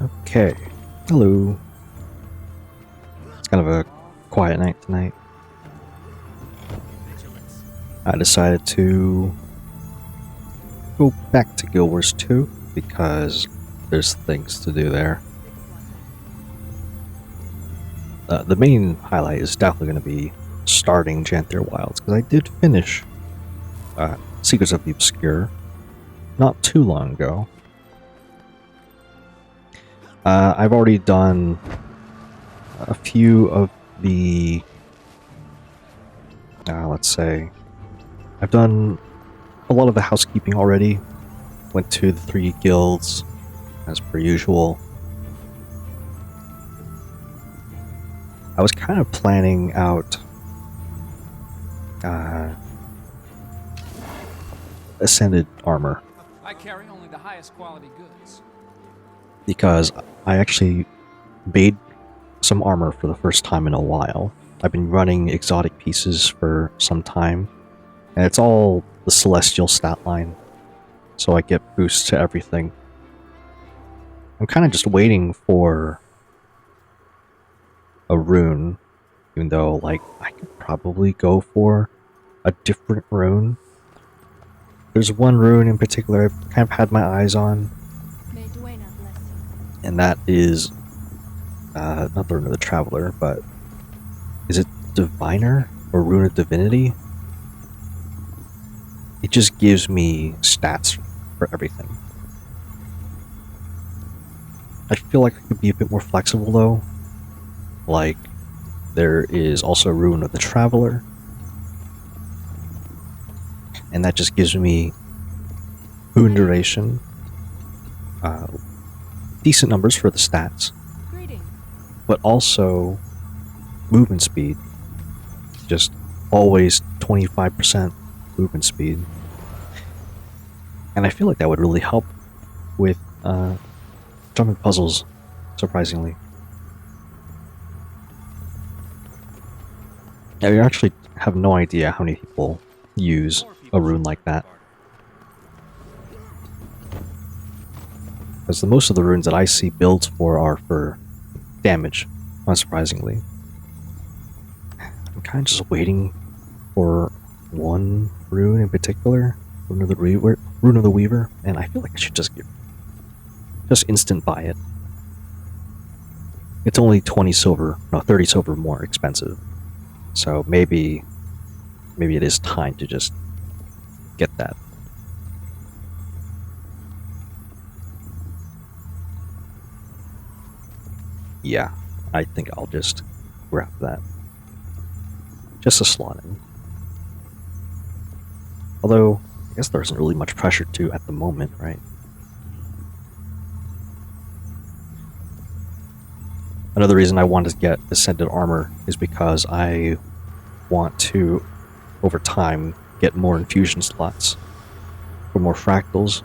Okay. Hello. It's kind of a quiet night tonight. I decided to go back to Guild Wars 2 because there's things to do there. The main highlight is definitely going to be starting Janthir Wilds, because I did finish Secrets of the Obscure not too long ago. I've already done a few of the, let's say, I've done a lot of the housekeeping already. Went to the 3 guilds, as per usual. I was kind of planning out Ascended armor. I carry only the highest quality goods. Because I actually made some armor for the first time in a while. I've been running exotic pieces for some time, and it's all the celestial stat line, so I get boosts to everything. I'm kind of just waiting for a rune, even though, like, I could probably go for a different rune. There's one rune in particular I've kind of had my eyes on, and that is not the Rune of the Traveler, but is it Diviner or Rune of Divinity? It just gives me stats for everything. I feel like I could be a bit more flexible though. Like, there is also Rune of the Traveler, and that just gives me boon duration, decent numbers for the stats, but also movement speed. Just always 25% movement speed. And I feel like that would really help with jumping puzzles, surprisingly. Now, you actually have no idea how many people use a rune like that. Because most of the runes that I see builds for are for damage, unsurprisingly. I'm kind of just waiting for one rune in particular, Rune of the Weaver, and I feel like I should just instant buy it. It's only 20 silver, no, 30 silver more expensive. So maybe it is time to just get that. Yeah, I think I'll just grab that. Just a slot in. Although, I guess there isn't really much pressure to at the moment, right? Another reason I want to get Ascended armor is because I want to, over time, get more infusion slots for more fractals.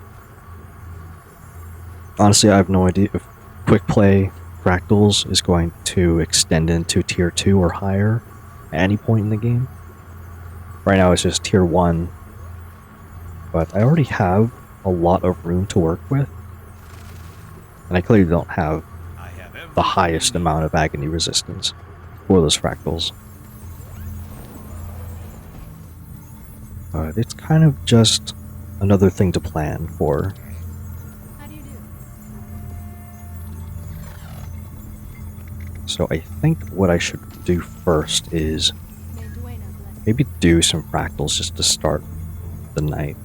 Honestly, I have no idea if quick play fractals is going to extend into tier 2 or higher at any point in the game. Right now it's just tier 1, but I already have a lot of room to work with, and I clearly don't have the highest amount of agony resistance for those fractals. But it's kind of just another thing to plan for. So I think what I should do first is maybe do some fractals just to start the night.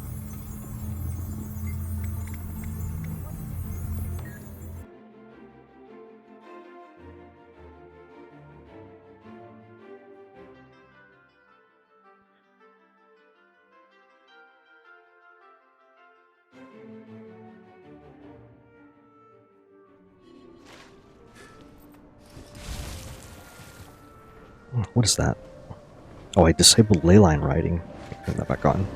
What is that? Oh, I disabled leyline riding. Turn that back on.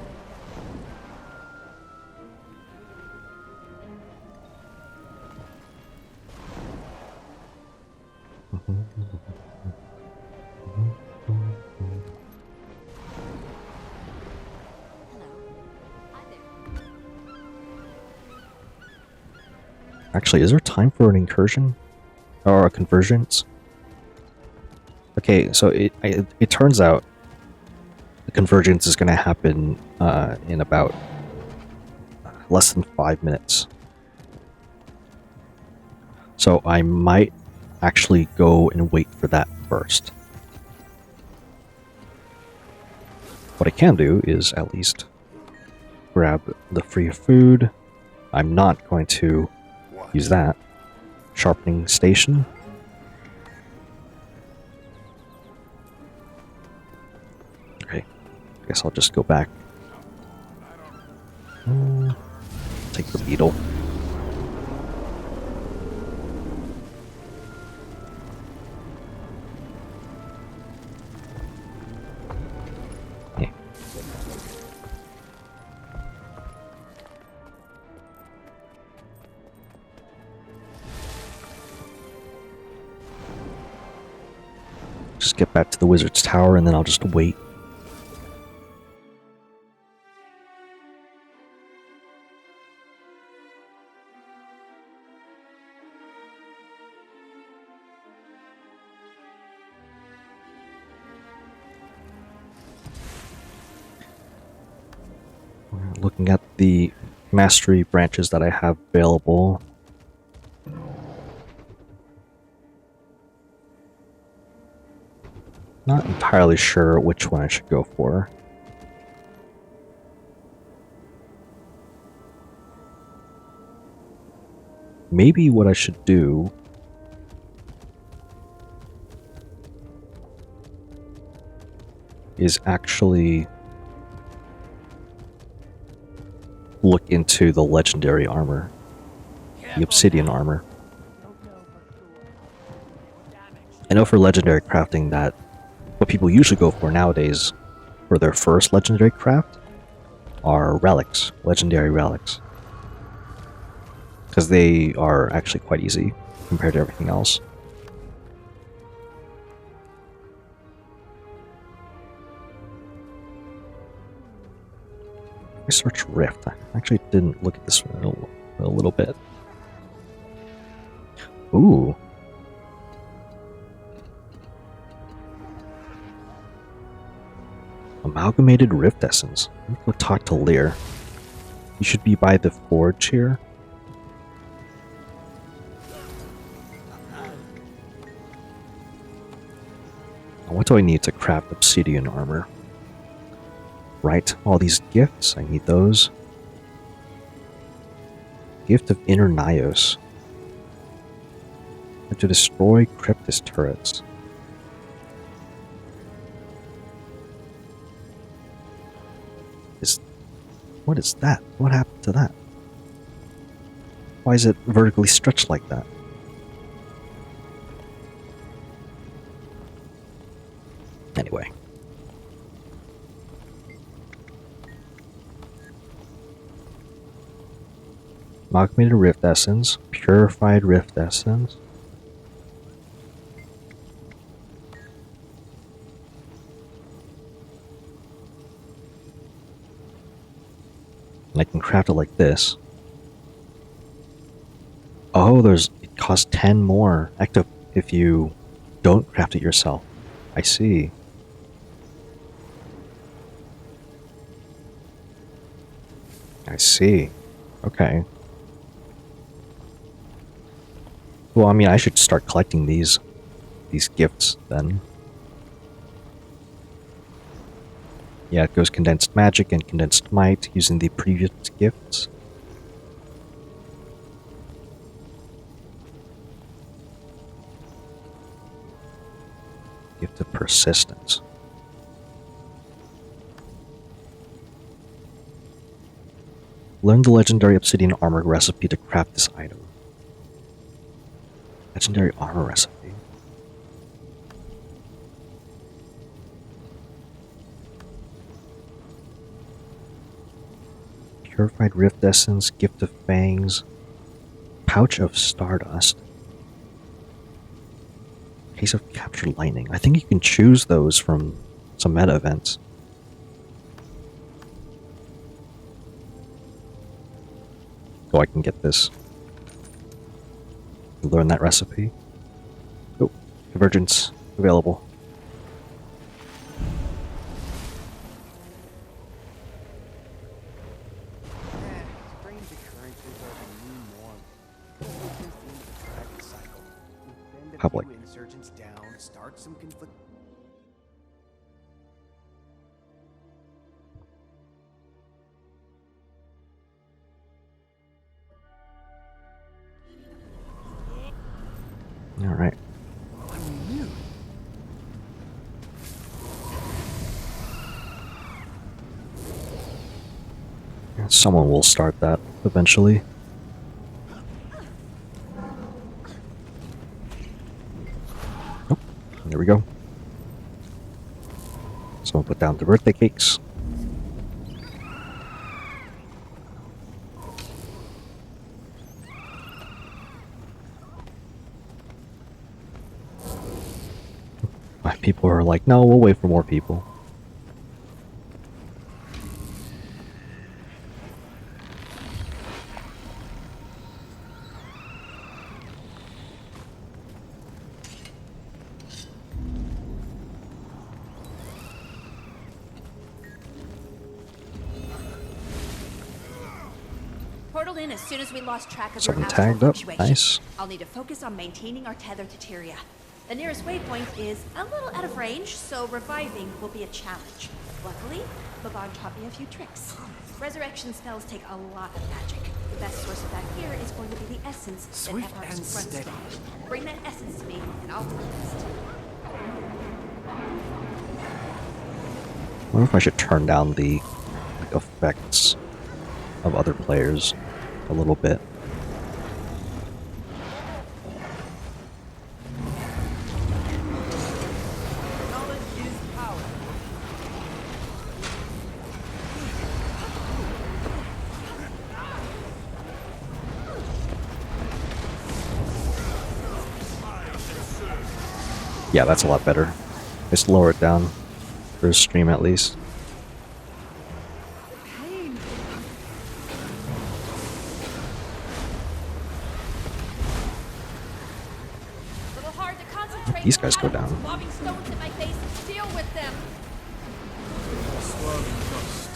Actually, is there time for an incursion? Or a convergence? Okay, so it turns out the convergence is going to happen in about less than 5 minutes. So I might actually go and wait for that first. What I can do is at least grab the free food. I'm not going to use that. Sharpening station. Okay, I guess I'll just go back. Take the beetle. Just get back to the wizard's tower and then I'll just wait. Looking at the mastery branches that I have available. Not entirely sure which one I should go for. Maybe what I should do is actually look into the legendary armor, the obsidian armor. I know for legendary crafting that what people usually go for nowadays for their first legendary craft are relics, legendary relics. Because they are actually quite easy compared to everything else. I search Rift. I actually didn't look at this one a little bit. Ooh. Amalgamated Rift Essence. Let me go talk to Lear. You should be by the forge here. What do I need to craft obsidian armor? Right, all these gifts, I need those. Gift of Inner Nyos. To destroy Cryptus turrets. What is that? What happened to that? Why is it vertically stretched like that? Anyway. Amalgamated Rift Essence. Purified Rift Essence. And I can craft it like this. Oh, it costs 10 more active if you don't craft it yourself. I see. I see. Okay. Well, I mean, I should start collecting these gifts then. Yeah, it goes condensed magic and condensed might using the previous gifts. Gift of persistence. Learn the legendary obsidian armor recipe to craft this item. Legendary armor recipe. Purified Rift Essence, Gift of Fangs, Pouch of Stardust, Case of Captured Lightning. I think you can choose those from some meta events. Oh, I can get this. Learn that recipe. Oh, convergence available. Strange occurrences are the new norm. Everything seems to track the cycle. We send a Public. few insurgents down, start some conflict. All right. Someone will start that eventually. Oh, there we go. Someone put down the birthday cakes. My people are like, no, we'll wait for more people. Portal in as soon as we lost track of Someone your astral tagged up. fluctuation. Nice. I'll need to focus on maintaining our tether to Tyria. The nearest waypoint is a little out of range, so reviving will be a challenge. Luckily, Baban taught me a few tricks. Resurrection spells take a lot of magic. The best source of that here is going to be the essence Swift that and Evar's runs steady. from. Bring that essence to me, and I'll do my best. I wonder if I should turn down the effects of other players a little bit. Knowledge is power. Yeah, that's a lot better. Just lower it down for a stream at least. A little hard to concentrate. These guys go down. Lobbing stones at my face. Deal with them. Swirling dust.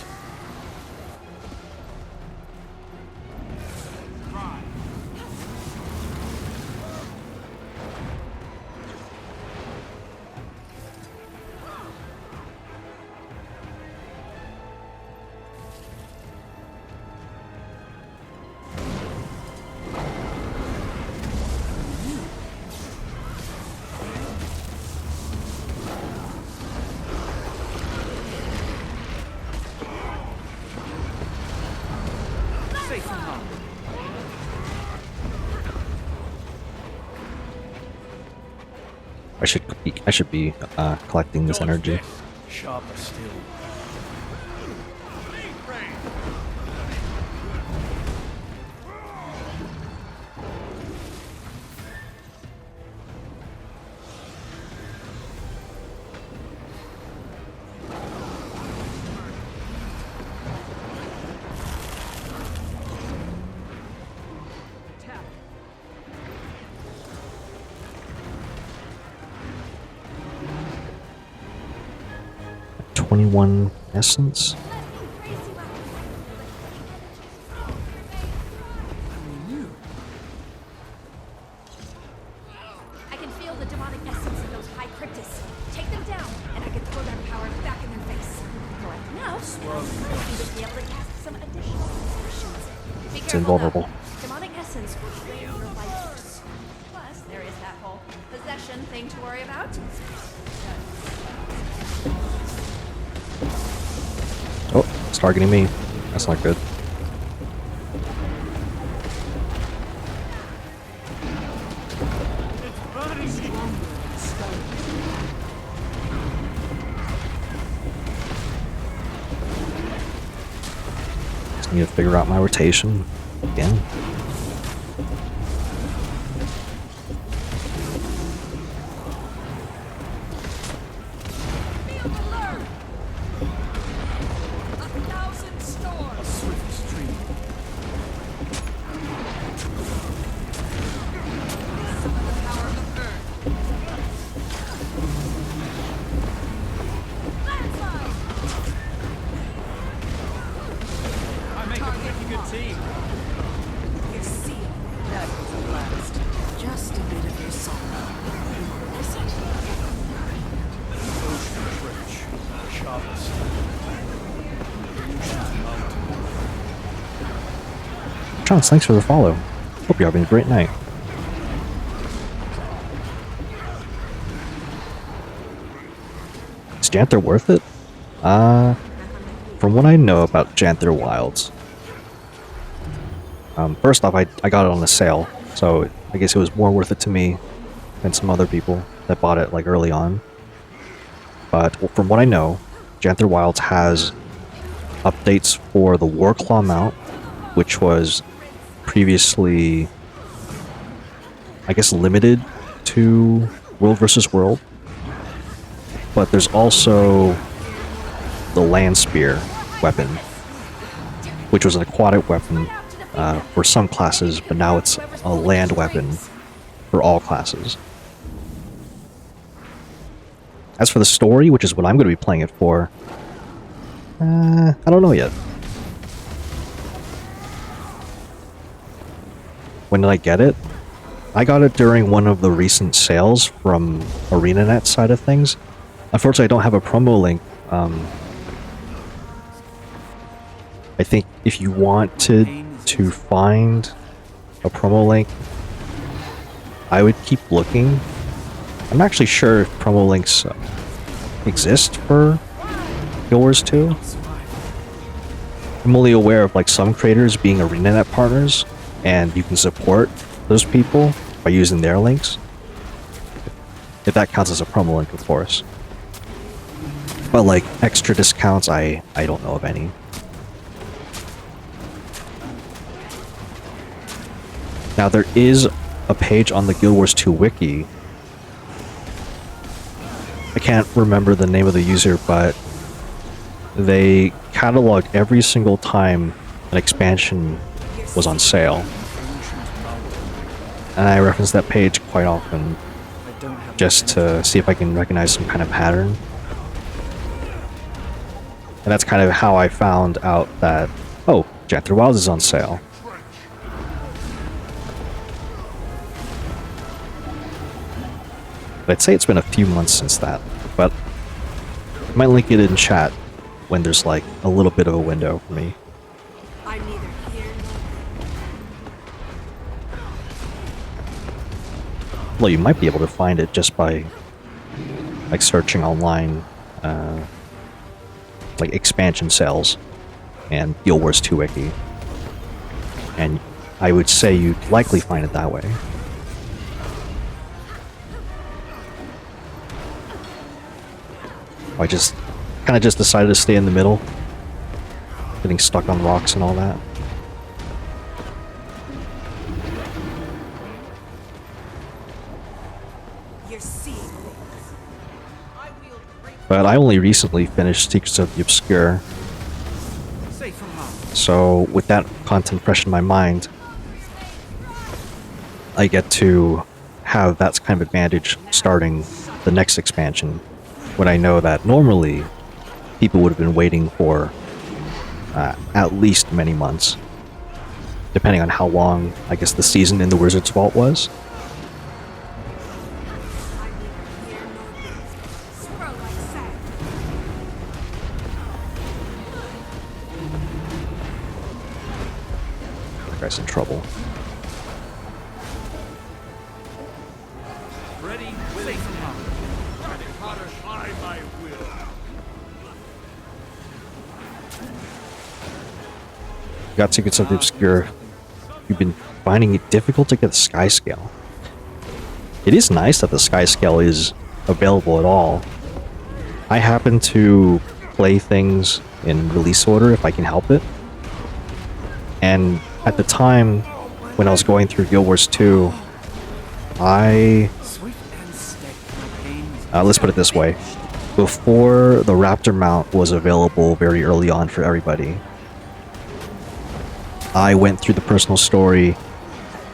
Safe and home. I should be collecting this energy. Sharper still. Tap. 21 essence. I can feel the demonic essence in those high cryptids. Take them down, and I can throw that power back in their face. Correct now, I'm just be able to cast some additional potions. Be It's careful, invulnerable. though. Demonic essence will drain your life force. Plus, there is that whole possession thing to worry about. Oh, it's targeting me. That's not good. Just need to figure out my rotation again. Feel the lure. 1,000 storms. Swift stream. Chance, thanks for the follow. Hope you're having a great night. Is Janthir worth it? From what I know about Janthir Wilds, first off, I got it on a sale, so I guess it was more worth it to me than some other people that bought it like early on. But from what I know, Janthir Wilds has updates for the Warclaw mount, which was previously, I guess, limited to World versus World. But there's also the Land Spear weapon, which was an aquatic weapon for some classes, but now it's a land weapon for all classes. As for the story, which is what I'm going to be playing it for, I don't know yet. When did I get it? I got it during one of the recent sales from ArenaNet side of things. Unfortunately, I don't have a promo link. I think if you wanted to find a promo link, I would keep looking. I'm not actually sure if promo links exist for Guild Wars 2. I'm only aware of like some creators being ArenaNet partners, and you can support those people by using their links. If that counts as a promo link, of course. But like extra discounts, I don't know of any. Now there is a page on the Guild Wars 2 wiki. I can't remember the name of the user, but they cataloged every single time an expansion was on sale. And I reference that page quite often just to see if I can recognize some kind of pattern. And that's kind of how I found out that, oh, Janthir Wilds is on sale. But I'd say it's been a few months since that, but I might link it in chat when there's like a little bit of a window for me. I'm neither here Well, you might be able to find it just by like searching online like expansion sales and Guild Wars 2 wiki, and I would say you'd likely find it that way. I just kind of just decided to stay in the middle, getting stuck on rocks and all that. You're seeing things. I wield great But I only recently finished Secrets of the Obscure, Safe from harm. so with that content fresh in my mind, I get to have that kind of advantage starting the next expansion, when I know that normally people would have been waiting for at least many months, depending on how long, I guess, the season in the Wizard's Vault was. swirl like sand. That guy's in trouble. Ready, safe from harm. By my will. Got Secrets of the Obscure. You've been finding it difficult to get the sky scale. It is nice that the sky scale is available at all. I happen to play things in release order if I can help it. And at the time when I was going through Guild Wars 2, Swift and steady. Pain is let's put it this way. Before the Raptor mount was available very early on for everybody, I went through the personal story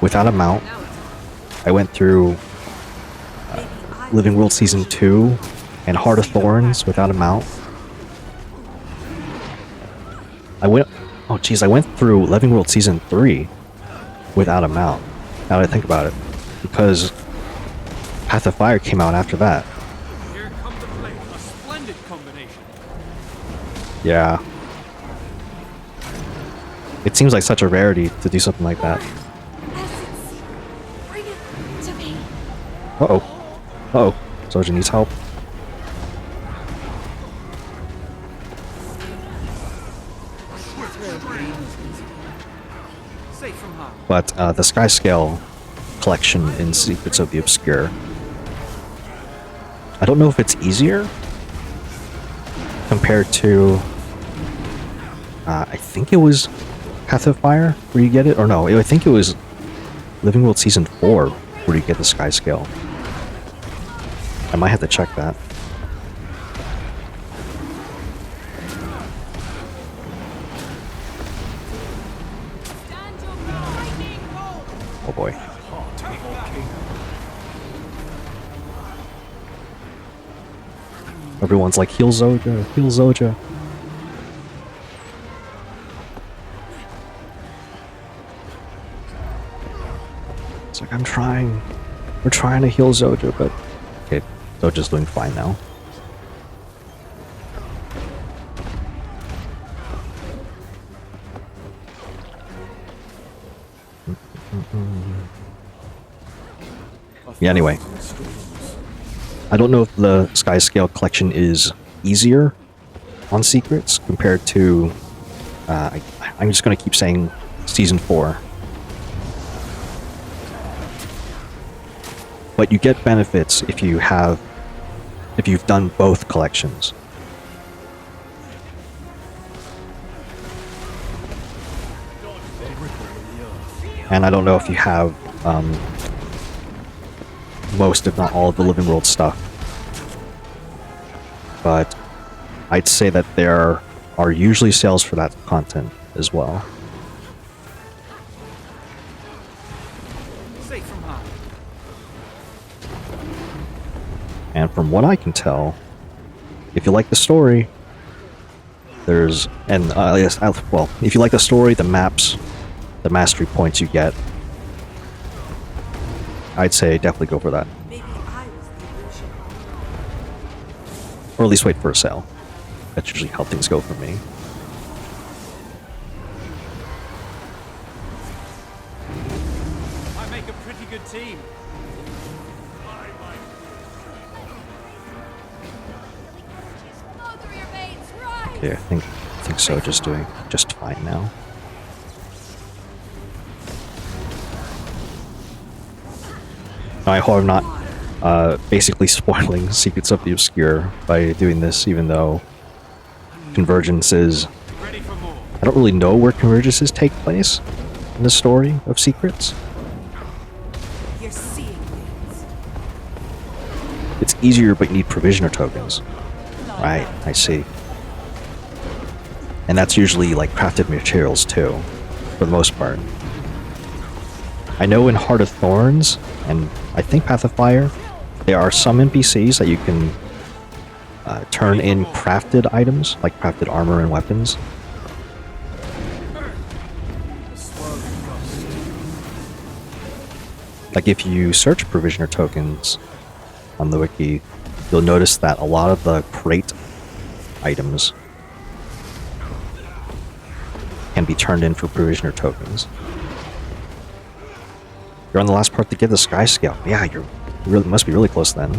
without a mount. I went through Living World Season 2 and Heart of Thorns without a mount. I went through Living World Season 3 without a mount, now that I think about it, because Path of Fire came out after that. Here come the play. A splendid combination. Yeah. It seems like such a rarity to do something like that. Essence. Bring it to me. Uh-oh. Uh-oh. Soja needs help. Safe from harm. But the Sky Scale collection in Secrets of the Obscure, I don't know if it's easier compared to, I think it was Path of Fire where you get it, or no, I think it was Living World Season 4 where you get the Sky Scale. I might have to check that. Oh boy. Everyone's like, heal Zoja, heal Zoja. It's like, I'm trying. We're trying to heal Zoja, but... Okay, Zoja's doing fine now. Yeah, anyway. I don't know if the Sky Scale collection is easier on Secrets compared to... I'm just going to keep saying Season 4. But you get benefits if you've done both collections. And I don't know if you have most, if not all, of the Living World stuff. But I'd say that there are usually sales for that content as well. Safe from harm. And from what I can tell, if you like the story, there's... And, yes, well, if you like the story, the maps, the mastery points you get, I'd say definitely go for that. Maybe I was the illusion. Or at least wait for a sale. That's usually how things go for me. I make a pretty good team. Flow through your veins, right? Yeah, I think so. Just doing just fine now. I hope I'm not basically spoiling Secrets of the Obscure by doing this, even though Convergence is... Ready for more. I don't really know where Convergences take place in the story of Secrets. You're seeing things. It's easier, but you need provisioner tokens. Right, I see. And that's usually like crafted materials too, for the most part. I know in Heart of Thorns, and I think Path of Fire, there are some NPCs that you can turn in crafted items, like crafted armor and weapons. Like if you search provisioner tokens on the wiki, you'll notice that a lot of the crate items can be turned in for provisioner tokens. You're on the last part to get the Sky Scale. Yeah, you really must be really close then.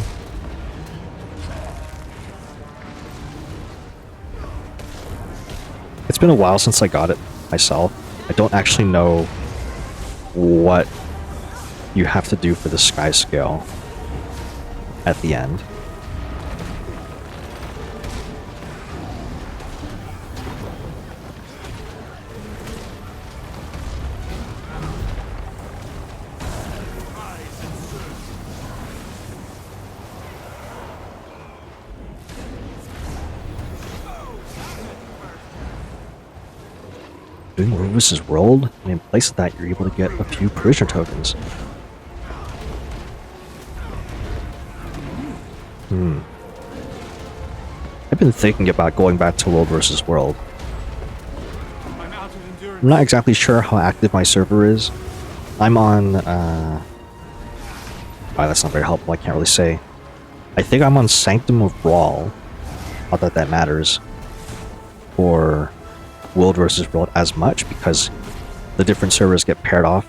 It's been a while since I got it myself. I don't actually know what you have to do for the Sky Scale at the end. Doing Rufus's World, and in place of that, you're able to get a few prisoner tokens. I've been thinking about going back to World vs. World. I'm out of endurance. I'm not exactly sure how active my server is. I'm on, wow, that's not very helpful, I can't really say. I think I'm on Sanctum of Brawl. Not that that matters. For world versus world as much because the different servers get paired off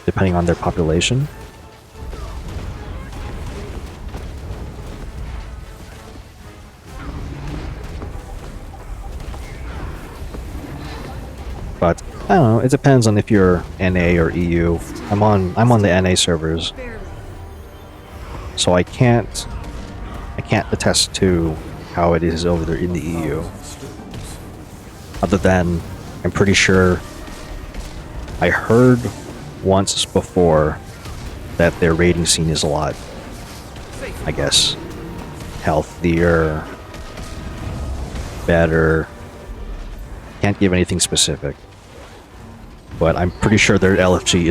depending on their population. But I don't know, it depends on if you're NA or EU. I'm on the NA servers, so I can't attest to how it is over there in the EU. Other than, I'm pretty sure I heard once before that their raiding scene is a lot, I guess, healthier, better. Can't give anything specific, but I'm pretty sure their LFG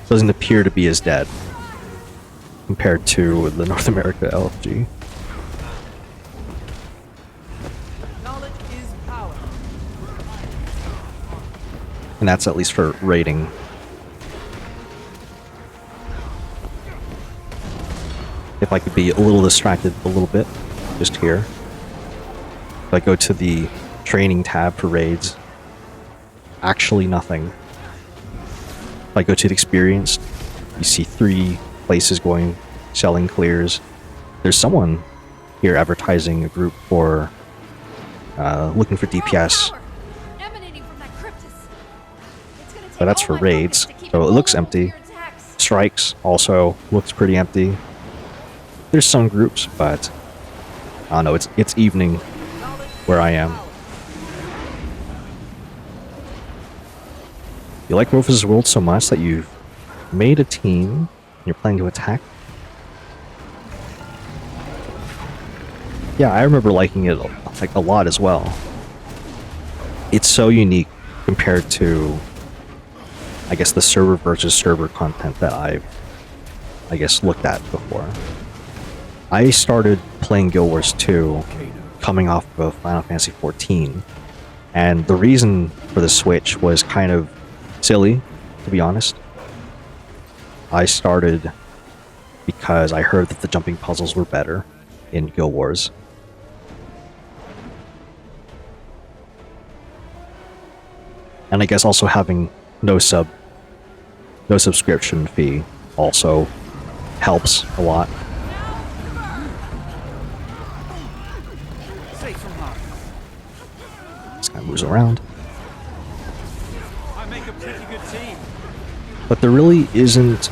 doesn't appear to be as dead compared to the North America LFG. Knowledge is power. And that's at least for rating. If I could be a little distracted a little bit, just here. If I go to the training tab for raids, actually nothing. If I go to the experience, you see 3 places selling clears. There's someone here advertising a group for looking for DPS. But that's for raids, so it looks empty. Strikes also looks pretty empty. There's some groups, but I don't know, it's evening where I am. You like World vs. World so much that you've made a team and you're planning to attack? Yeah, I remember liking it like a lot as well. It's so unique compared to, I guess, the server versus server content that I've, I guess, looked at before. I started playing Guild Wars 2 coming off of Final Fantasy XIV, and the reason for the switch was kind of silly, to be honest. I started because I heard that the jumping puzzles were better in Guild Wars. And I guess also having no subscription fee also helps a lot. This guy moves around. But there really isn't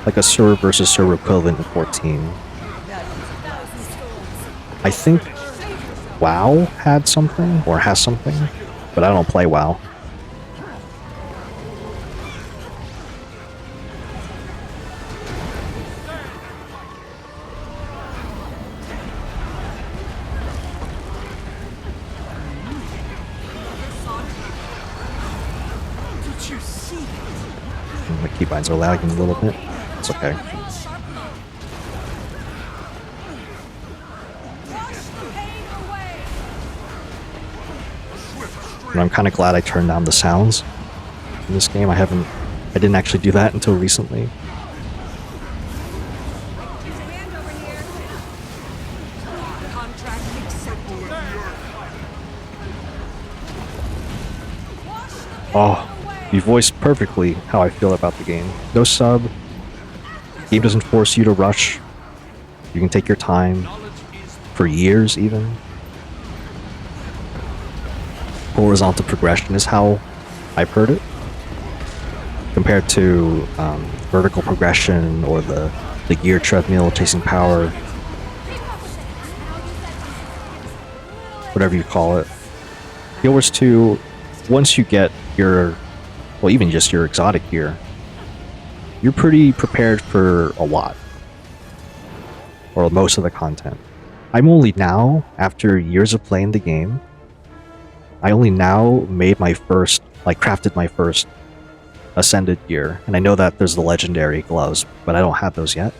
like a server versus server equivalent in 14. I think WoW had something, or has something, but I don't play WoW. My keybinds are lagging a little bit. It's okay. And I'm kind of glad I turned down the sounds in this game. I didn't actually do that until recently. Oh, you voiced perfectly how I feel about the game. No sub. The game doesn't force you to rush. You can take your time for years even. Horizontal progression is how I've heard it, compared to vertical progression or the gear treadmill chasing power, whatever you call it. Guild Wars 2, once you get your, well, even just your exotic gear, you're pretty prepared for a lot, or most of the content. I'm only now, after years of playing the game, I only now made my first, crafted my first Ascended gear. And I know that there's the legendary gloves, but I don't have those yet.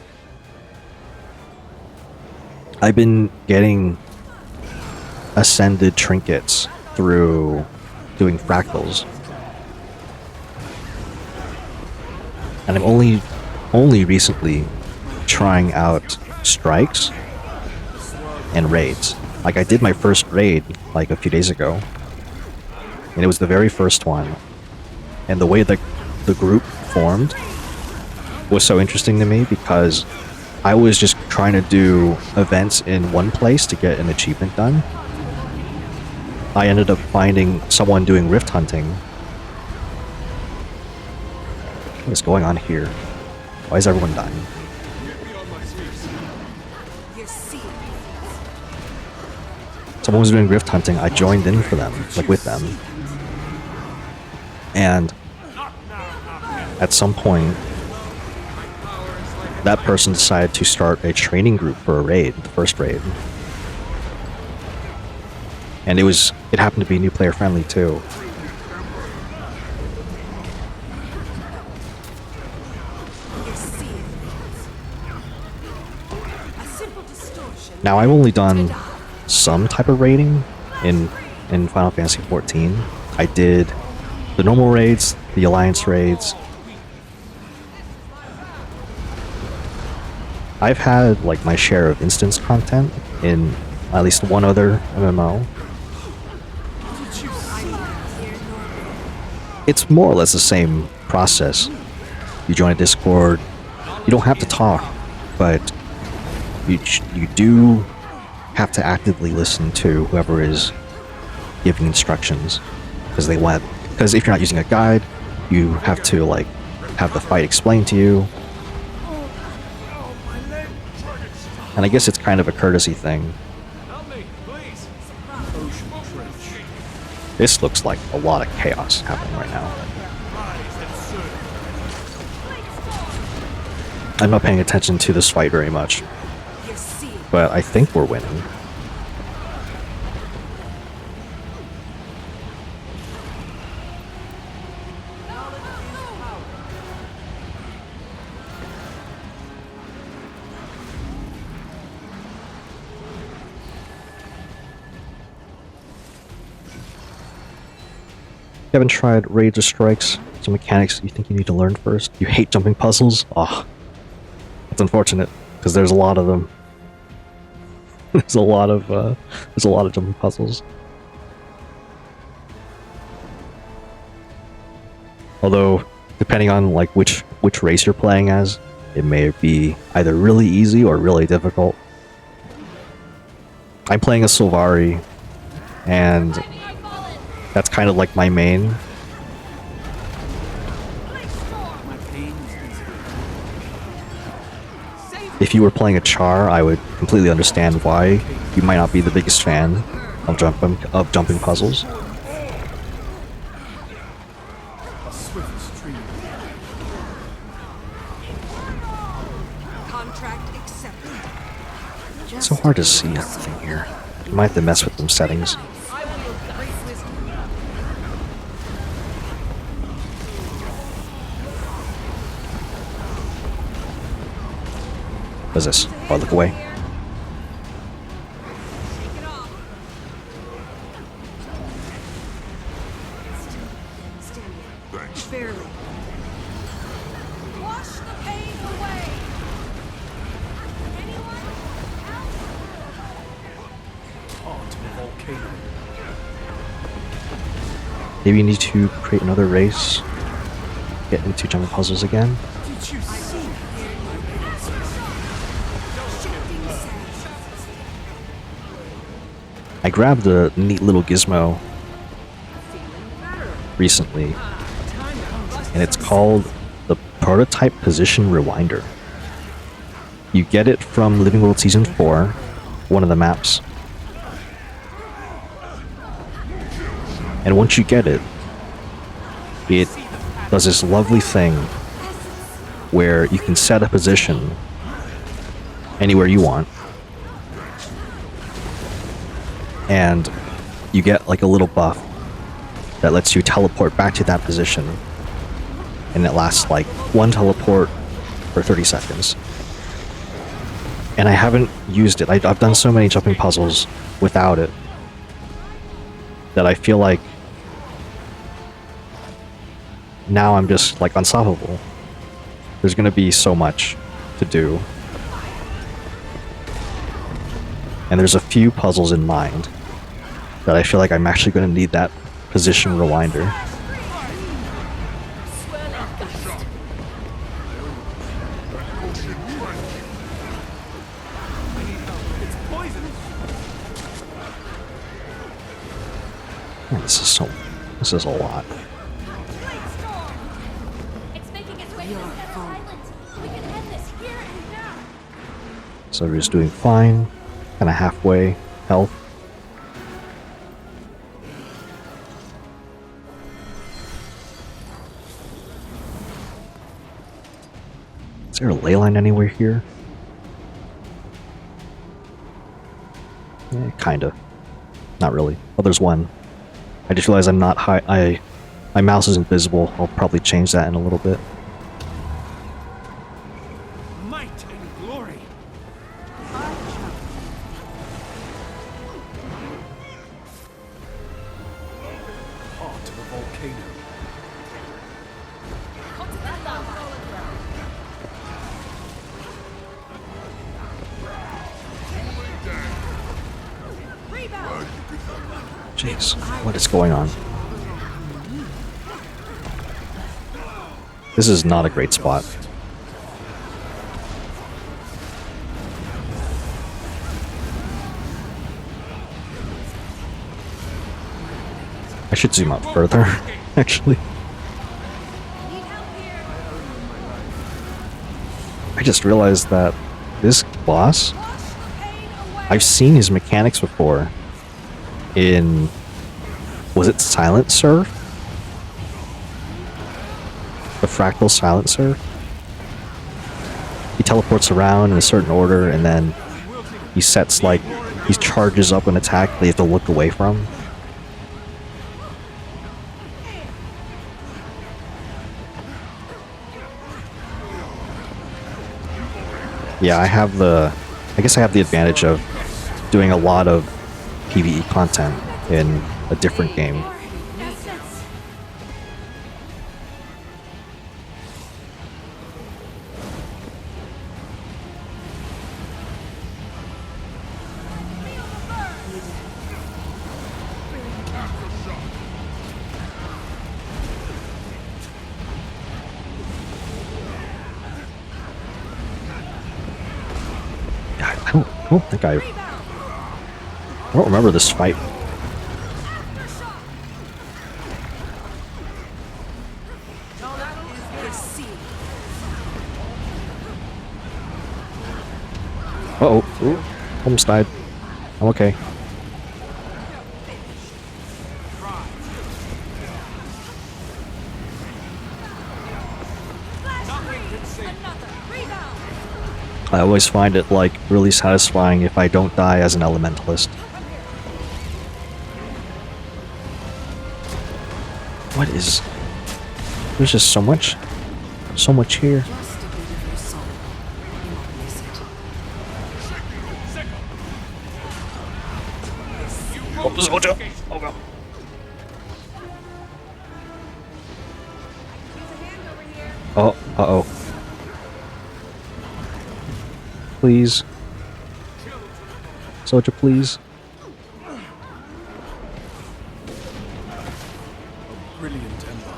I've been getting Ascended trinkets through doing fractals. And I'm only recently trying out strikes and raids. Like, I did my first raid, a few days ago. and it was the very first one. And the way the group formed was so interesting to me because I was just trying to do events in one place to get an achievement done. I ended up finding someone doing rift hunting. What is going on here? Why is everyone dying? Someone was doing rift hunting. I joined in for them, like with them. And at some point, that person decided to start a training group for a raid, the first raid. And it happened to be new player friendly too. Now I've only done some type of raiding in Final Fantasy XIV. I did the normal raids, the alliance raids. I've had like my share of instance content in at least one other MMO. It's more or less the same process. You join a Discord, you don't have to talk, but you do have to actively listen to whoever is giving instructions, because if you're not using a guide, you have to like have the fight explained to you. And I guess it's kind of a courtesy thing. This looks like a lot of chaos happening right now. I'm not paying attention to this fight very much, but I think we're winning. You haven't tried raids or strikes? Some mechanics you think you need to learn first? You hate jumping puzzles? Oh, that's unfortunate, because there's a lot of them. there's a lot of jumping puzzles. Although, depending on like which race you're playing as, it may be either really easy or really difficult. I'm playing a Sylvari, and that's kind of like my main. If you were playing a Char, I would completely understand why you might not be the biggest fan of jumping puzzles. It's so hard to see everything here. You might have to mess with some settings. What is this? Oh, look away. Barely. Wash the pain away. Anyone else? Onto the volcano. Maybe you need to create another race. Get into jumping puzzles again. Did you see? I grabbed a neat little gizmo recently, and it's called the Prototype Position Rewinder. You get it from Living World Season 4, one of the maps. And once you get it, it does this lovely thing where you can set a position anywhere you want, and you get like a little buff that lets you teleport back to that position, and it lasts like one teleport for 30 seconds. And I haven't used it. I've done so many jumping puzzles without it that I feel like now I'm just like unstoppable. There's gonna be so much to do. And there's a few puzzles in mind that I feel like I'm actually going to need that position rewinder. Man, this is a lot. It's making its way to the center island. We can end this here and now. So we're just doing fine, kind of halfway health. Is there a ley line anywhere here? Yeah, kinda. Not really. Oh, there's one. I just realized I'm not high. My mouse is invisible. I'll probably change that in a little bit. Might and glory. Heart of a volcano. Jeez, what is going on? This is not a great spot. I should zoom out further, actually. I just realized that this boss, I've seen his mechanics before in, was it Silent Surf? The Fractal Silent Surf? He teleports around in a certain order and then he sets like, he charges up an attack that you have to look away from. Yeah, I guess I have the advantage of doing a lot of PvE content in a different game. I don't think I don't remember this fight. Uh-oh. Ooh, almost died. I'm okay. I always find it, like, really satisfying if I don't die as an elementalist. What is... There's just so much here. Oh, soldier! Oh, no. Oh, uh-oh. Please. Soldier, please. Brilliant ember.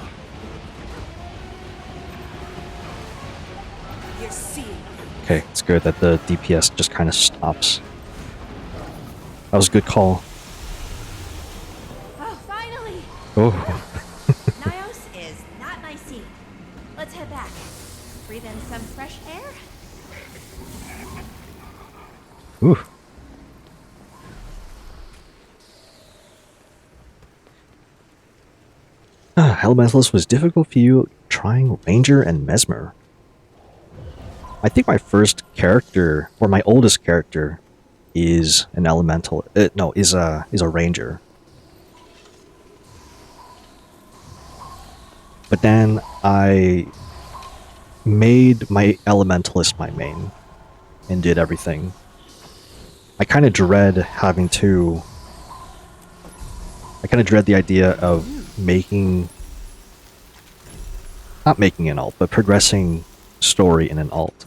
Okay, it's good that the DPS just kind of stops. That was a good call. Oh, finally! Oh. Nios is not my scene. Let's head back. Breathe in some fresh air. Ooh. Elementalist was difficult for you trying Ranger and Mesmer. I think my first character, or my oldest character, is an elemental. No, is a Ranger. But then I made my Elementalist my main and did everything. I kind of dread having to... I kind of dread the idea of making... Not making an alt, but progressing story in an alt.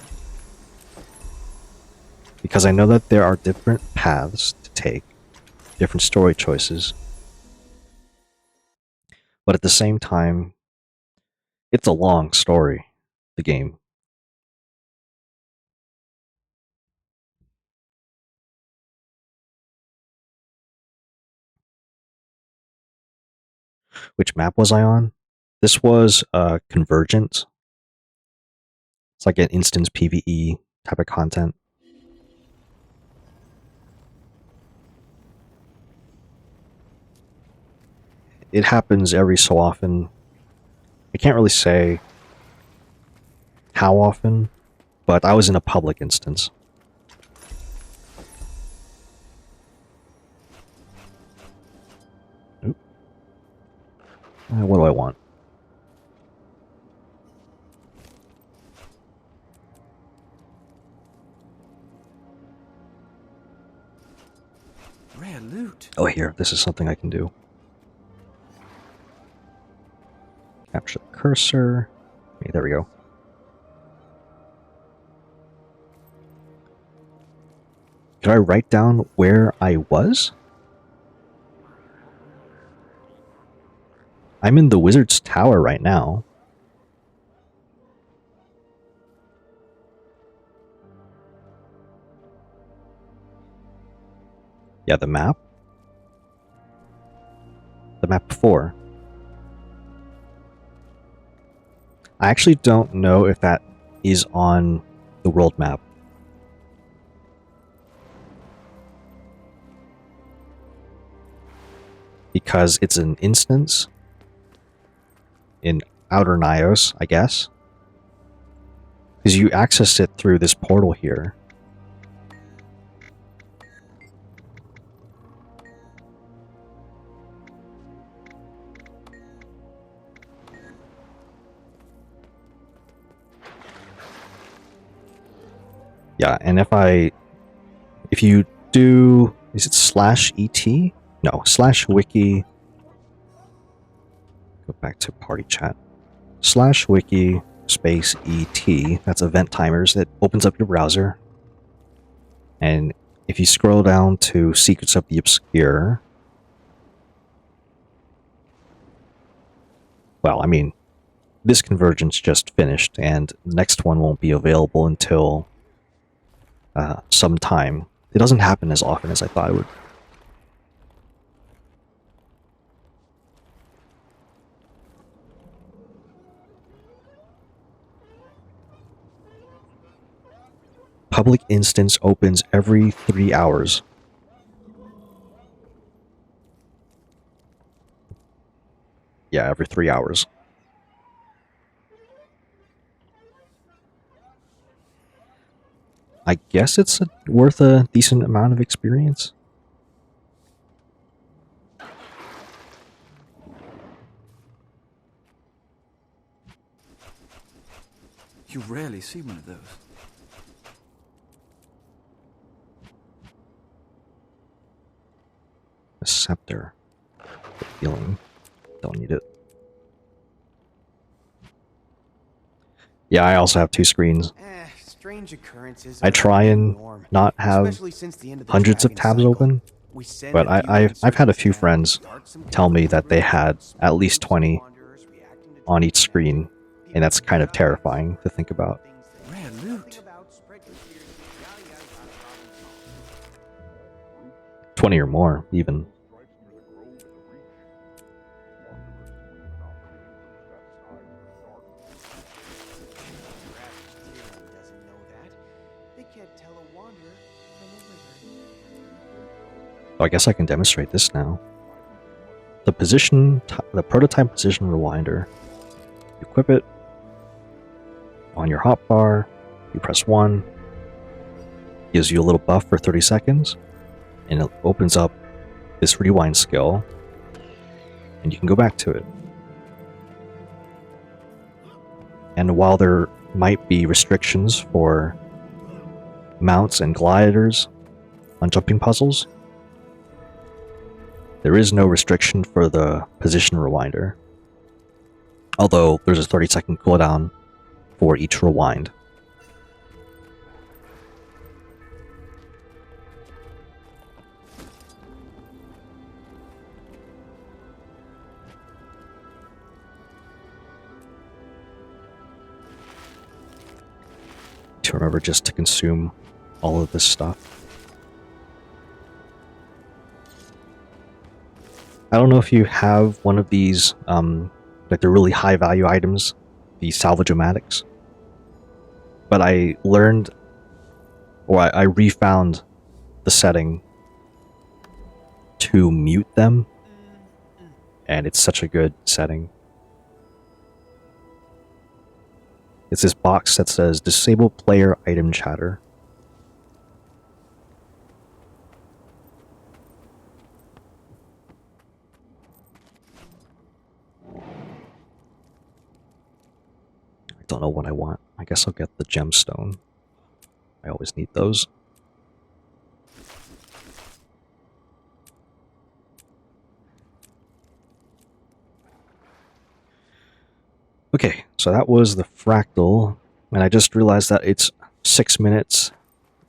Because I know that there are different paths to take, different story choices. But at the same time, it's a long story, the game. Which map was I on? This was Convergent. It's like an instance PvE type of content. It happens every so often. I can't really say how often, but I was in a public instance. Oop. What do I want? Rare loot. Oh, here. This is something I can do. Capture the cursor. Okay, there we go. Could I write down where I was? I'm in the Wizard's Tower right now. Yeah, the map. The map before. I actually don't know if that is on the world map. Because it's an instance in Outer Nyos, I guess. Because you access it through this portal here. Yeah, and if you do, is it /et? No, /wiki. Go back to party chat. /wiki space et. That's event timers. That opens up your browser. And if you scroll down to Secrets of the Obscure, well, I mean, this convergence just finished, and the next one won't be available until some time. It doesn't happen as often as I thought it would. Public instance opens every 3 hours. Yeah, every 3 hours. I guess it's worth a decent amount of experience. You rarely see one of those. A scepter. Healing. Don't need it. Yeah, I also have 2 screens. Strange occurrences. I try and not have hundreds of tabs open, but I've had a few friends tell me that they had at least 20 on each screen, and that's kind of terrifying to think about. Rare loot. 20 or more, even. So I guess I can demonstrate this now. The prototype position rewinder. You equip it on your hotbar. You press 1. Gives you a little buff for 30 seconds. And it opens up this rewind skill. And you can go back to it. And while there might be restrictions for mounts and gliders on jumping puzzles, there is no restriction for the position rewinder. Although there's a 30-second cooldown for each rewind. to remember just to consume all of this stuff. I don't know if you have one of these, like the really high value items, the salvage-o-matics, but I learned, or I refound the setting to mute them, and it's such a good setting. It's this box that says disable player item chatter. I don't know what I want. I guess I'll get the gemstone. I always need those. Okay, so that was the fractal, and I just realized that it's 6 minutes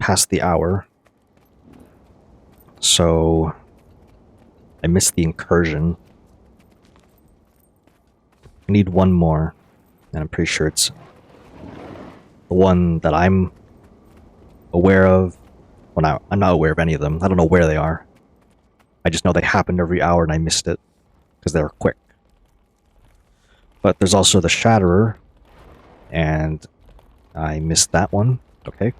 past the hour. So I missed the incursion. I need one more, and I'm pretty sure it's the one that I'm aware of. Well, I'm not aware of any of them. I don't know where they are. I just know they happened every hour and I missed it because they were quick. But there's also the Shatterer, and I missed that one. Okay.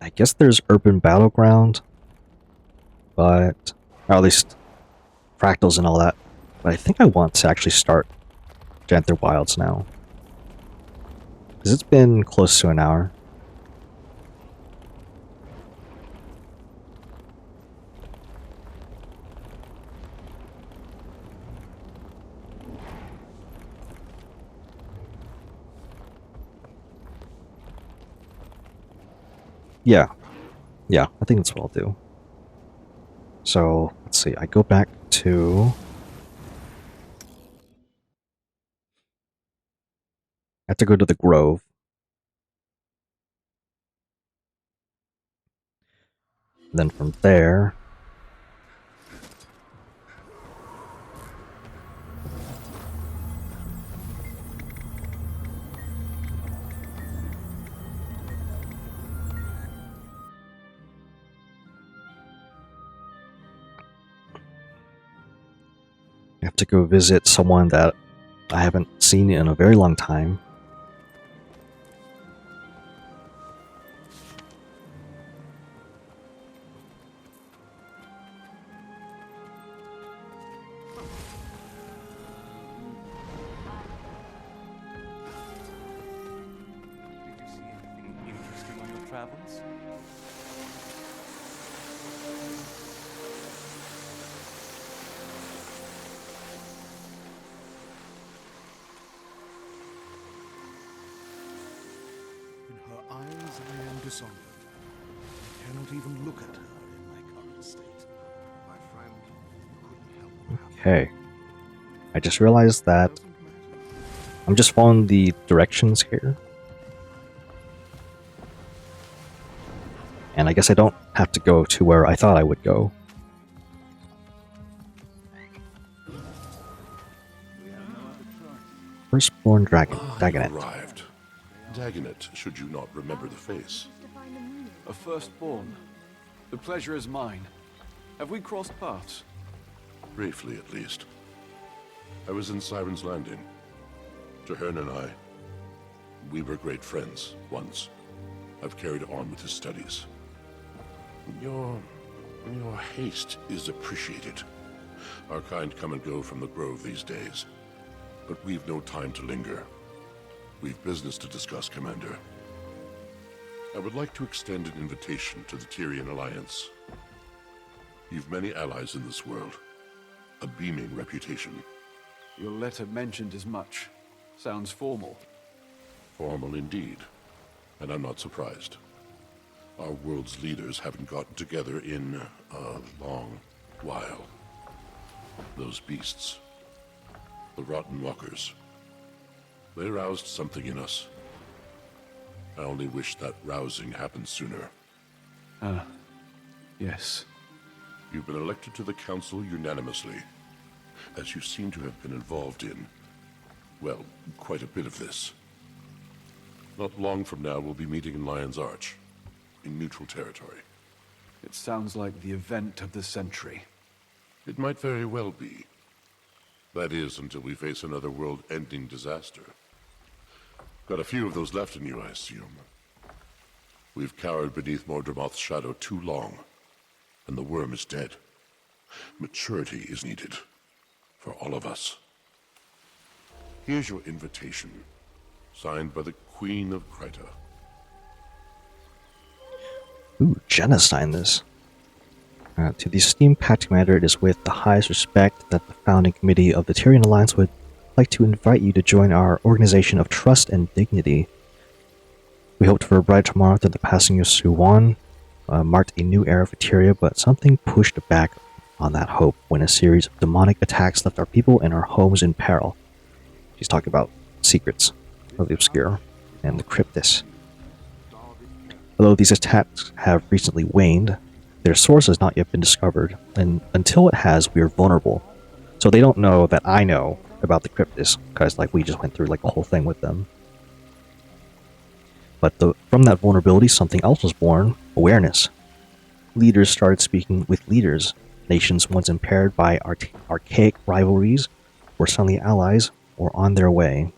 I guess there's Urban Battleground, but or at least fractals and all that. But I think I want to actually start Janthir Wilds now, because it's been close to an hour. Yeah, I think that's what I'll do. So, let's see, I go back to... I have to go to the Grove. And then from there... I have to go visit someone that I haven't seen in a very long time. Did you see anything interesting on your travels? In her eyes, I am dishonored. I cannot even look at her in my current state. My friend couldn't help but Okay. I just realized that doesn't matter. I'm just following the directions here. And I guess I don't have to go to where I thought I would go. Firstborn Dragon, You've Dagonet. arrived. Dagonet, should you not remember the face. A firstborn. The pleasure is mine. Have we crossed paths? Briefly, at least. I was in Siren's Landing. Tahern and I, we were great friends once. I've carried on with his studies. Your haste is appreciated. Our kind come and go from the Grove these days. But we've no time to linger. We've business to discuss, Commander. I would like to extend an invitation to the Tyrian Alliance. You've many allies in this world. A beaming reputation. Your letter mentioned as much. Sounds formal. Formal indeed. And I'm not surprised. Our world's leaders haven't gotten together in a long while. Those beasts. The Rotten Walkers. They roused something in us. I only wish that rousing happened sooner. Yes. You've been elected to the Council unanimously. as you seem to have been involved in, well, quite a bit of this. Not long from now, we'll be meeting in Lion's Arch, in neutral territory. It sounds like the event of the century. It might very well be. That is, until we face another world-ending disaster. Got a few of those left in you, I assume. We've cowered beneath Mordramoth's shadow too long, and the worm is dead. Maturity is needed, for all of us. Here's your invitation, signed by the Queen of Krita. Ooh, Jenna signed this. To the esteemed Pact Commander, it is with the highest respect that the founding committee of the Tyrian Alliance would like to invite you to join our organization of trust and dignity. We hoped for a bright tomorrow that the passing of Suwan marked a new era for Tyria, but something pushed back on that hope when a series of demonic attacks left our people and our homes in peril. She's talking about secrets of the obscure and the cryptis. Although these attacks have recently waned, their source has not yet been discovered, and until it has, we are vulnerable. So they don't know that I know about the cryptis, because like we just went through like a whole thing with them. But from that vulnerability, something else was born: awareness. Leaders started speaking with leaders. Nations once impaired by archaic rivalries were suddenly allies or on their way.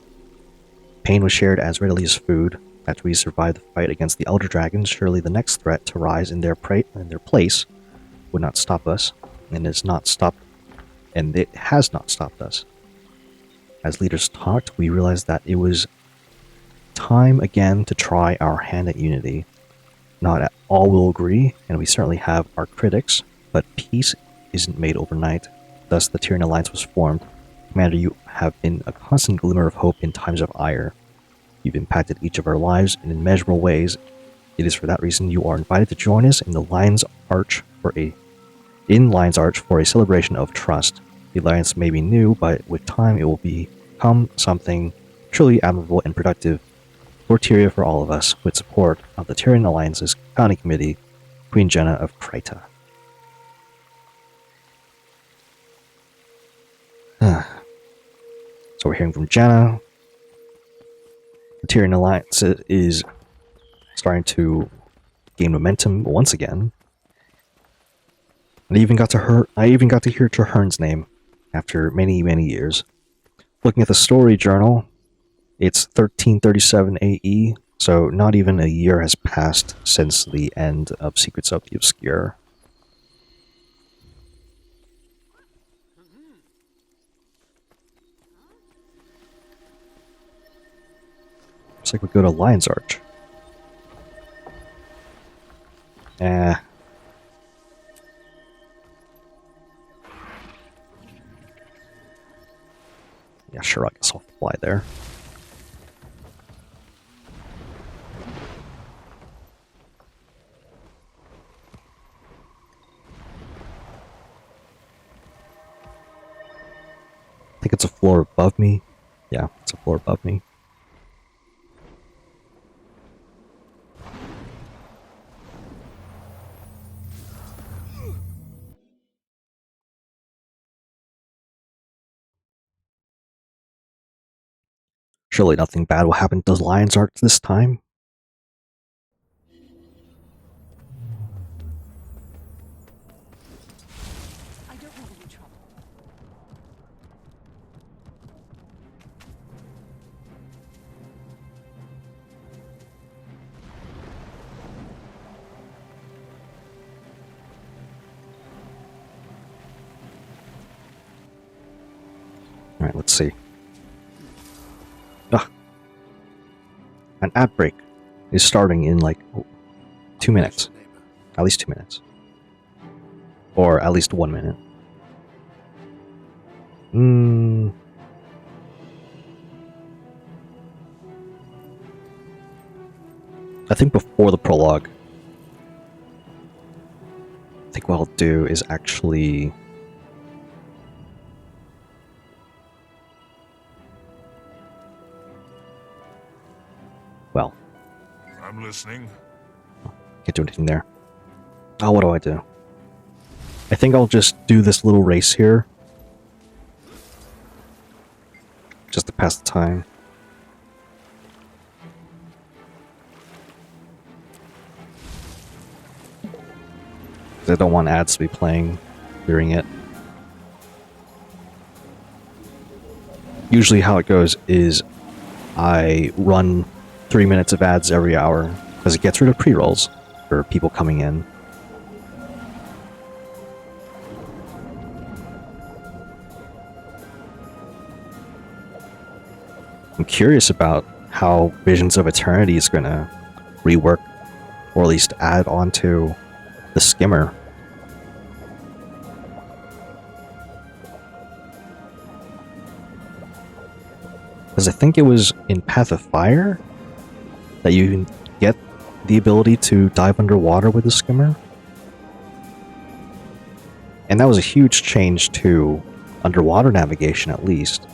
Pain was shared as readily as food. After we survived the fight against the Elder Dragons, surely the next threat to rise in their place would not stop us, and it has not stopped us. As leaders talked, we realized that it was time again to try our hand at unity. Not all will agree, and we certainly have our critics, but peace isn't made overnight. Thus, the Tyrian Alliance was formed. Commander, you have been a constant glimmer of hope in times of ire. You've impacted each of our lives in immeasurable ways. It is for that reason you are invited to join us in the Lion's Arch for a celebration of trust. The Alliance may be new, but with time it will become something truly admirable and productive for Tyria, for all of us, with support of the Tyrian Alliance's founding committee, Queen Jenna of Krita. So we're hearing from Jenna. The Tyrian Alliance is starting to gain momentum once again. And I even got to hear Trahern's name after many, many years. Looking at the story journal, it's 1337 AE, so not even a year has passed since the end of Secrets of the Obscure. Looks like we go to Lion's Arch. Yeah, sure, I guess I'll fly there. I think it's a floor above me. Yeah, it's a floor above me. Surely nothing bad will happen to Lion's Arch this time. I don't want any trouble. Alright, let's see. Ah. An ad break is starting in like 2 minutes. At least 2 minutes. Or at least 1 minute. I think before the prologue, I think what I'll do is actually... Well, I'm listening. can't do anything there. Oh, what do? I think I'll just do this little race here. pass the time. 'Cause I don't want ads to be playing during it. Usually how it goes is I run 3 minutes of ads every hour because it gets rid of pre-rolls for people coming in. I'm curious about how Visions of Eternity is going to rework, or at least add onto the skimmer. Because I think it was in Path of Fire that you can get the ability to dive underwater with the skimmer. And that was a huge change to underwater navigation, at least.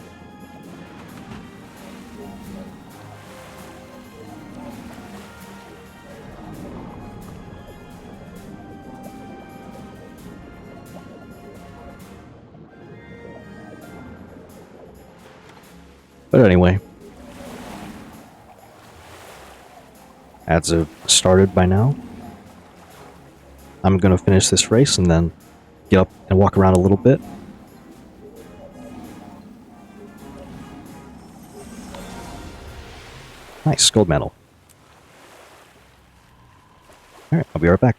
But anyway, ads have started by now. I'm gonna finish this race and then get up and walk around a little bit. Nice, gold medal. Alright, I'll be right back.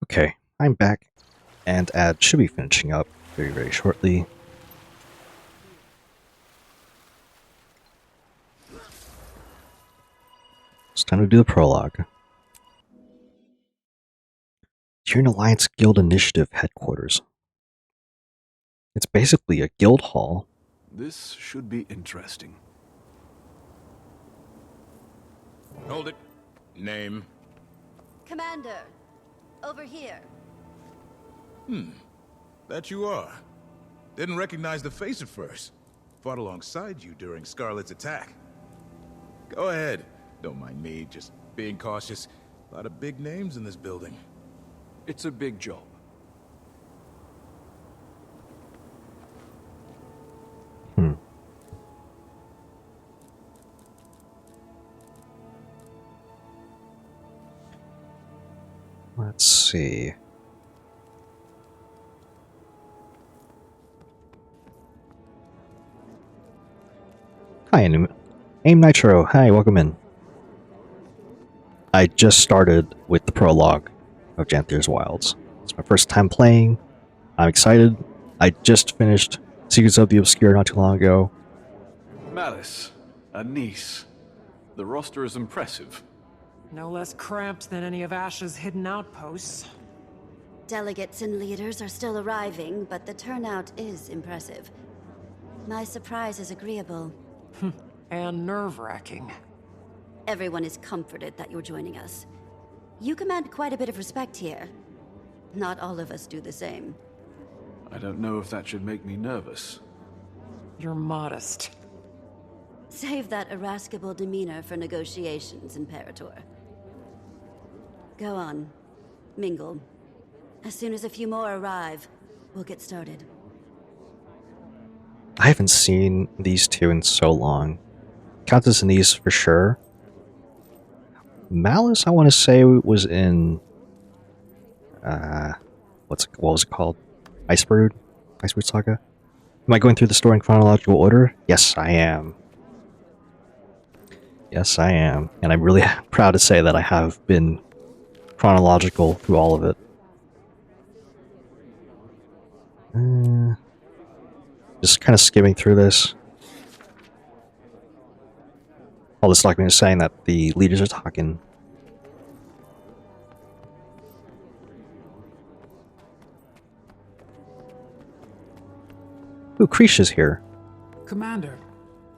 Okay, I'm back, and ad should be finishing up very, very shortly. It's time to do the prologue. You're in Alliance Guild Initiative headquarters. It's basically a guild hall. This should be interesting. Hold it. Name? Commander, over here. That you are. Didn't recognize the face at first. Fought alongside you during Scarlet's attack. Go ahead. Don't mind me, just being cautious. A lot of big names in this building. It's a big job. see. Hi, Aim Nitro. Hi, welcome in. I just started with the prologue of Janthir's Wilds. It's my first time playing. I'm excited. I just finished Secrets of the Obscure not too long ago. Malice, a niece. The roster is impressive. No less cramped than any of Ash's hidden outposts. Delegates and leaders are still arriving, but the turnout is impressive. My surprise is agreeable. And nerve-wracking. Everyone is comforted that you're joining us. You command quite a bit of respect here. Not all of us do the same. I don't know if that should make me nervous. You're modest. Save that irascible demeanor for negotiations, Imperator. Go on. Mingle. As soon as a few more arrive, we'll get started. I haven't seen these two in so long. Countess and Niece for sure. Malice, I want to say, was in... what was it called? Icebrood Saga? Am I going through the story in chronological order? Yes, I am. Yes, I am. And I'm really proud to say that I have been chronological through all of it. Just kind of skimming through this. All this document is saying that the leaders are talking. Ooh, Krish is here. Commander,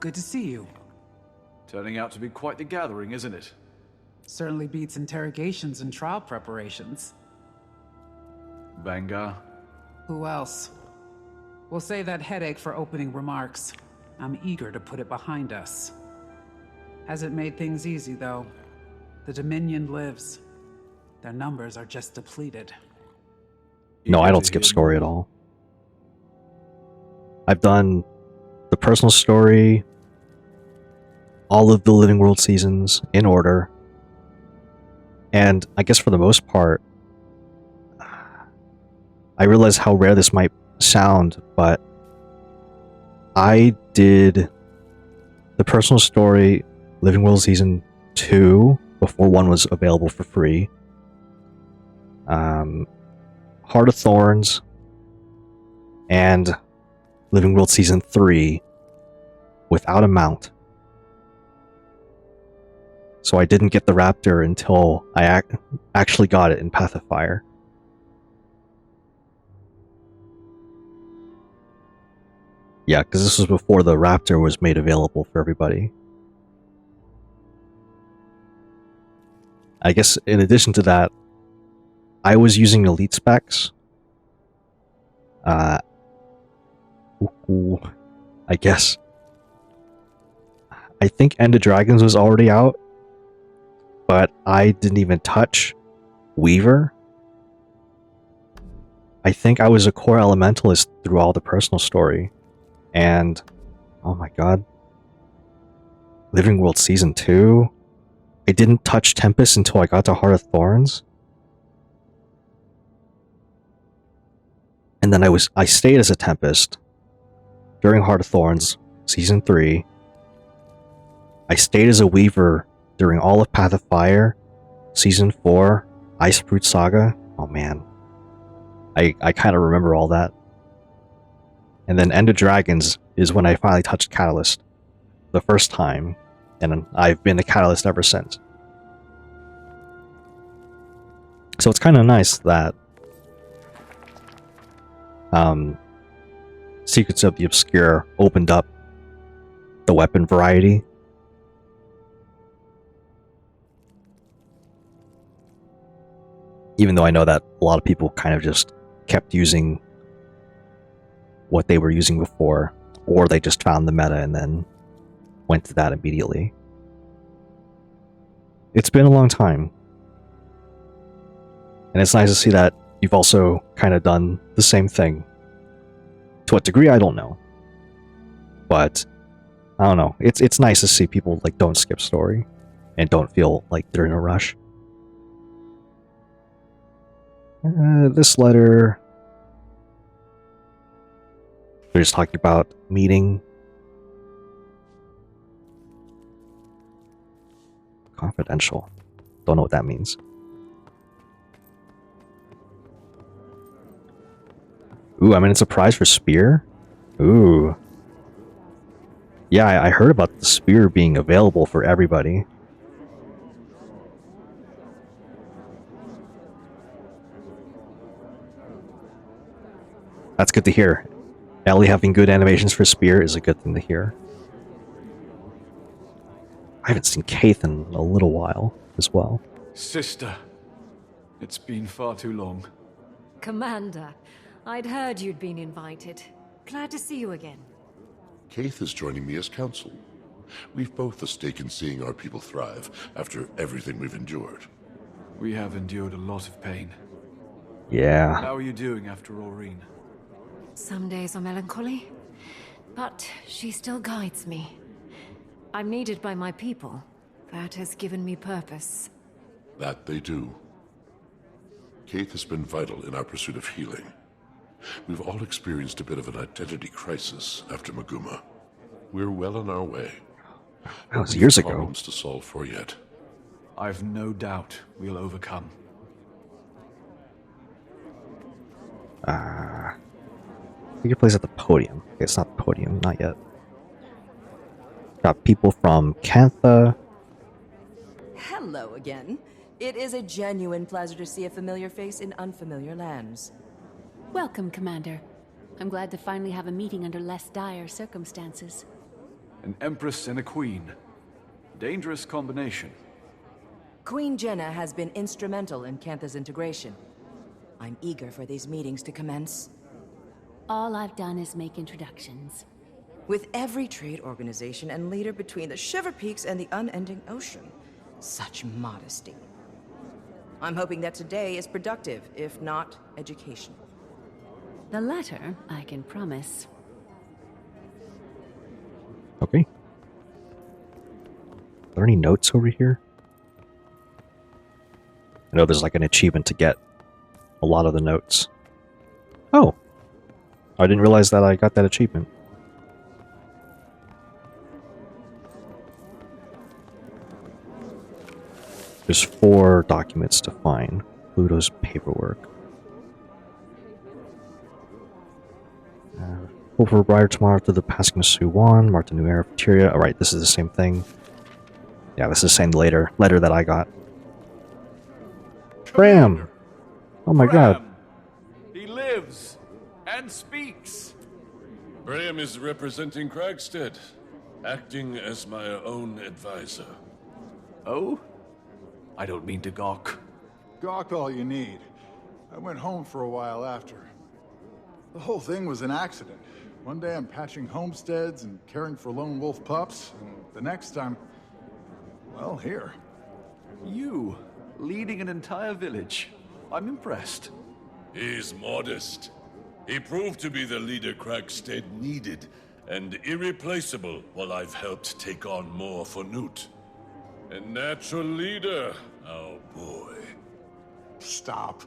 good to see you. Turning out to be quite the gathering, isn't it? Certainly beats interrogations and trial preparations. Vanguard? Who else? We'll save that headache for opening remarks. I'm eager to put it behind us. Hasn't made things easy, though. The Dominion lives. Their numbers are just depleted. No, I don't skip story at all. I've done the personal story, all of the Living World seasons in order, and I guess for the most part, I realize how rare this might sound, but I did the personal story Living World Season 2 before 1 was available for free. Heart of Thorns and Living World Season 3 without a mount. So I didn't get the Raptor until I actually got it in Path of Fire. Yeah, because this was before the Raptor was made available for everybody. I guess in addition to that, I was using elite specs. I guess. I think End of Dragons was already out, but I didn't even touch Weaver. I think I was a core elementalist through all the personal story. And, oh my god. Living World Season 2? I didn't touch Tempest until I got to Heart of Thorns. And then I stayed as a Tempest during Heart of Thorns, Season 3. I stayed as a Weaver during all of Path of Fire, Season 4, Icebrood Saga. Oh man. I kind of remember all that. And then End of Dragons is when I finally touched Catalyst. The first time. And I've been a Catalyst ever since. So it's kind of nice that Secrets of the Obscure opened up the weapon variety. Even though I know that a lot of people kind of just kept using what they were using before, or they just found the meta and then went to that immediately. It's been a long time. And it's nice to see that you've also kind of done the same thing. To what degree, I don't know. But, I don't know. It's nice to see people like don't skip story and don't feel like they're in a rush. This letter. We're just talking about meeting. Confidential. Don't know what that means. Ooh, I mean, it's a prize for Spear? Ooh. Yeah, I heard about the Spear being available for everybody. That's good to hear. Ellie having good animations for Spear is a good thing to hear. I haven't seen Kaith in a little while as well. Sister, it's been far too long. Commander, I'd heard you'd been invited. Glad to see you again. Kaith is joining me as counsel. We've both a stake in seeing our people thrive after everything we've endured. We have endured a lot of pain. Yeah. How are you doing after Aureen? Some days are melancholy, but she still guides me. I'm needed by my people. That has given me purpose. That they do. Kaith has been vital in our pursuit of healing. We've all experienced a bit of an identity crisis after Maguma. We're well on our way. That was years ago. Problems to solve for yet. I've no doubt we'll overcome. Your place at the podium. Okay, it's not the podium, not yet. Got people from Cantha. Hello again. It is a genuine pleasure to see a familiar face in unfamiliar lands. Welcome, Commander. I'm glad to finally have a meeting under less dire circumstances. An empress and a queen. Dangerous combination. Queen Jenna has been instrumental in Cantha's integration. I'm eager for these meetings to commence. All I've done is make introductions. With every trade organization and leader between the Shiver Peaks and the unending ocean. Such modesty. I'm hoping that today is productive, if not educational. The latter, I can promise. Okay. Are there any notes over here? I know there's like an achievement to get a lot of the notes. Oh! I didn't realize that I got that achievement. There's 4 documents to find. Pluto's paperwork. Over Briar tomorrow to the passing of Suwan, Marta New Era, Tyria. Alright, this is the same thing. Yeah, this is the same letter that I got. Bram! Oh my god. He lives and speaks. Bram is representing Kragstead, acting as my own advisor. Oh? I don't mean to gawk. Gawk all you need. I went home for a while after. The whole thing was an accident. One day I'm patching homesteads and caring for lone wolf pups, and the next I'm... well, here. You, leading an entire village. I'm impressed. He's modest. He proved to be the leader Kragstead needed, and irreplaceable while I've helped take on more for Newt. A natural leader, oh boy. Stop.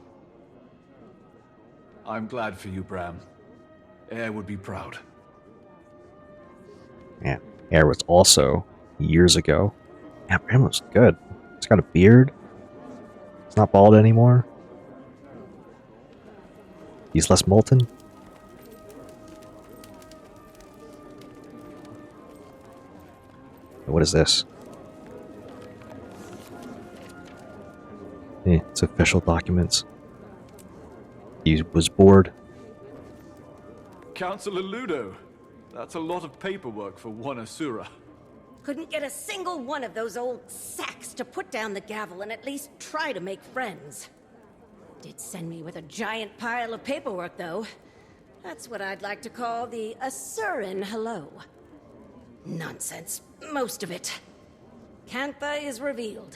I'm glad for you, Bram. Air would be proud. Yeah, Air was also years ago. Yeah, Bram looks good. He's got a beard. He's not bald anymore. He's less molten. What is this? It's official documents. He was bored. Councillor Ludo. That's a lot of paperwork for one Asura. Couldn't get a single one of those old sacks to put down the gavel and at least try to make friends. Did send me with a giant pile of paperwork, though. That's what I'd like to call the Asuran hello. Nonsense, most of it. Cantha is revealed.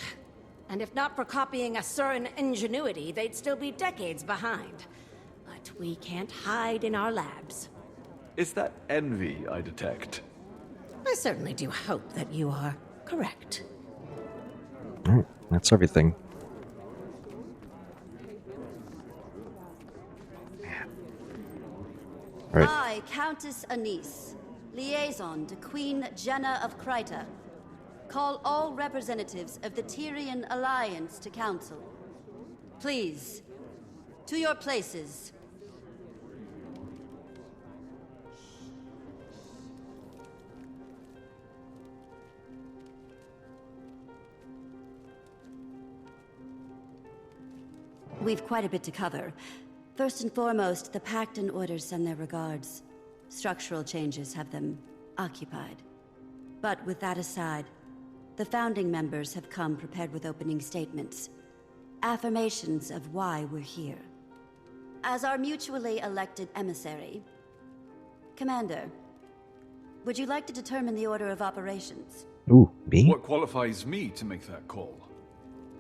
And if not for copying Asuran ingenuity, they'd still be decades behind. But we can't hide in our labs. Is that envy I detect? I certainly do hope that you are correct. Alright, that's everything. Right. I, Countess Anise, liaison to Queen Jenna of Kryta, call all representatives of the Tyrian Alliance to council. Please, to your places. We've quite a bit to cover. First and foremost, the Pact and Orders send their regards. Structural changes have them occupied. But with that aside, the founding members have come prepared with opening statements. Affirmations of why we're here. As our mutually elected emissary, Commander, would you like to determine the order of operations? Ooh, me? What qualifies me to make that call?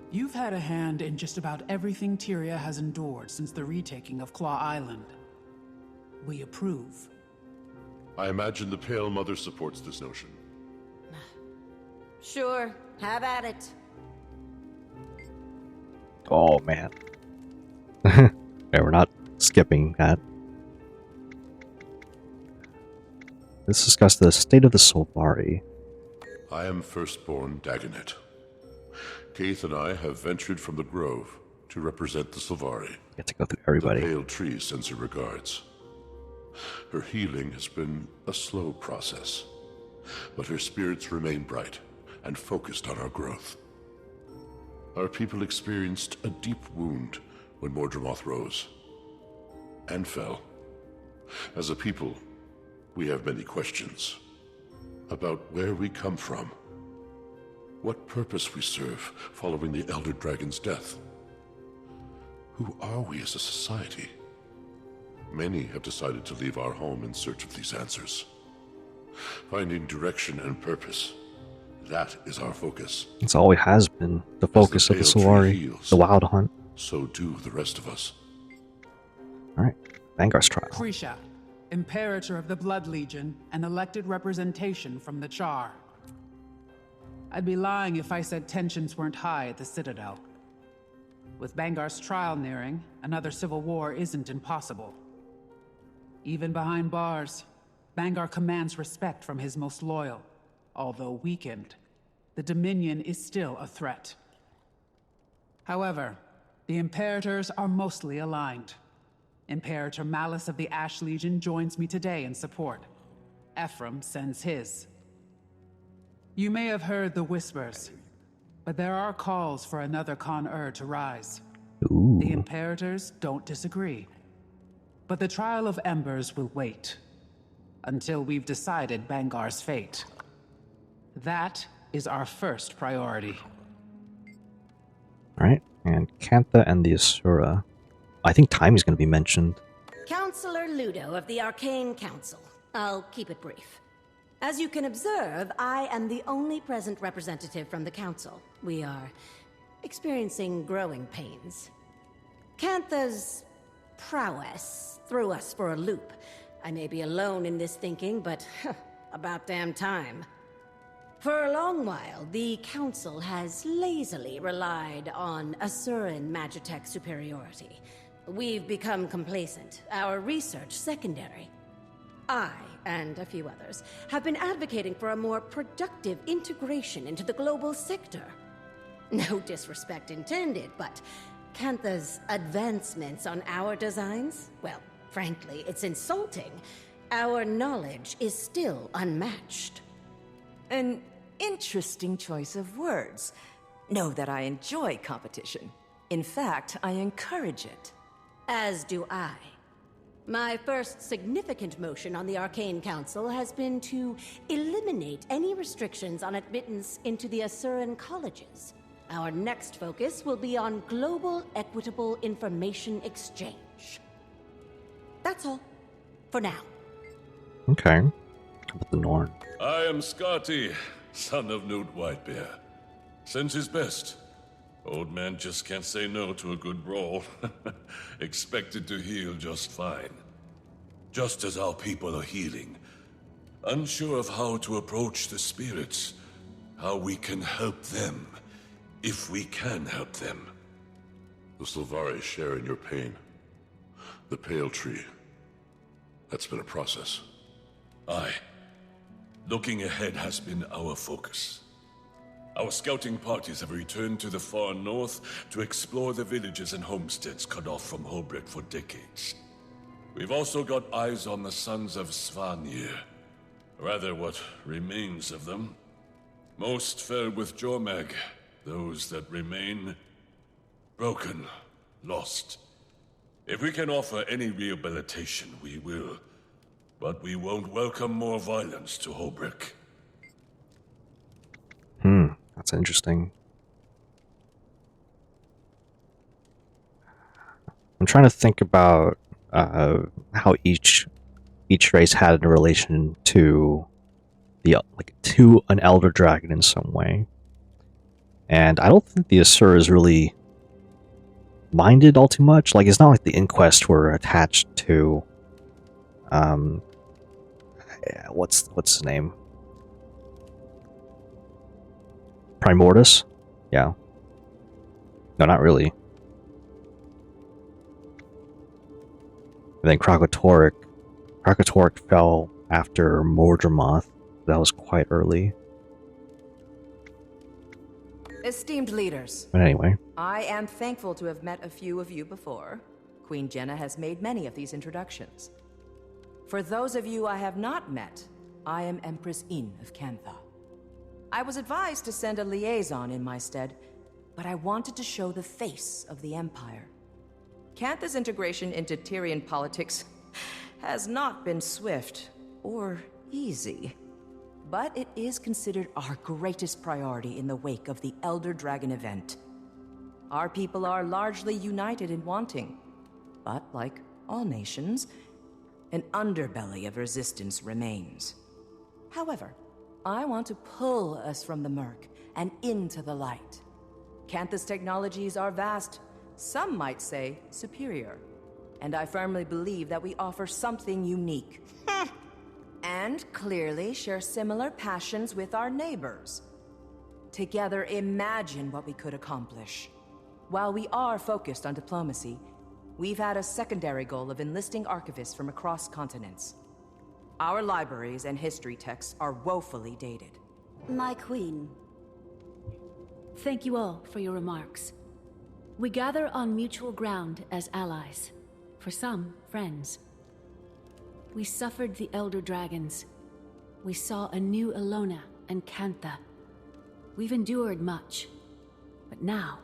You've had a hand in just about everything Tyria has endured since the retaking of Claw Island. We approve. I imagine the Pale Mother supports this notion. Sure, have at it. Oh, man. Okay, we're not skipping that. Let's discuss the state of the Solvari. I am firstborn Dagonet. Keith and I have ventured from the Grove to represent the Solvari. Get to go through everybody. The Pale Tree sends her regards. Her healing has been a slow process, but her spirits remain bright and focused on our growth. Our people experienced a deep wound when Mordramoth rose and fell. As a people, we have many questions about where we come from, what purpose we serve following the Elder Dragon's death. Who are we as a society? Many have decided to leave our home in search of these answers. Finding direction and purpose, that is our focus. It's always has been the focus of the Solvari, the Wild Hunt. So do the rest of us. Alright, Vanguard's trial. Krisha, Imperator of the Blood Legion and elected representation from the Char. I'd be lying if I said tensions weren't high at the Citadel. With Bangar's trial nearing, another civil war isn't impossible. Even behind bars, Bangar commands respect from his most loyal. Although weakened, the Dominion is still a threat. However, the Imperators are mostly aligned. Imperator Malice of the Ash Legion joins me today in support. Ephraim sends his. You may have heard the whispers, but there are calls for another Con-Ur to rise. Ooh. The Imperators don't disagree. But the Trial of Embers will wait until we've decided Bangar's fate. That is our first priority. Alright, and Cantha and the Asura. I think time is going to be mentioned. Counselor Ludo of the Arcane Council. I'll keep it brief. As you can observe, I am the only present representative from the Council. We are experiencing growing pains. Cantha's prowess threw us for a loop. I may be alone in this thinking, but about damn time. For a long while, the Council has lazily relied on Asuran Magitech superiority. We've become complacent, our research secondary. I, and a few others, have been advocating for a more productive integration into the global sector. No disrespect intended, but Cantha's advancements on our designs, well, frankly, it's insulting. Our knowledge is still unmatched. An interesting choice of words. Know that I enjoy competition. In fact, I encourage it. As do I. My first significant motion on the Arcane Council has been to eliminate any restrictions on admittance into the Asuran colleges. Our next focus will be on global equitable information exchange. That's all. For now. Okay. How about the Norn? I am Scotty, son of Newt Whitebear. Sends his best. Old man just can't say no to a good brawl. Expected to heal just fine. Just as our people are healing. Unsure of how to approach the spirits. How we can help them. If we can help them. The Solvari share in your pain. The Pale Tree. That's been a process. Aye. Looking ahead has been our focus. Our scouting parties have returned to the far north to explore the villages and homesteads cut off from Holbrook for decades. We've also got eyes on the sons of Svanir. Rather, what remains of them. Most fell with Jormag. Those that remain, broken, lost. If we can offer any rehabilitation, we will. But we won't welcome more violence to Holbrook. That's interesting. I'm trying to think about how each race had in relation to to an elder dragon in some way, and I don't think the Asuras really minded all too much. Like, it's not like the Inquest were attached to what's his name? Primordus? Yeah. No, not really. And then Krakatorik fell after Mordramoth. That was quite early. Esteemed leaders. But anyway. I am thankful to have met a few of you before. Queen Jenna has made many of these introductions. For those of you I have not met, I am Empress In of Cantha. I was advised to send a liaison in my stead, but I wanted to show the face of the Empire. Cantha's integration into Tyrian politics has not been swift or easy, but it is considered our greatest priority in the wake of the Elder Dragon event. Our people are largely united in wanting, but like all nations, an underbelly of resistance remains. However, I want to pull us from the murk and into the light. Cantha's technologies are vast, some might say superior, and I firmly believe that we offer something unique. And clearly share similar passions with our neighbors. Together, imagine what we could accomplish. While we are focused on diplomacy, we've had a secondary goal of enlisting archivists from across continents. Our libraries and history texts are woefully dated. My queen. Thank you all for your remarks. We gather on mutual ground as allies. For some, friends. We suffered the Elder Dragons. We saw a new Elona and Cantha. We've endured much. But now,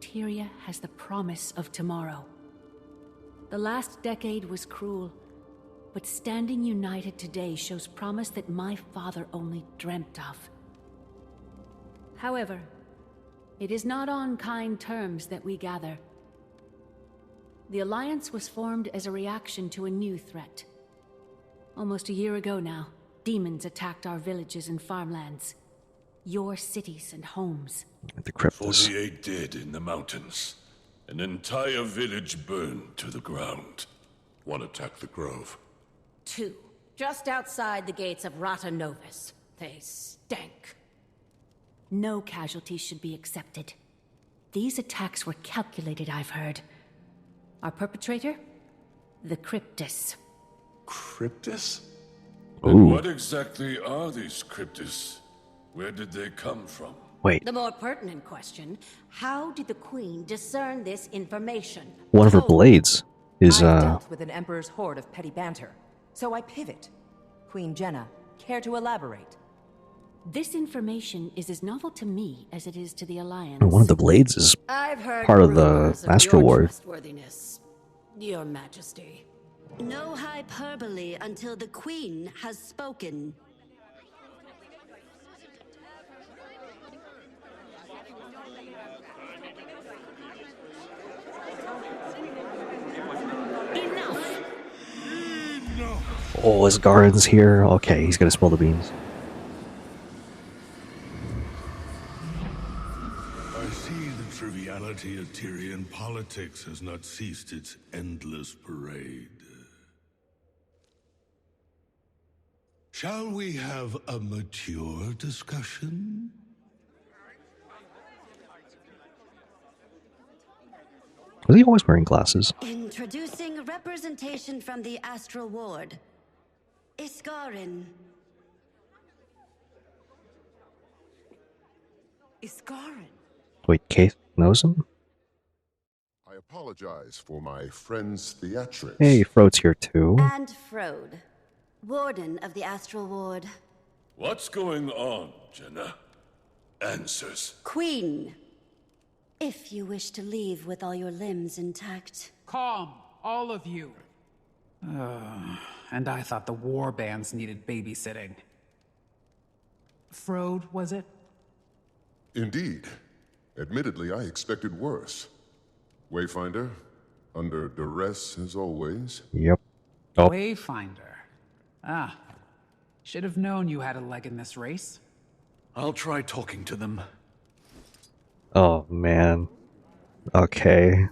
Tyria has the promise of tomorrow. The last decade was cruel, but standing united today shows promise that my father only dreamt of. However, it is not on kind terms that we gather. The Alliance was formed as a reaction to a new threat. Almost a year ago now, demons attacked our villages and farmlands. Your cities and homes. The Cryptus. 48 dead in the mountains. An entire village burned to the ground. One attacked the grove. 2, just outside the gates of Rata Novus. They stank. No casualties should be accepted. These attacks were calculated, I've heard. Our perpetrator? The Cryptus. Cryptus? And what exactly are these Cryptus? Where did they come from? Wait. The more pertinent question, how did the Queen discern this information? One of her blades is I've dealt with an Emperor's horde of petty banter, so I pivot. Queen Jenna, care to elaborate? This information is as novel to me as it is to the Alliance. one of the blades is I've heard part of the rumors Astral your Ward. trustworthiness, Your Majesty. No hyperbole until the Queen has spoken. Oh, his guards here. Okay, he's gonna spill the beans. I see the triviality of Tyrian politics has not ceased its endless parade. Shall we have a mature discussion? Was he always wearing glasses? Introducing a representation from the Astral Ward. Iskarin. Iskarin? Wait, Kate knows him? I apologize for my friend's theatrics. Hey, Frode's here too. And Frode, Warden of the Astral Ward. What's going on, Jenna? Answers. Queen. If you wish to leave with all your limbs intact. Calm, all of you. And I thought the war bands needed babysitting. Frode, was it? Indeed. Admittedly, I expected worse. Wayfinder, under duress as always. Yep. Oh. Wayfinder. Ah. Should have known you had a leg in this race. I'll try talking to them. Oh, man. Okay.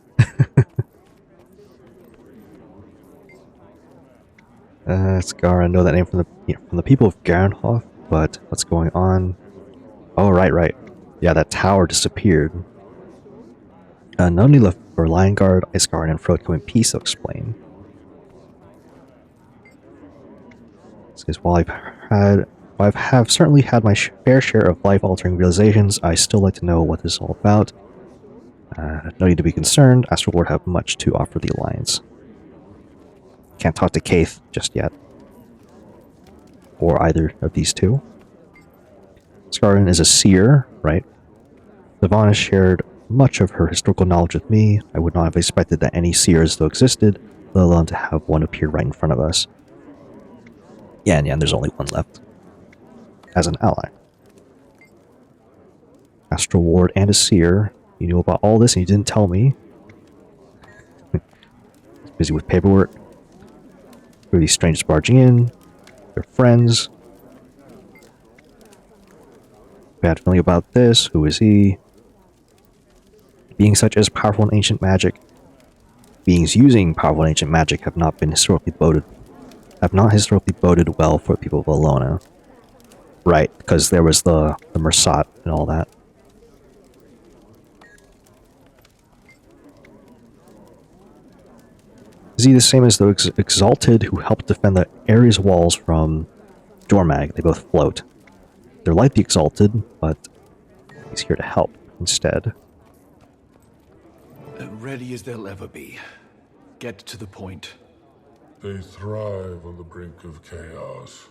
Scar, I know that name from the people of Garanhof, but what's going on? Oh, right. Yeah, that tower disappeared. Not only left for Lion Guard, Iceguard, and Frode come in peace, they'll explain. Because while I have certainly had my fair share of life-altering realizations, I still like to know what this is all about. No need to be concerned, Astral Ward have much to offer the Alliance. Can't talk to Kaith just yet. Or either of these two. Skarin is a seer, right? Levon has shared much of her historical knowledge with me. I would not have expected that any seers still existed, let alone to have one appear right in front of us. Yeah, and there's only one left. As an ally. Astral Ward and a seer. You knew about all this and you didn't tell me. Busy with paperwork. Who are these strangers barging in? They're friends. Bad feeling about this. Who is he? Beings such as powerful and ancient magic. Beings using powerful and ancient magic have not historically boded well for the people of Valona. Right, because there was the Mersat and all that. Is he the same as those Exalted who helped defend the Ares walls from Dormag? They both float. They're like the Exalted, but he's here to help instead. Ready as they'll ever be. Get to the point. They thrive on the brink of chaos.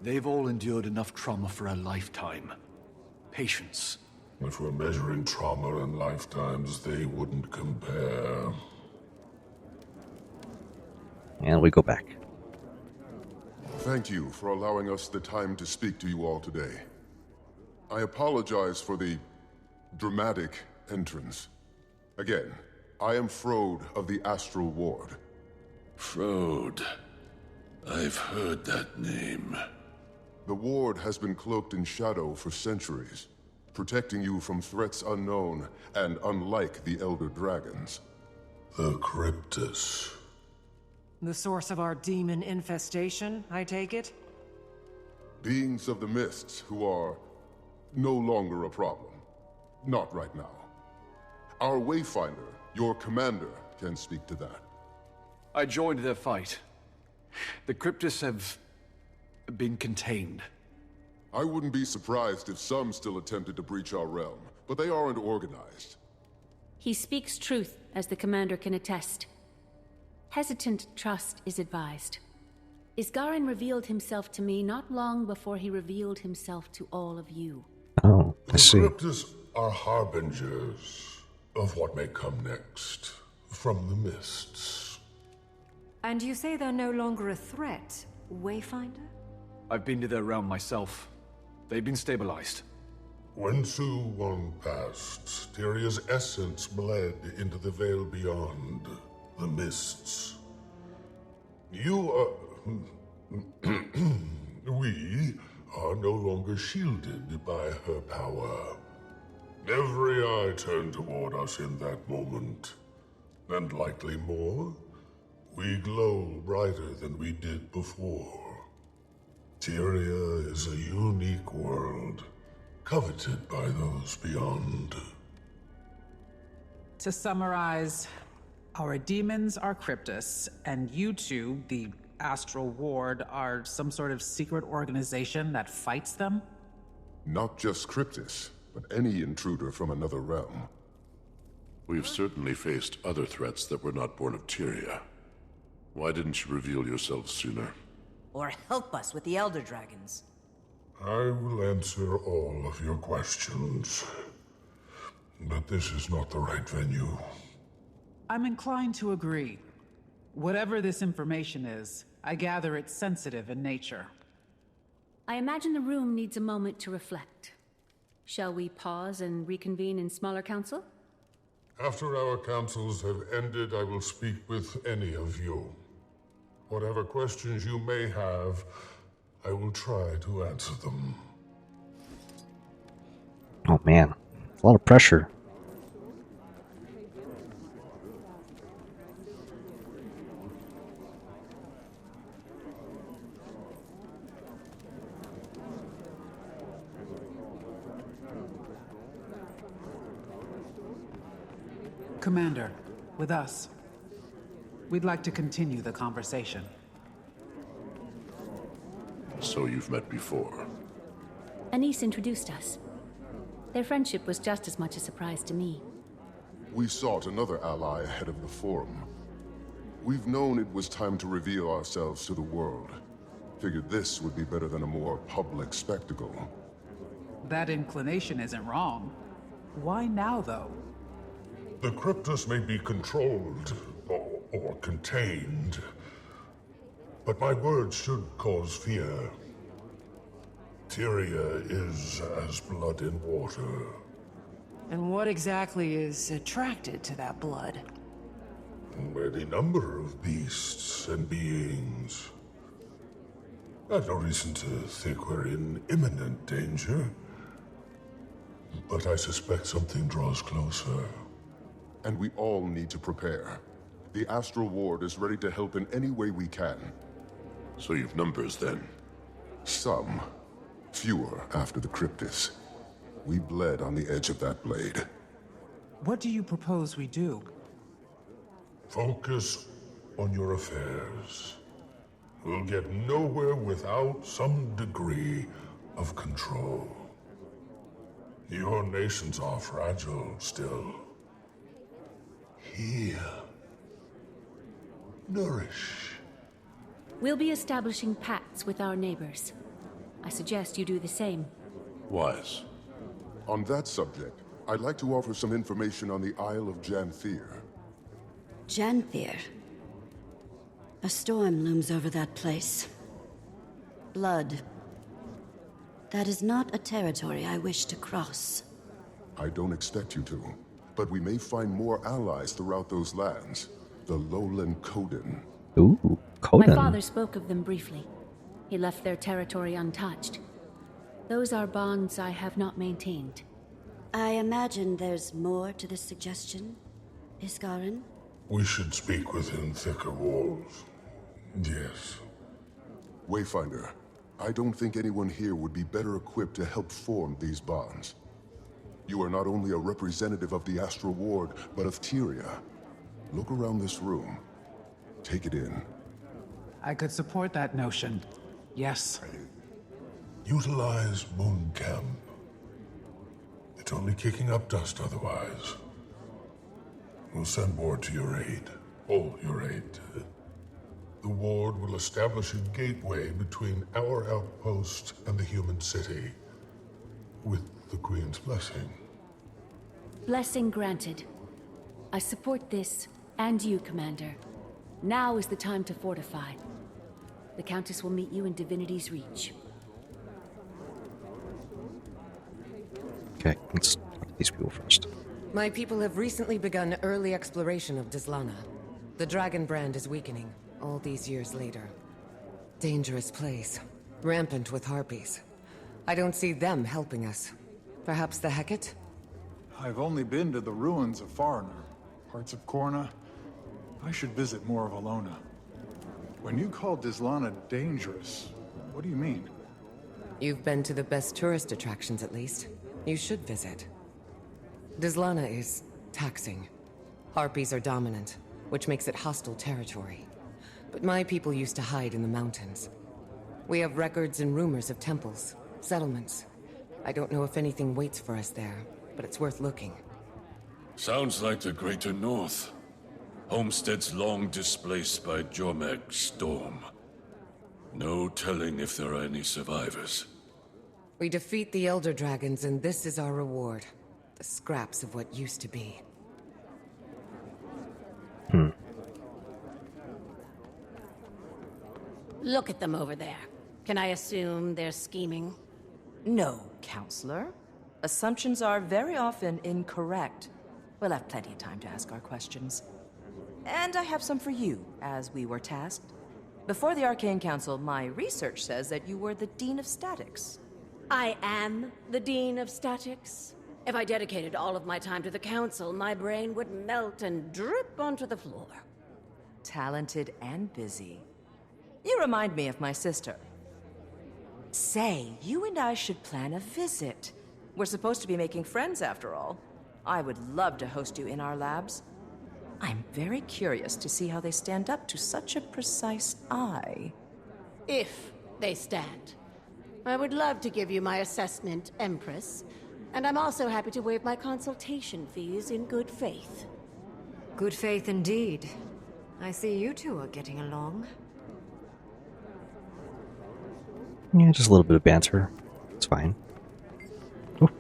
They've all endured enough trauma for a lifetime. Patience. If we're measuring trauma and lifetimes, they wouldn't compare. And we go back. Thank you for allowing us the time to speak to you all today. I apologize for the dramatic entrance. Again, I am Frode of the Astral Ward. Frode. I've heard that name. The Ward has been cloaked in shadow for centuries, protecting you from threats unknown and unlike the Elder Dragons. The Cryptus. The source of our demon infestation, I take it? Beings of the Mists who are no longer a problem. Not right now. Our Wayfinder, your commander, can speak to that. I joined their fight. The Cryptus have been contained. I wouldn't be surprised if some still attempted to breach our realm, but they aren't organized. He speaks truth, as the commander can attest. Hesitant trust is advised. Isgarin revealed himself to me not long before he revealed himself to all of you. Oh, I see. The Cryptus are harbingers of what may come next from the mists. And you say they're no longer a threat, Wayfinder? I've been to their realm myself. They've been stabilized. When Su Won passed, Tyria's essence bled into the veil beyond, the mists. You are... we are no longer shielded by her power. Every eye turned toward us in that moment. And likely more, we glow brighter than we did before. Tyria is a unique world, coveted by those beyond. To summarize, our demons are Cryptus, and you two, the Astral Ward, are some sort of secret organization that fights them? Not just Cryptus, but any intruder from another realm. We've certainly faced other threats that were not born of Tyria. Why didn't you reveal yourself sooner? Or help us with the Elder Dragons. I will answer all of your questions. But this is not the right venue. I'm inclined to agree. Whatever this information is, I gather it's sensitive in nature. I imagine the room needs a moment to reflect. Shall we pause and reconvene in smaller council? After our councils have ended, I will speak with any of you. Whatever questions you may have, I will try to answer them. Oh man, a lot of pressure. Commander, with us. We'd like to continue the conversation. So you've met before? Anise introduced us. Their friendship was just as much a surprise to me. We sought another ally ahead of the Forum. We've known it was time to reveal ourselves to the world. Figured this would be better than a more public spectacle. That inclination isn't wrong. Why now, though? The Cryptus may be controlled or contained, but my words should cause fear. Tyria is as blood in water. And what exactly is attracted to that blood? Any number of beasts and beings. I've no reason to think we're in imminent danger, but I suspect something draws closer. And we all need to prepare. The Astral Ward is ready to help in any way we can. So you've numbers then? Some. Fewer after the Cryptus. We bled on the edge of that blade. What do you propose we do? Focus on your affairs. We'll get nowhere without some degree of control. Your nations are fragile still. Heal. Nourish. We'll be establishing pacts with our neighbors. I suggest you do the same. Wise. On that subject, I'd like to offer some information on the Isle of Janthir. Janthir. A storm looms over that place. Blood. That is not a territory I wish to cross. I don't expect you to, but we may find more allies throughout those lands. The Lowland Coden. Ooh, Coden. My father spoke of them briefly. He left their territory untouched. Those are bonds I have not maintained. I imagine there's more to this suggestion, Iskarin? We should speak within thicker walls. Yes. Wayfinder, I don't think anyone here would be better equipped to help form these bonds. You are not only a representative of the Astral Ward, but of Tyria. Look around this room. Take it in. I could support that notion. Yes. Utilize Moon Camp. It's only kicking up dust otherwise. We'll send word to your aid. All your aid. The Ward will establish a gateway between our outpost and the human city. With the Queen's blessing. Blessing granted. I support this, and you, Commander. Now is the time to fortify. The Countess will meet you in Divinity's Reach. Okay, let's talk to these people first. My people have recently begun early exploration of Dizlana. The dragon brand is weakening, all these years later. Dangerous place, rampant with harpies. I don't see them helping us. Perhaps the Hecate? I've only been to the ruins of Foreigner, parts of Korna. I should visit more of Alona. When you call Dizlana dangerous, what do you mean? You've been to the best tourist attractions at least. You should visit. Dizlana is taxing, Harpies are dominant, which makes it hostile territory. But my people used to hide in the mountains. We have records and rumors of temples, settlements. I don't know if anything waits for us there, but it's worth looking. Sounds like the Greater North. Homesteads long displaced by Jormag's storm. No telling if there are any survivors. We defeat the Elder Dragons, and this is our reward. The scraps of what used to be. Look at them over there. Can I assume they're scheming? No, Counselor. Assumptions are very often incorrect. We'll have plenty of time to ask our questions. And I have some for you, as we were tasked. Before the Arcane Council, my research says that you were the Dean of Statics. I am the Dean of Statics. If I dedicated all of my time to the Council, my brain would melt and drip onto the floor. Talented and busy. You remind me of my sister. Say, you and I should plan a visit. We're supposed to be making friends after all. I would love to host you in our labs. I'm very curious to see how they stand up to such a precise eye. If they stand. I would love to give you my assessment, Empress. And I'm also happy to waive my consultation fees in good faith. Good faith indeed. I see you two are getting along. Yeah, just a little bit of banter. It's fine. Ooh.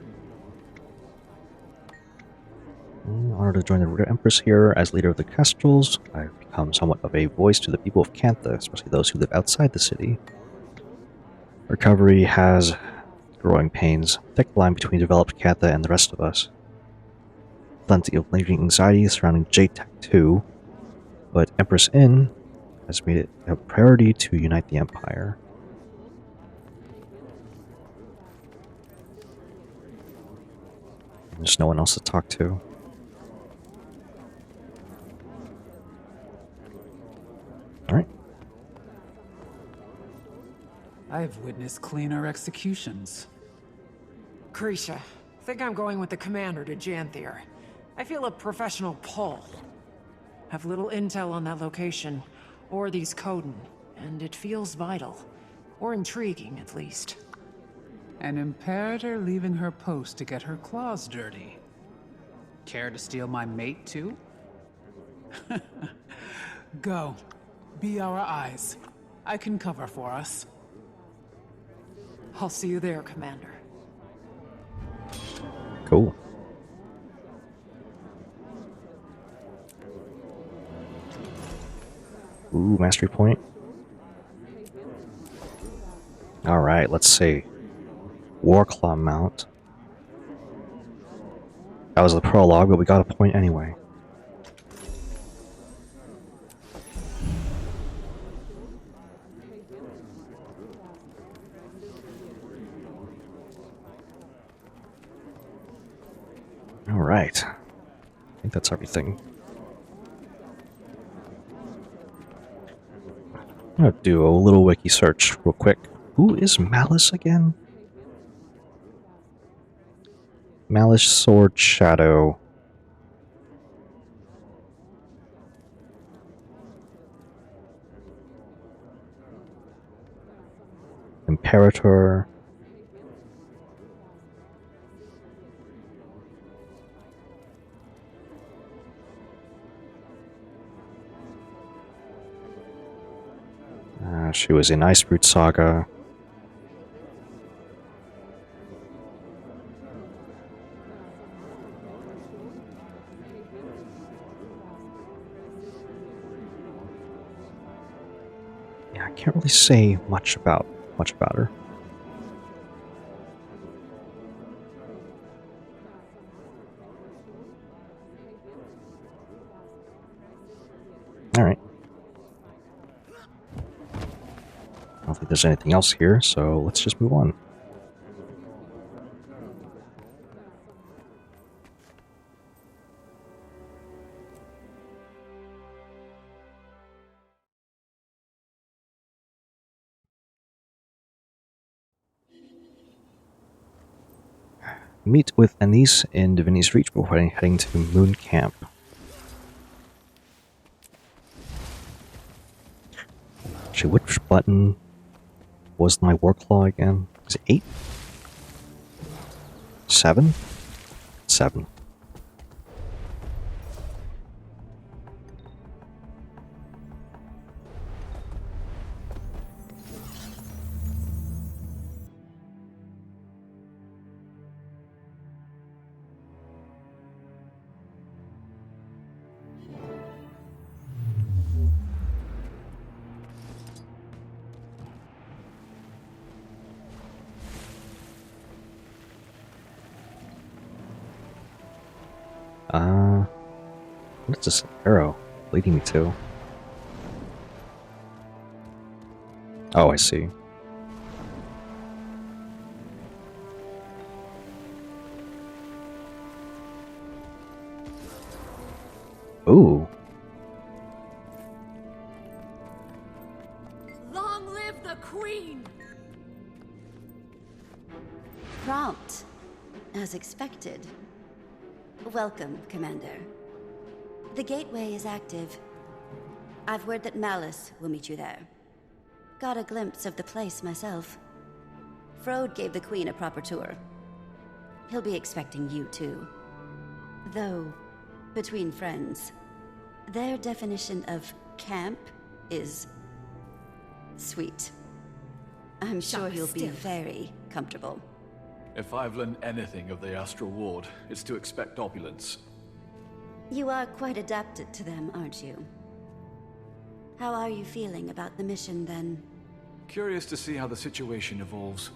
In order to join the Empress here as leader of the Kestrels, I've become somewhat of a voice to the people of Cantha, especially those who live outside the city. Recovery has growing pains, thick line between developed Cantha and the rest of us. Plenty of lingering anxiety surrounding JTech 2, but Empress Inn has made it a priority to unite the Empire. There's no one else to talk to. Alright. I've witnessed cleaner executions. Krisha, think I'm going with the commander to Janthir. I feel a professional pull. Have little intel on that location, or these Coden, and it feels vital. Or intriguing, at least. An Imperator leaving her post to get her claws dirty. Care to steal my mate, too? Go. Be our eyes. I can cover for us. I'll see you there, Commander. Cool. Ooh, mastery point. Alright, let's see. Warclaw mount. That was the prologue, but we got a point anyway. Alright. I think that's everything. I'm gonna do a little wiki search real quick. Who is Malice again? Malice Sword Shadow. Imperator. She was in Iceroot Saga. Yeah, I can't really say much about her. All right. I don't think there's anything else here, so let's just move on. Meet with Anise in Divinity's Reach before heading to Moon Camp. button was my war claw again? Is it 8? 7? 7. What is this arrow leading me to? Oh, I see. Ooh. Long live the Queen! Prompt, as expected. Welcome, Commander. The gateway is active. I've word that Malice will meet you there. Got a glimpse of the place myself. Frode gave the Queen a proper tour. He'll be expecting you too. Though, between friends, their definition of camp is sweet. I'm sure he'll be very comfortable. If I've learned anything of the Astral Ward, it's to expect opulence. You are quite adapted to them, aren't you? How are you feeling about the mission, then? Curious to see how the situation evolves.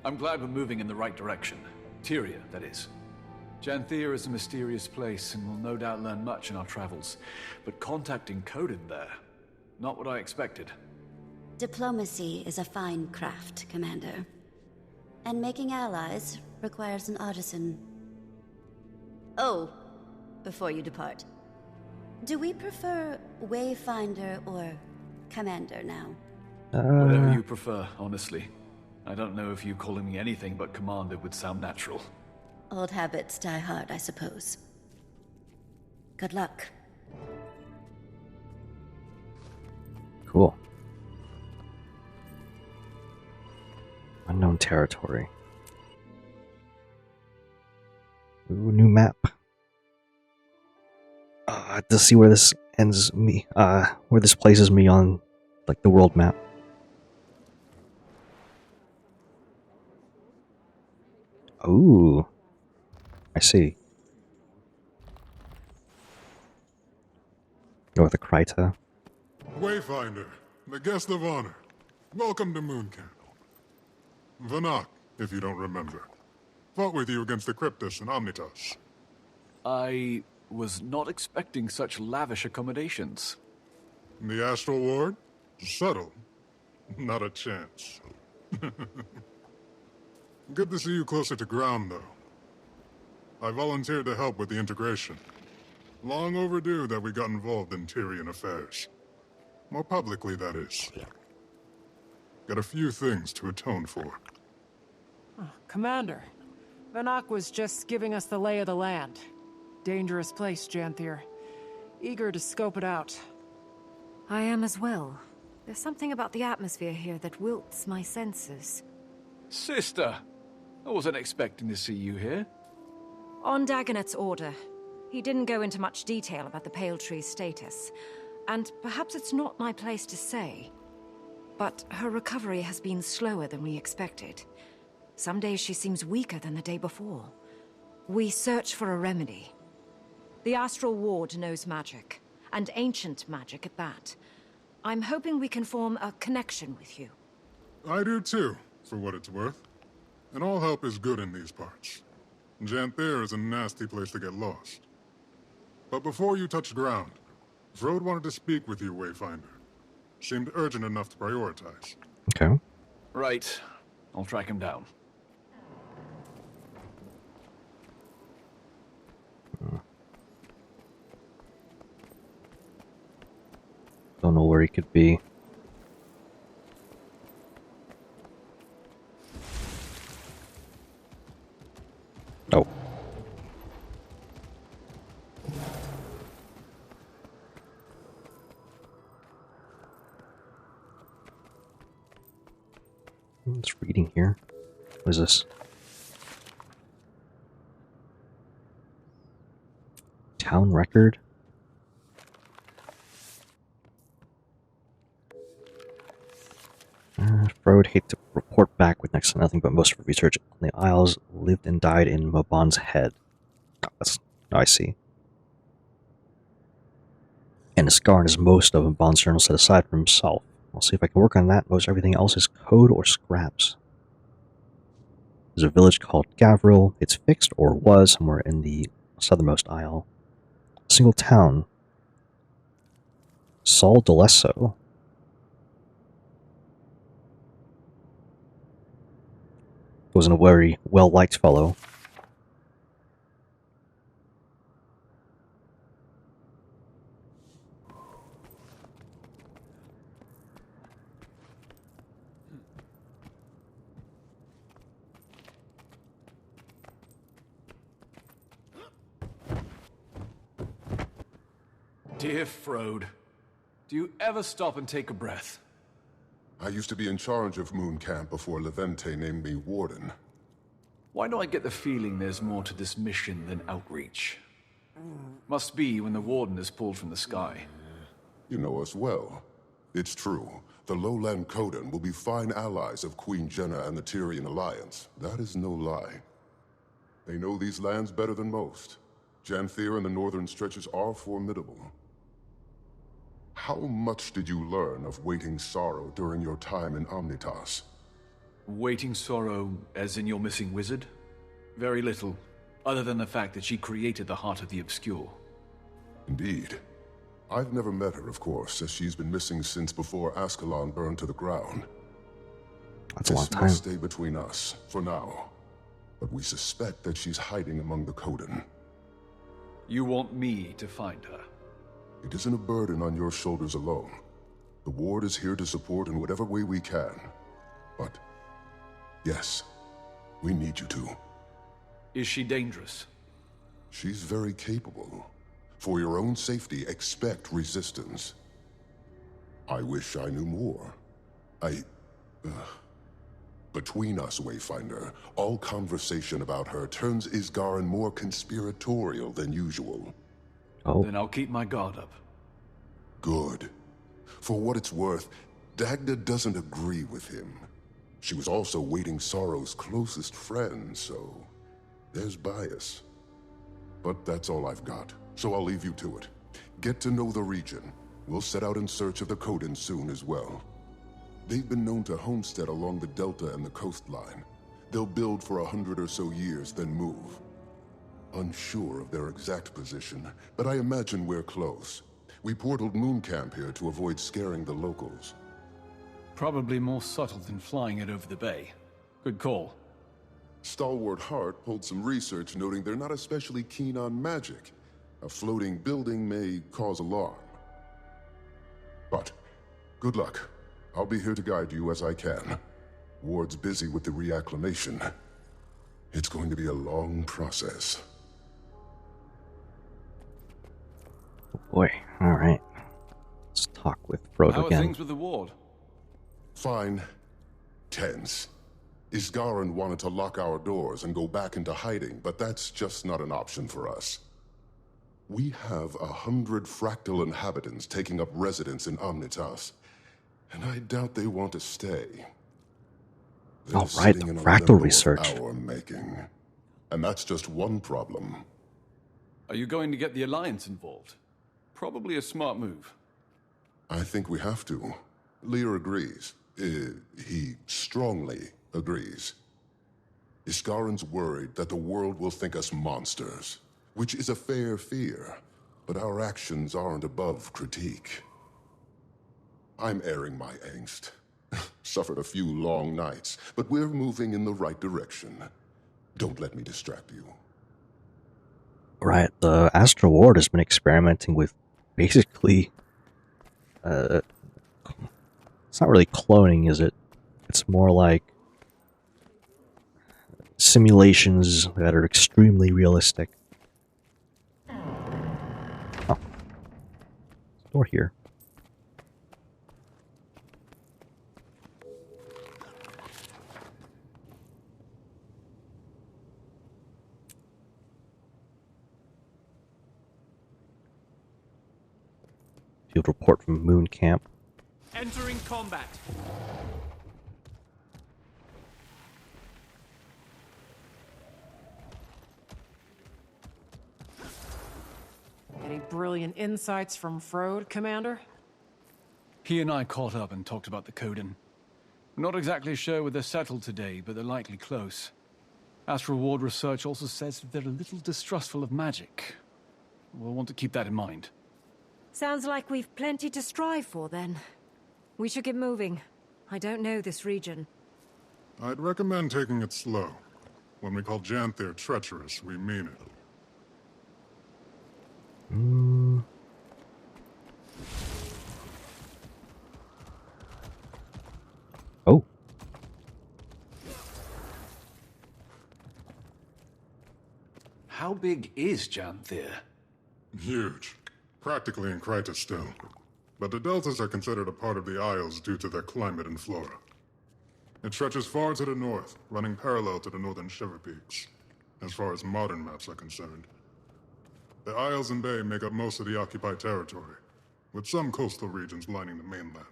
I'm glad we're moving in the right direction. Tyria, that is. Janthir is a mysterious place, and we'll no doubt learn much in our travels. But contacting Coden there, not what I expected. Diplomacy is a fine craft, Commander. And making allies requires an artisan. Oh, before you depart, do we prefer Wayfinder or Commander now? Whatever you prefer, honestly. I don't know if you calling me anything but Commander would sound natural. Old habits die hard, I suppose. Good luck. Cool. Unknown territory. Ooh, new map. To see where this ends me, where this places me on, like, the world map. Ooh, I see. Go with the Kryta. Wayfinder, the guest of honor. Welcome to Mooncamp. Vanak, if you don't remember. Fought with you against the Cryptus and Omnitas. I was not expecting such lavish accommodations. The Astral Ward? Subtle. Not a chance. Good to see you closer to ground, though. I volunteered to help with the integration. Long overdue that we got involved in Tyrian affairs. More publicly, that is. Got a few things to atone for. Commander, Vanak was just giving us the lay of the land. Dangerous place, Janthir. Eager to scope it out. I am as well. There's something about the atmosphere here that wilts my senses. Sister! I wasn't expecting to see you here. On Dagonet's order, he didn't go into much detail about the Pale Tree's status. And perhaps it's not my place to say, but her recovery has been slower than we expected. Some days she seems weaker than the day before. We search for a remedy. The Astral Ward knows magic, and ancient magic at that. I'm hoping we can form a connection with you. I do too, for what it's worth. And all help is good in these parts. Janthir is a nasty place to get lost. But before you touch ground, Frode wanted to speak with you, Wayfinder. Seemed urgent enough to prioritize. Okay. Right. I'll track him down. Don't know where he could be. Oh. is this? Town record? Frode hate to report back with next to nothing, but most of the research on the Isles lived and died in Mabon's head. Oh, I see. And Scarn is most of Mabon's journal set aside for himself. I'll see if I can work on that. Most everything else is code or scraps. There's a village called Gavril. It's fixed, or was, somewhere in the southernmost isle. A single town. Sol D'Alesso. Wasn't a very well-liked fellow. Dear Frode, do you ever stop and take a breath? I used to be in charge of Moon Camp before Levente named me Warden. Why do I get the feeling there's more to this mission than outreach? Must be when the Warden is pulled from the sky. You know us well. It's true. The Lowland Coden will be fine allies of Queen Jenna and the Tyrian Alliance. That is no lie. They know these lands better than most. Janthir and the northern stretches are formidable. How much did you learn of Waiting Sorrow during your time in Omnitas? Waiting Sorrow, as in your missing wizard? Very little, other than the fact that she created the Heart of the Obscure. Indeed. I've never met her, of course, as she's been missing since before Ascalon burned to the ground. That's a long time. This must stay between us, for now. But we suspect that she's hiding among the Coden. You want me to find her? It isn't a burden on your shoulders alone. The Ward is here to support in whatever way we can. But, yes, we need you to. Is she dangerous? She's very capable. For your own safety, expect resistance. I wish I knew more. Between us, Wayfinder, all conversation about her turns Isgarin more conspiratorial than usual. Oh. Then I'll keep my guard up. Good. For what it's worth, Dagda doesn't agree with him. She was also Waiting Sorrow's closest friend, so there's bias. But that's all I've got, so I'll leave you to it. Get to know the region. We'll set out in search of the Coden soon as well. They've been known to homestead along the delta and the coastline. They'll build for 100 or so years, then move. Unsure of their exact position, but I imagine we're close. We portaled Moon Camp here to avoid scaring the locals. Probably more subtle than flying it over the bay. Good call. Stalwart Hart pulled some research noting they're not especially keen on magic. A floating building may cause alarm. But, good luck. I'll be here to guide you as I can. Ward's busy with the reacclimation. It's going to be a long process. Oh boy, alright. Let's talk with Frode How again. are things with the Ward? Fine. Tense. Isgarin wanted to lock our doors and go back into hiding, but that's just not an option for us. We have 100 Fractal inhabitants taking up residence in Omnitas, and I doubt they want to stay. All right, the Fractal research. Our making. And that's just one problem. Are you going to get the Alliance involved? Probably a smart move. I think we have to. Lear agrees. He strongly agrees. Isgarin's worried that the world will think us monsters, which is a fair fear, but our actions aren't above critique. I'm airing my angst. Suffered a few long nights, but we're moving in the right direction. Don't let me distract you. Right, the Astral Ward has been experimenting with basically, it's not really cloning, is it? It's more like simulations that are extremely realistic. Oh. Door here. Field report from Moon Camp. Entering combat. Any brilliant insights from Frode, Commander? He and I caught up and talked about the Coden. Not exactly sure where they're settled today, but they're likely close. Astral Ward research also says they're a little distrustful of magic. We'll want to keep that in mind. Sounds like we've plenty to strive for, then. We should get moving. I don't know this region. I'd recommend taking it slow. When we call Janthir treacherous, we mean it. Oh. How big is Janthir? Huge. Practically in Kryta still. But the deltas are considered a part of the Isles due to their climate and flora. It stretches far to the north, running parallel to the northern Shiver Peaks, as far as modern maps are concerned. The Isles and Bay make up most of the occupied territory, with some coastal regions lining the mainland.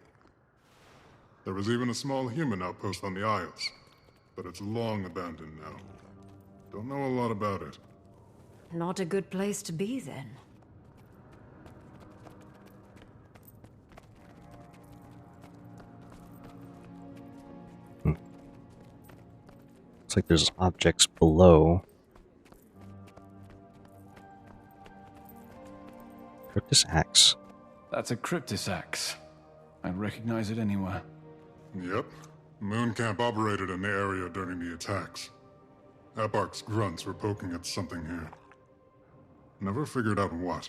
There was even a small human outpost on the Isles, but it's long abandoned now. Don't know a lot about it. Not a good place to be, then. Looks like there's objects below. Cryptus axe. That's a Cryptus axe. I'd recognize it anywhere. Yep. Moon Camp operated in the area during the attacks. Eparch's grunts were poking at something here. Never figured out what.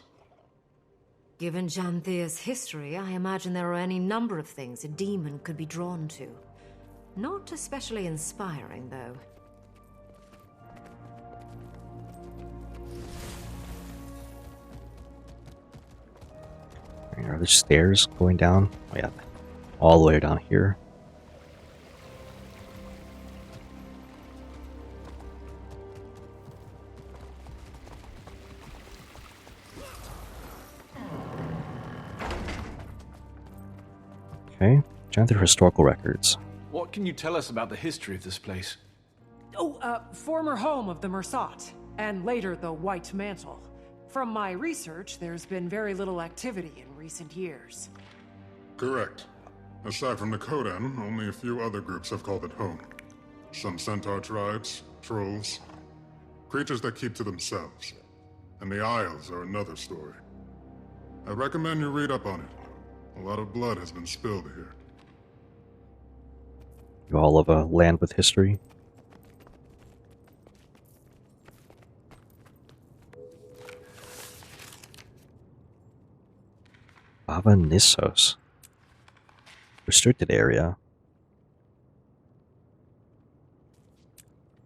Given Janthir's history, I imagine there are any number of things a demon could be drawn to. Not especially inspiring, though. Are there stairs going down? Oh yeah, all the way down here. Okay, Janthir historical records. What can you tell us about the history of this place? Oh, former home of the Mersat, and later the White Mantle. From my research, there's been very little activity in recent years. Correct. Aside from the Kodan, only a few other groups have called it home. Some centaur tribes, trolls, creatures that keep to themselves. And the Isles are another story. I recommend you read up on it. A lot of blood has been spilled here. You all love a land with history. Bava Nissos. Restricted area.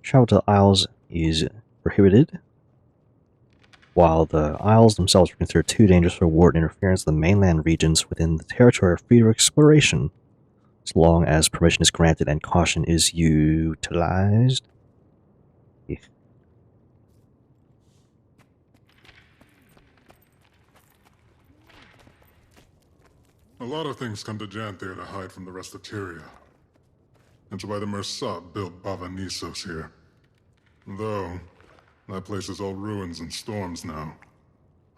Travel to the Isles is prohibited, while the Isles themselves are considered too dangerous for war and interference. The mainland regions within the territory are free to exploration, as long as permission is granted and caution is utilized. Yeah. A lot of things come to Janthir to hide from the rest of Tyria. That's why the Mersat built Bava Nissos here. Though, that place is all ruins and storms now.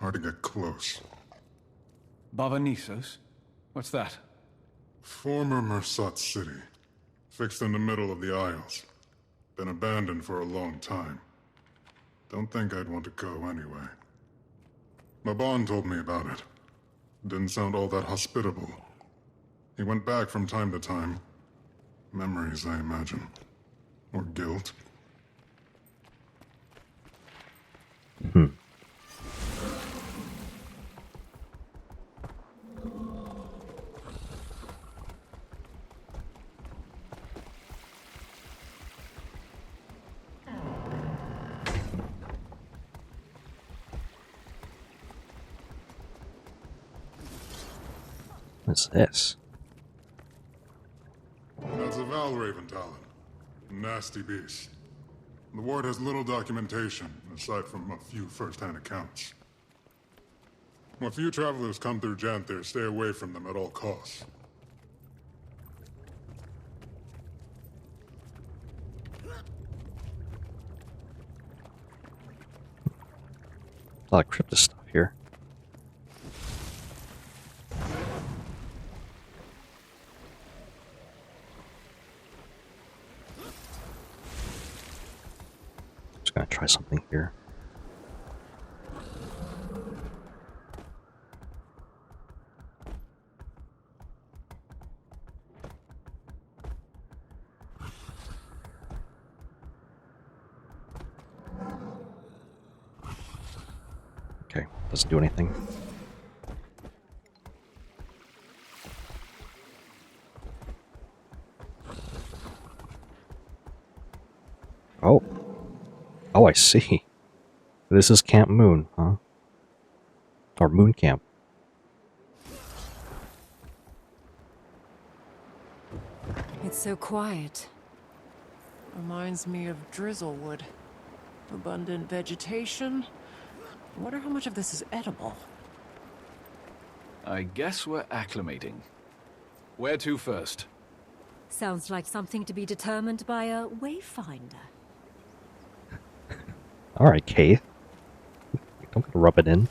Hard to get close. Bava Nissos? What's that? Former Mersat city. Fixed in the middle of the Isles. Been abandoned for a long time. Don't think I'd want to go anyway. Maban told me about it. Didn't sound all that hospitable. He went back from time to time. Memories, I imagine. Or guilt. What's this? That's a Valraven talent. Nasty beast. The ward has little documentation, aside from a few first-hand accounts. A few travelers come through Janthir. Stay away from them at all costs. A lot of crypto stuff here. Just gonna try something here. Okay, doesn't do anything. Oh. Oh, I see. This is Camp Moon, huh? Or Moon Camp. It's so quiet. Reminds me of Drizzlewood. Abundant vegetation. Wonder how much of this is edible. I guess we're acclimating. Where to first? Sounds like something to be determined by a wayfinder. Alright, Kate. Don't rub it in.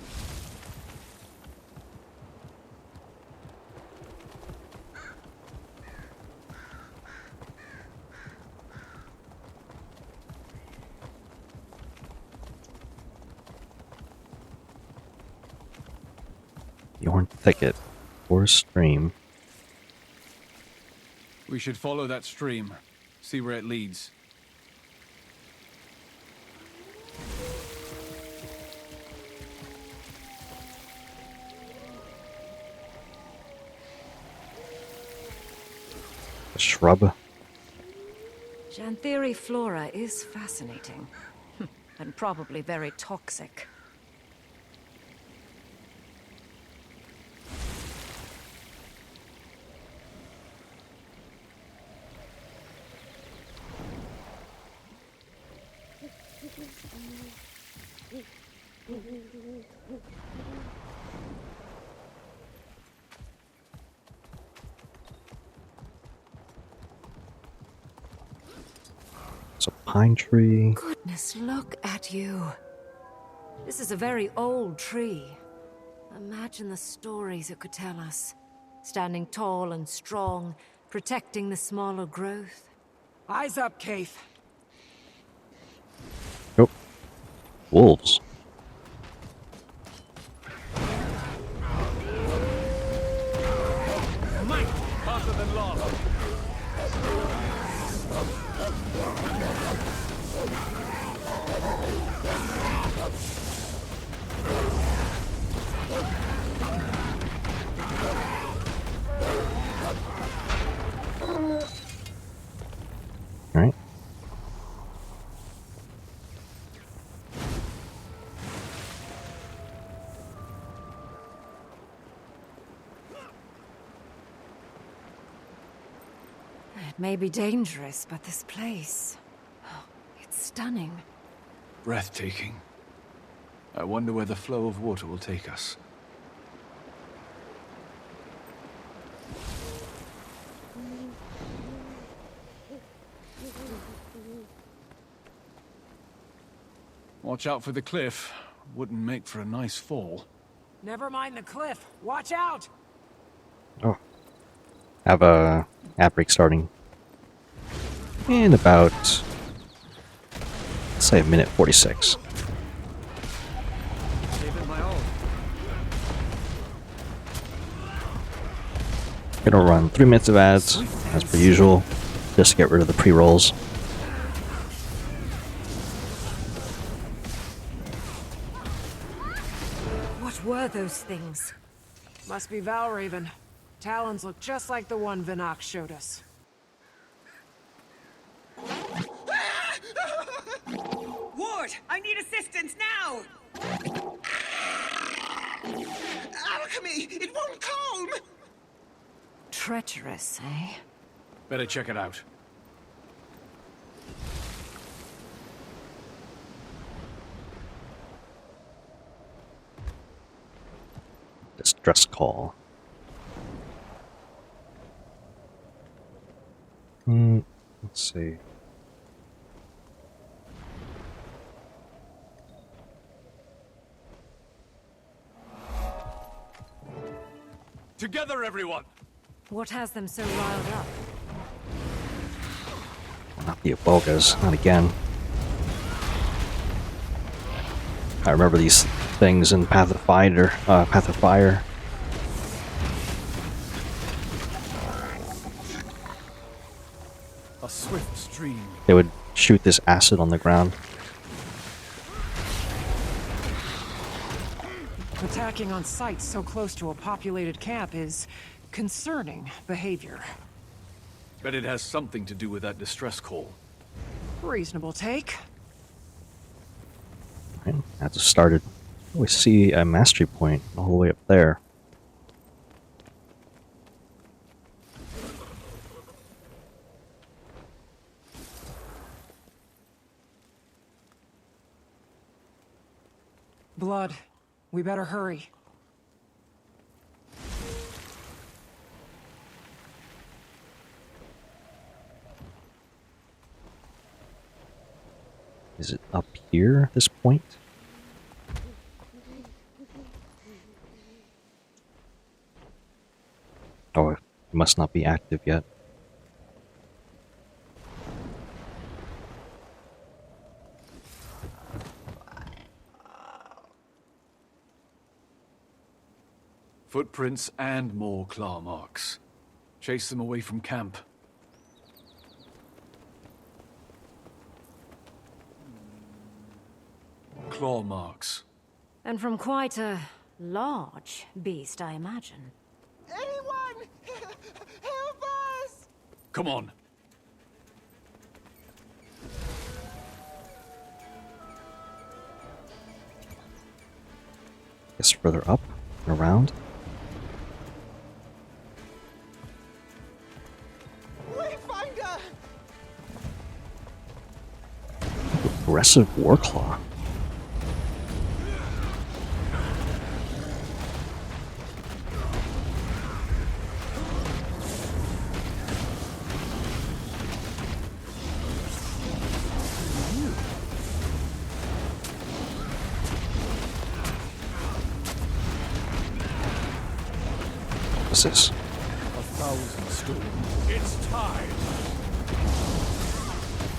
Yorn Thicket or stream. We should follow that stream. See where it leads. A shrub. Janthiri flora is fascinating. And probably very toxic. It's a pine tree. Goodness, look at you. This is a very old tree. Imagine the stories it could tell us. Standing tall and strong, protecting the smaller growth. Eyes up, Keith. Oh. Wolves. Mike, faster than lava. Alright. It may be dangerous, but this place... it's stunning. Breathtaking. I wonder where the flow of water will take us. Watch out for the cliff. Wouldn't make for a nice fall. Never mind the cliff. Watch out! Oh. Have a ad break starting in about, let's say, a minute 46. Gonna run 3 minutes of ads, as per usual, just to get rid of the pre-rolls. What were those things? Must be Valraven. Talons look just like the one Vinox showed us. Ward, I need assistance now! Alchemy! It won't calm! Treacherous, eh? Better check it out. Distress call. Let's see. Together, everyone! What has them so riled up? Not the Abogas, not again. I remember these things in Path of Fire. A swift stream. They would shoot this acid on the ground. Attacking on sites so close to a populated camp is concerning behavior. Bet it has something to do with that distress call. Reasonable take. Right, that just started. We see a mastery point all the way up there. Blood. We better hurry. Is it up here at this point? Oh, it must not be active yet. Footprints and more claw marks. Chase them away from camp. Claw marks. And from quite a large beast, I imagine. Anyone! Help us! Come on. Guess further up and around. Wayfinder! Aggressive Warclaw. What's this? 1,000 stolen. It's time.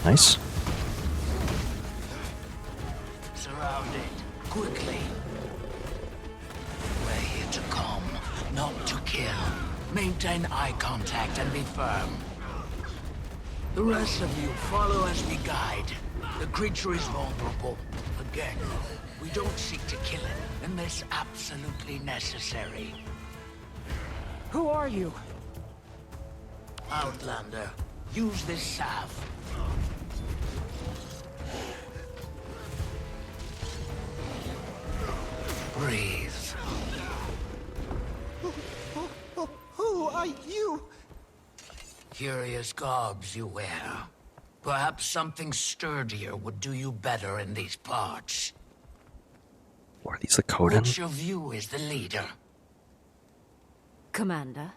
Nice. Surrounded. Quickly. We're here to calm, not to kill. Maintain eye contact and be firm. The rest of you follow as we guide. The creature is vulnerable. Again, we don't seek to kill it unless absolutely necessary. Who are you? Outlander, use this salve. Breathe. Who are you? Curious garbs you wear. Perhaps something sturdier would do you better in these parts. Are these the Coden? Which of you is the leader? Commander?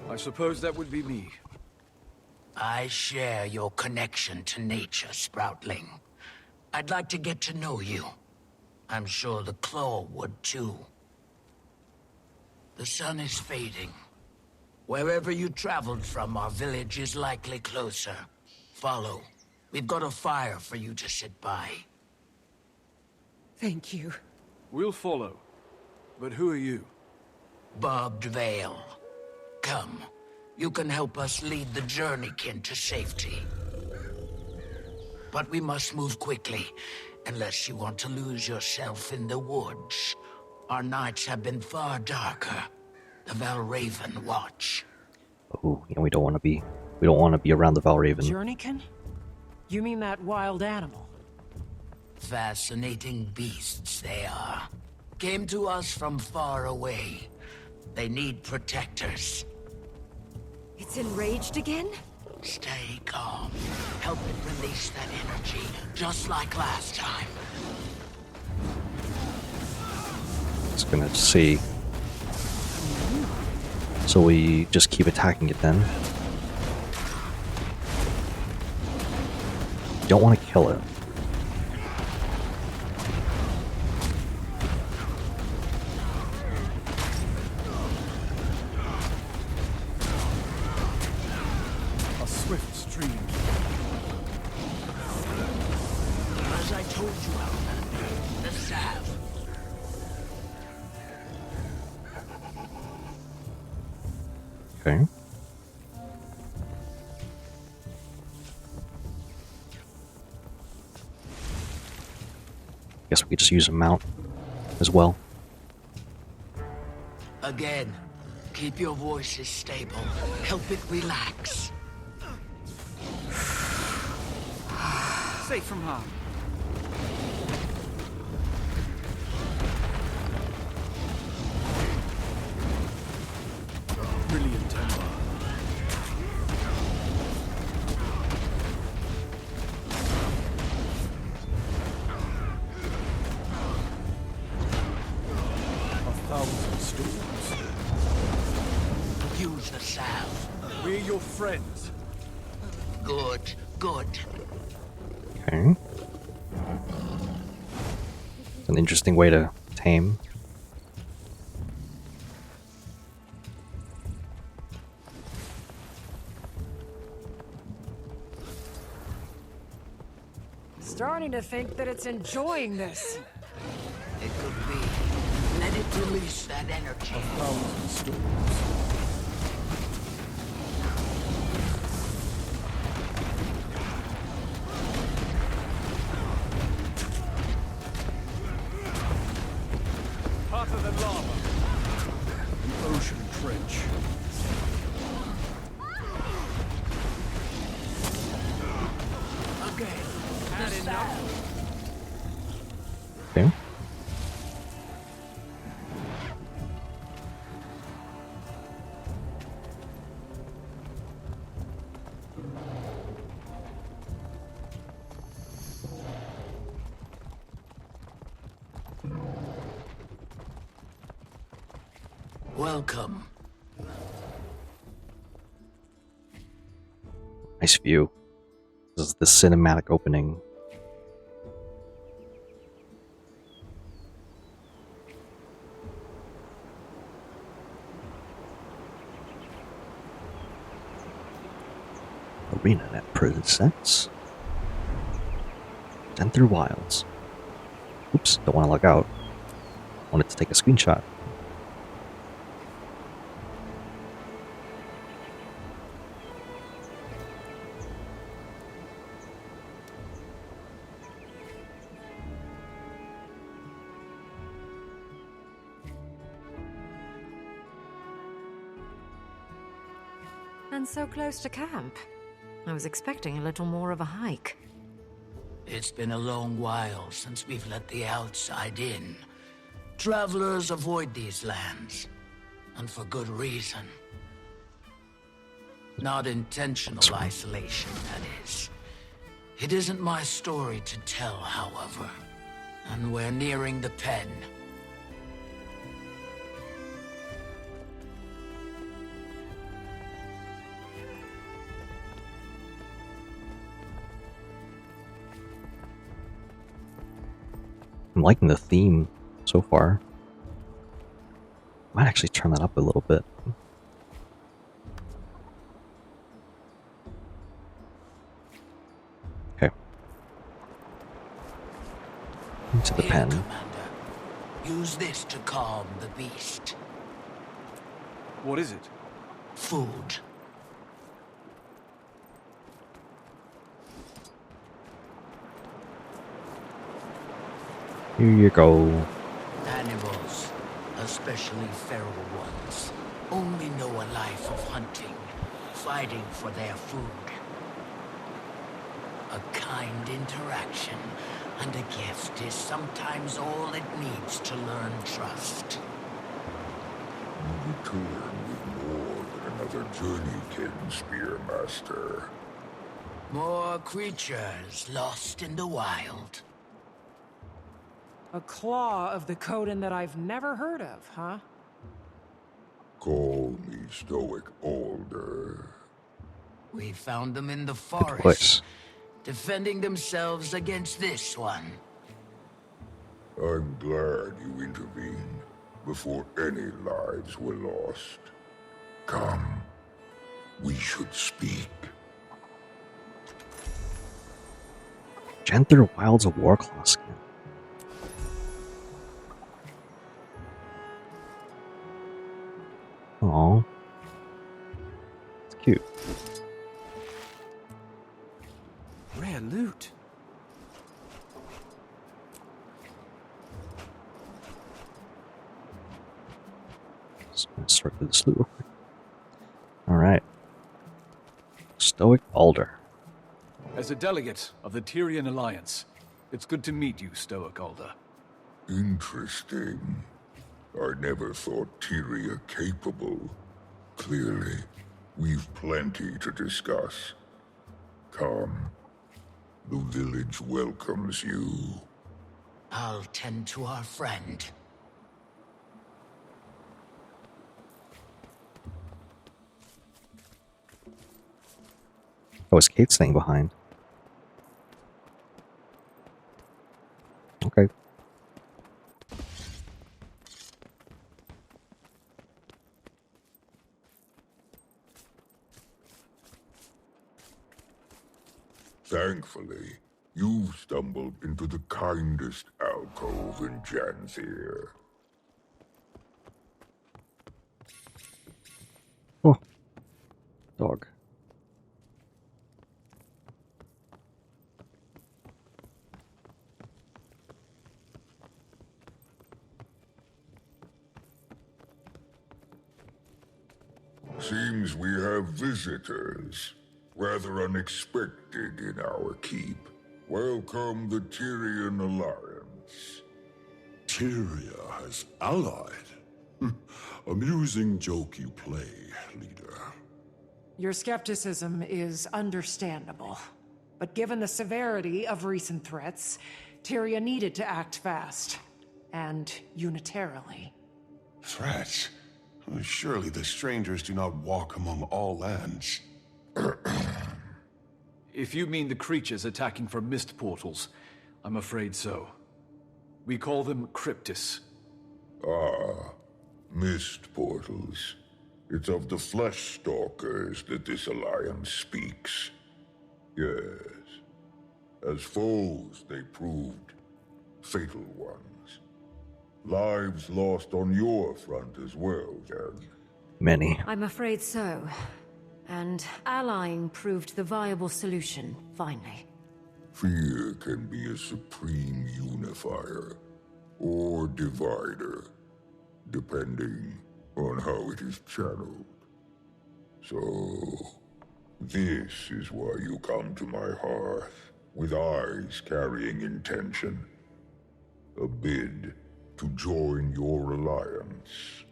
I suppose that would be me. I share your connection to nature, Sproutling. I'd like to get to know you. I'm sure the Claw would too. The sun is fading. Wherever you traveled from, our village is likely closer. Follow. We've got a fire for you to sit by. Thank you. We'll follow. But who are you? Barbed Veil. Come. You can help us lead the journeykin to safety. But we must move quickly, unless you want to lose yourself in the woods. Our nights have been far darker. The Valraven watch. Oh, yeah, we don't want to be around the Valraven. Journeykin? You mean that wild animal? Fascinating beasts they are. Came to us from far away. They need protectors. It's enraged again? Stay calm. Help it release that energy, just like last time. It's gonna see. So we just keep attacking it then. Don't want to kill it. A swift stream. As I told you, Outlander, the salve. Okay. Guess we could just use a mount as well. Again, keep your voices stable. Help it relax. Safe from harm. Brilliant temper. A thousand storms. Use the salve. We're your friends. Good, good. Okay. It's an interesting way to tame. Starting to think that it's enjoying this. It could be. Let it release that energy. A thousand storms. Hotter than lava. The ocean trench. Okay. Had enough. Okay. Welcome. Nice view. This is the cinematic opening. ArenaNet presents Janthir Wilds. Oops, don't want to log out. Wanted to take a screenshot. And so close to camp. I was expecting a little more of a hike. It's been a long while since we've let the outside in. Travelers avoid these lands, and for good reason. Not intentional isolation, that is. It isn't my story to tell, however. And we're nearing the pen. I'm liking the theme so far. Might actually turn that up a little bit. Okay. Into the pen. Commander. Use this to calm the beast. What is it? Food. Here you go. Animals, especially feral ones, only know a life of hunting, fighting for their food. A kind interaction and a gift is sometimes all it needs to learn trust. You return with more than another journey, Kin Spearmaster. More creatures lost in the wild. A claw of the Coden that I've never heard of, huh? Call me Stoic Alder. We found them in the Good forest, voice. defending themselves against this one. I'm glad you intervened before any lives were lost. Come, we should speak. Janthir wields a Warclaw skin. Aww. It's cute. Rare loot. Just gonna sort through this loot real quick. Alright. Stoic Alder. As a delegate of the Tyrian Alliance, it's good to meet you, Stoic Alder. Interesting. I never thought Tyria capable. Clearly, we've plenty to discuss. Come. The village welcomes you. I'll tend to our friend. Oh, is Kate staying behind? Okay. Thankfully, you've stumbled into the kindest alcove in Janthir. Oh. Dog. Seems we have visitors. Rather unexpected in our keep. Welcome the Tyrian Alliance. Tyria has allied. Amusing joke you play, leader. Your skepticism is understandable. But given the severity of recent threats, Tyria needed to act fast. And unitarily. Threats? Surely the strangers do not walk among all lands. If you mean the creatures attacking from mist portals, I'm afraid so. We call them Cryptis. Ah, mist portals. It's of the flesh stalkers that this alliance speaks. Yes. As foes, they proved fatal ones. Lives lost on your front as well, Jan. Many. I'm afraid so. And allying proved the viable solution, finally. Fear can be a supreme unifier, or divider, depending on how it is channeled. So, this is why you come to my hearth, with eyes carrying intention. A bid to join your alliance.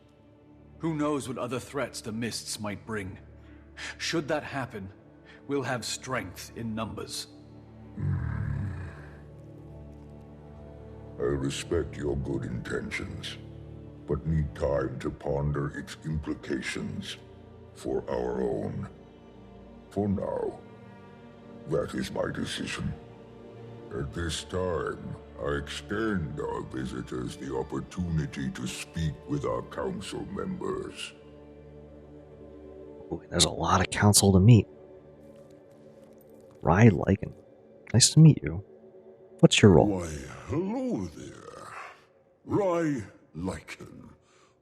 Who knows what other threats the mists might bring? Should that happen, we'll have strength in numbers. I respect your good intentions, but need time to ponder its implications for our own. For now, that is my decision. At this time, I extend our visitors the opportunity to speak with our council members. Ooh, there's a lot of council to meet. Rye Lycan. Nice to meet you. What's your role? Why, hello there. Rye Lycan,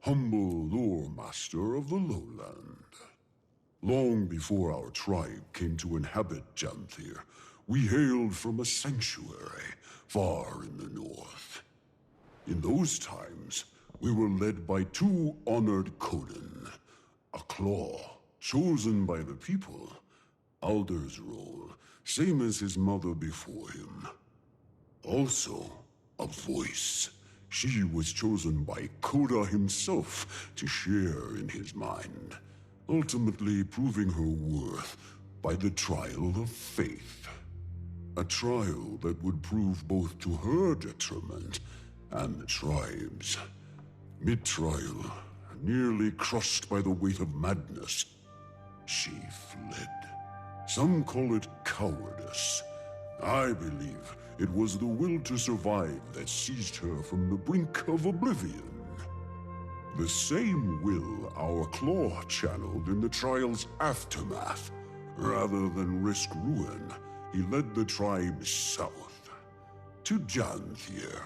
humble lore master of the lowland. Long before our tribe came to inhabit Janthir, we hailed from a sanctuary far in the north. In those times, we were led by two honored Coden, a claw chosen by the people, Alder's role, same as his mother before him. Also, a voice. She was chosen by Koda himself to share in his mind, ultimately proving her worth by the trial of faith. A trial that would prove both to her detriment and the tribes. Mid-trial, nearly crushed by the weight of madness, she fled. Some call it cowardice. I believe it was the will to survive that seized her from the brink of oblivion. The same will our Claw channeled in the trial's aftermath. Rather than risk ruin, he led the tribe south, to Janthir.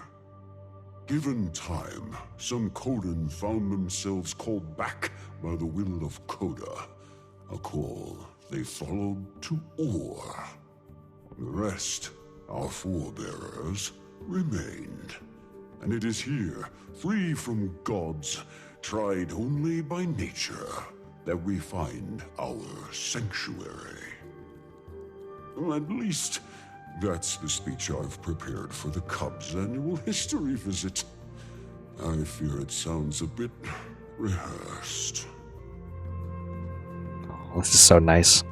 Given time, some Kodan found themselves called back by the will of Koda, a call they followed to Ur. The rest, our forebearers, remained. And it is here, free from gods, tried only by nature, that we find our sanctuary. Well, at least, that's the speech I've prepared for the Cubs' annual history visit. I fear it sounds a bit rehearsed. Oh, this is so nice,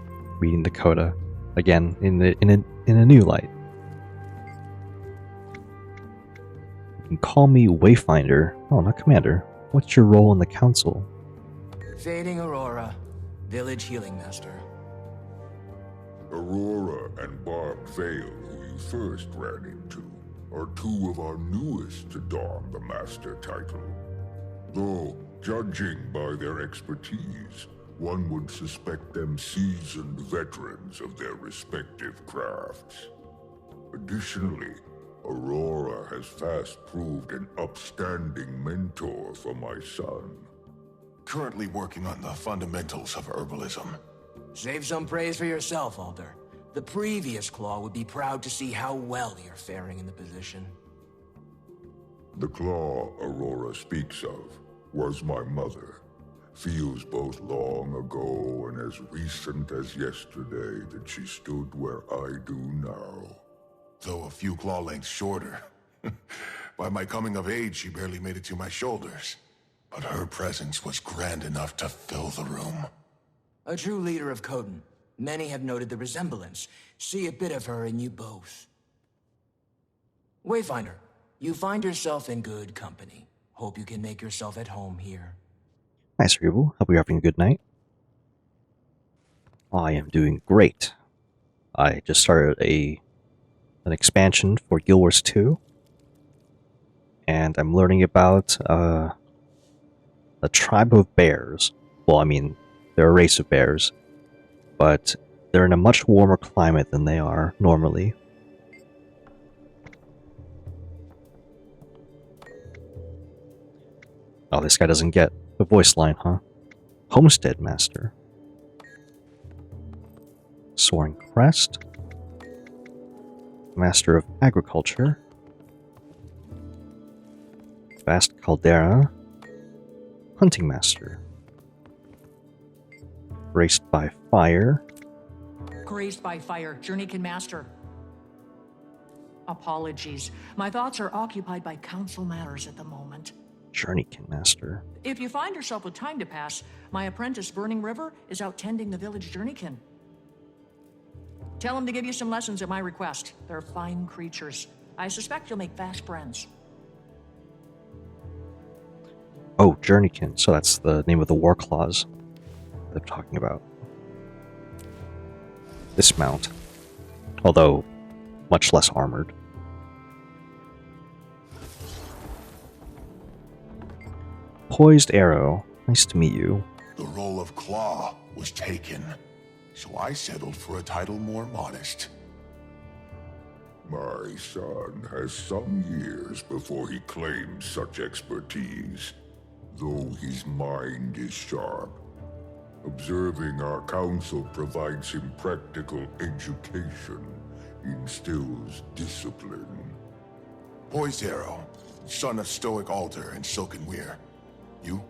reading the coda again in a new light. You can call me Wayfinder. Oh, not Commander. What's your role in the council? Fading Aurora, Village Healing Master. Aurora and Barbed Veil, who you first ran into, are two of our newest to don the Master title. Though, judging by their expertise, one would suspect them seasoned veterans of their respective crafts. Additionally, Aurora has fast proved an upstanding mentor for my son. Currently working on the fundamentals of herbalism. Save some praise for yourself, Alder. The previous Claw would be proud to see how well you're faring in the position. The Claw Aurora speaks of was my mother. Feels both long ago and as recent as yesterday that she stood where I do now. Though a few claw lengths shorter. By my coming of age, she barely made it to my shoulders. But her presence was grand enough to fill the room. A true leader of Kodan. Many have noted the resemblance. See a bit of her in you both. Wayfinder, you find yourself in good company. Hope you can make yourself at home here. Hi, Cerebral. Hope you're having a good night. I am doing great. I just started an expansion for Guild Wars 2. And I'm learning about a tribe of bears. Well, I mean, they're a race of bears. But they're in a much warmer climate than they are normally. Oh, this guy doesn't get the voice line, huh? Homestead Master. Soaring Crest. Master of Agriculture. Vast Caldera. Hunting Master. Graced by Fire. Graced by Fire, Journeykin Master. Apologies. My thoughts are occupied by council matters at the moment. Journeykin Master. If you find yourself with time to pass, my apprentice Burning River is out tending the village Journeykin. Tell him to give you some lessons at my request. They're fine creatures. I suspect you'll make fast friends. Oh, Journeykin. So that's the name of the war clause they're talking about. Dismount. Although, much less armored. Poised Arrow. Nice to meet you. The role of Claw was taken, so I settled for a title more modest. My son has some years before he claims such expertise, though his mind is sharp. Observing our council provides him practical education, instills discipline. Poised Arrow, son of Stoic Alder and Silken Weir. You?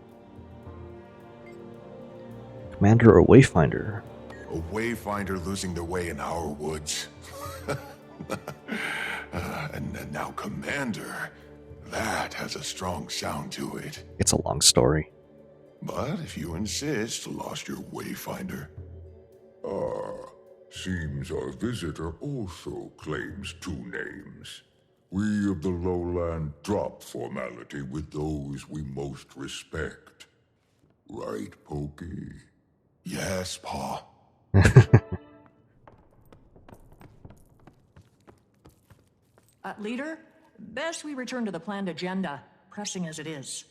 Commander or Wayfinder? A Wayfinder losing their way in our woods. And now Commander. That has a strong sound to it. It's a long story. But if you insist, lost your Wayfinder. Seems our visitor also claims two names. We of the lowland drop formality with those we most respect. Right, Pokey? Yes, Pa. Leader, best we return to the planned agenda, pressing as it is.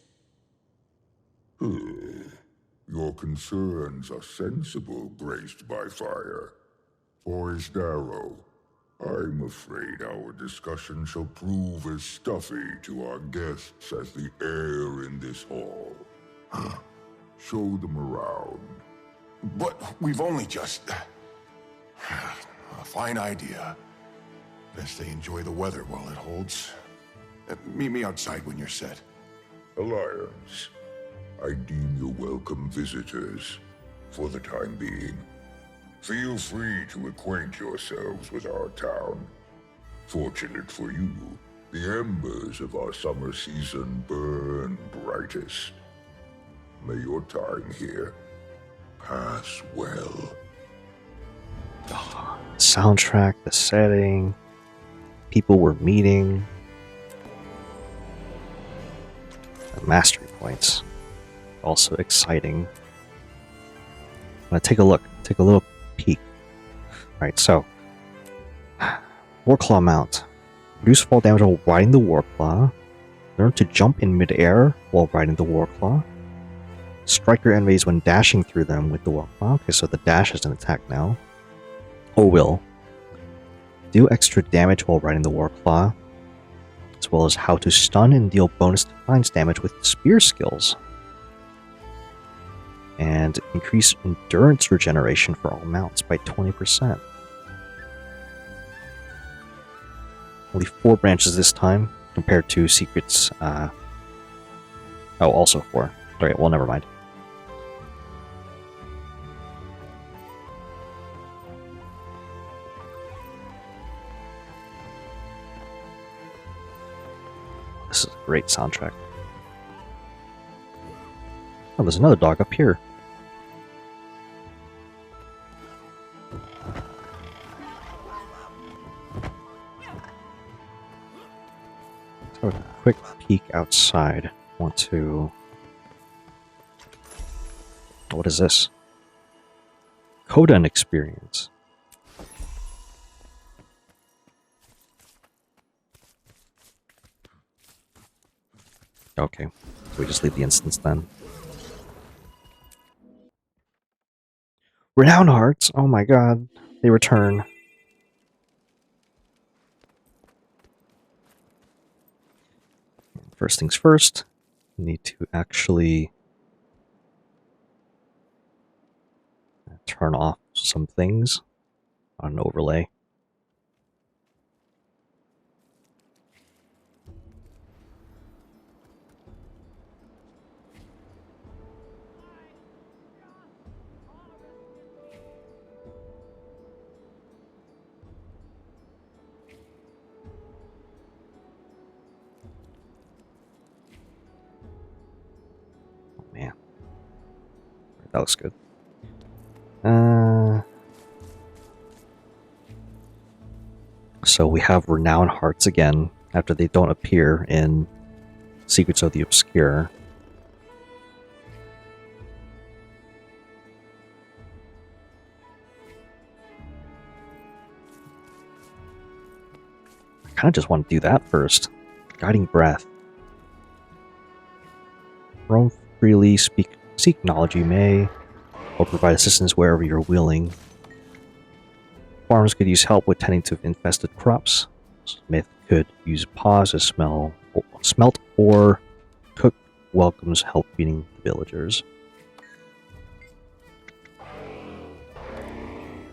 Your concerns are sensible, graced by fire. Poised arrow, I'm afraid our discussion shall prove as stuffy to our guests as the air in this hall. Show them around. But we've only just... A fine idea. Best they enjoy the weather while it holds. Meet me outside when you're set. Alliance, I deem you welcome visitors, for the time being. Feel free to acquaint yourselves with our town. Fortunate for you, the embers of our summer season burn brightest. May your time here pass well. Soundtrack, the setting, people we're meeting, the mastery points. Also exciting. I'm gonna take a look, take a little peek. Alright, so Warclaw mount. Reduce fall damage while riding the Warclaw. Learn to jump in midair while riding the Warclaw. Strike your enemies when dashing through them with the Warclaw. Okay, so the dash is an attack now. Or will. Do extra damage while riding the Warclaw. As well as how to stun and deal bonus defiance damage with spear skills. And increase endurance regeneration for all mounts by 20%. Only 4 branches this time, compared to Secret's, oh, also 4. Alright, well, never mind. This is a great soundtrack. Oh, there's another dog up here. So a quick peek outside. Want to... What is this? Codan experience. Okay, so we just leave the instance then. Renown hearts! Oh my god, they return. First things first, we need to actually turn off some things on an overlay. Man, that looks good. So we have Renown Hearts again, after they don't appear in Secrets of the Obscure. I kind of just want to do that first. Guiding Breath. Roam freely, seek knowledge you may, or provide assistance wherever you're willing. Farmers could use help with tending to infested crops. Smith could use paws to smelt or cook welcomes help feeding the villagers.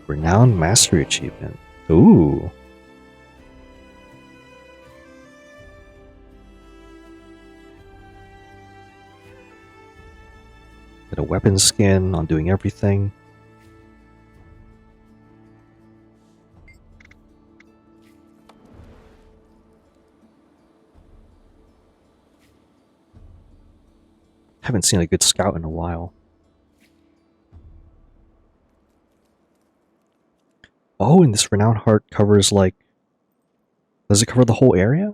Renowned Mastery Achievement. Ooh. Get a weapon skin on doing everything. Haven't seen a good scout in a while. Oh, and this Renowned Heart covers like Does it cover the whole area?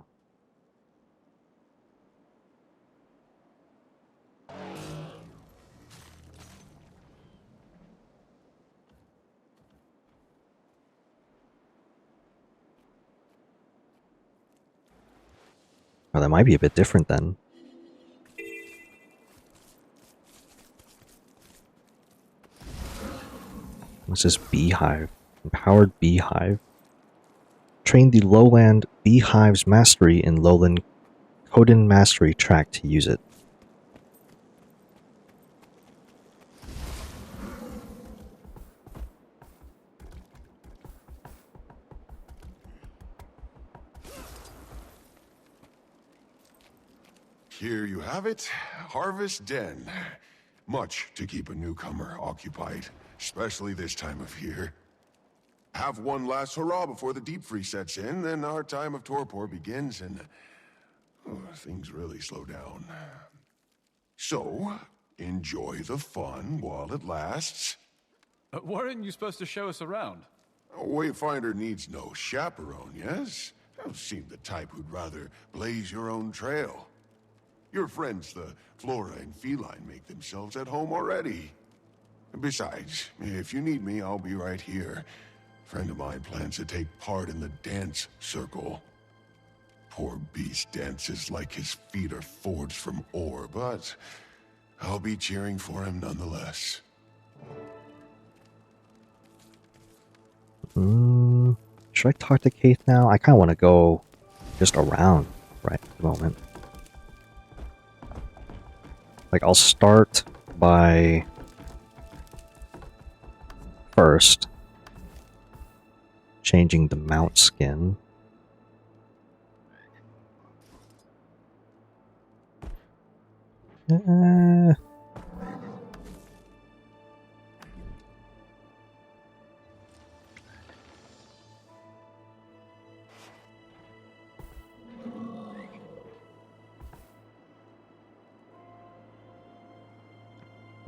Oh, that might be a bit different then. What's this beehive? Empowered beehive. Train the lowland beehive's mastery in lowland Coden mastery track to use it. Here you have it, Harvest Den. Much to keep a newcomer occupied, especially this time of year. Have one last hurrah before the deep freeze sets in, then our time of torpor begins and things really slow down. So, enjoy the fun while it lasts. Weren't you supposed to show us around? A wayfinder needs no chaperone, yes? You seem the type who'd rather blaze your own trail. Your friends, the flora and feline, make themselves at home already. Besides, if you need me, I'll be right here. A friend of mine plans to take part in the dance circle. Poor beast dances like his feet are forged from ore, but I'll be cheering for him nonetheless. Should I talk to Keith now? I kind of want to go just around right at the moment. Like, I'll start by first changing the mount skin. I'm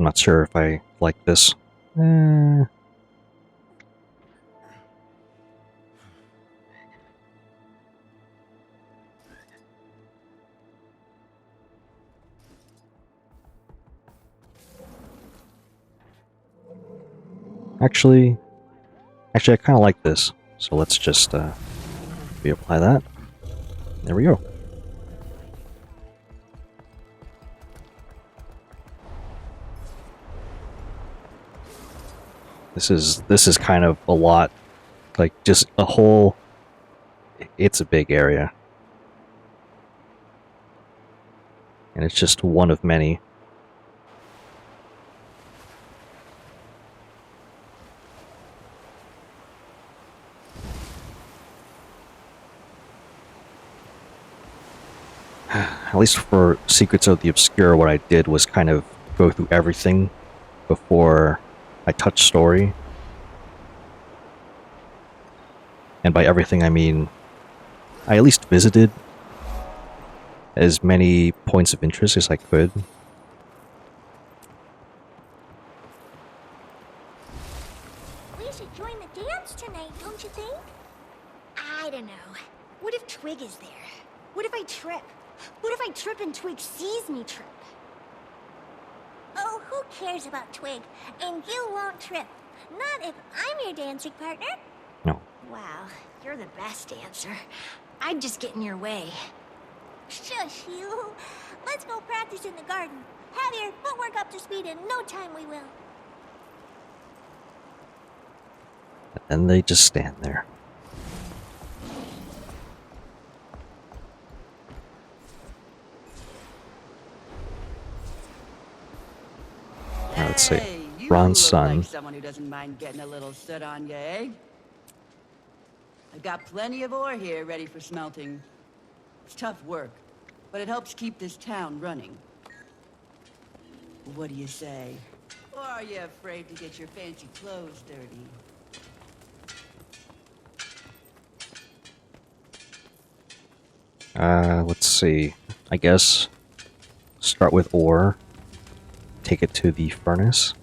not sure if I like this. Actually, I kind of like this. So let's just reapply that. There we go. This is kind of a lot, like just a whole. It's a big area, and it's just one of many. At least for Secrets of the Obscure, what I did was kind of go through everything before I touched story. And by everything, I mean I at least visited as many points of interest as I could. We should join the dance tonight, don't you think? I don't know. What if Twig is there? What if I trip? What if I trip and Twig sees me trip? Oh, who cares about Twig? And you won't trip. Not if I'm your dancing partner. No. Wow, you're the best dancer. I'd just get in your way. Shush you. Let's go practice in the garden. Have your footwork up to speed in no time we will. And they just stand there. Let's see. Ron's son. Like someone who doesn't mind getting a little soot on ya, eh? I've got plenty of ore here ready for smelting. It's tough work, but it helps keep this town running. What do you say? Or are you afraid to get your fancy clothes dirty? Let's see. I guess start with ore. Take it to the furnace.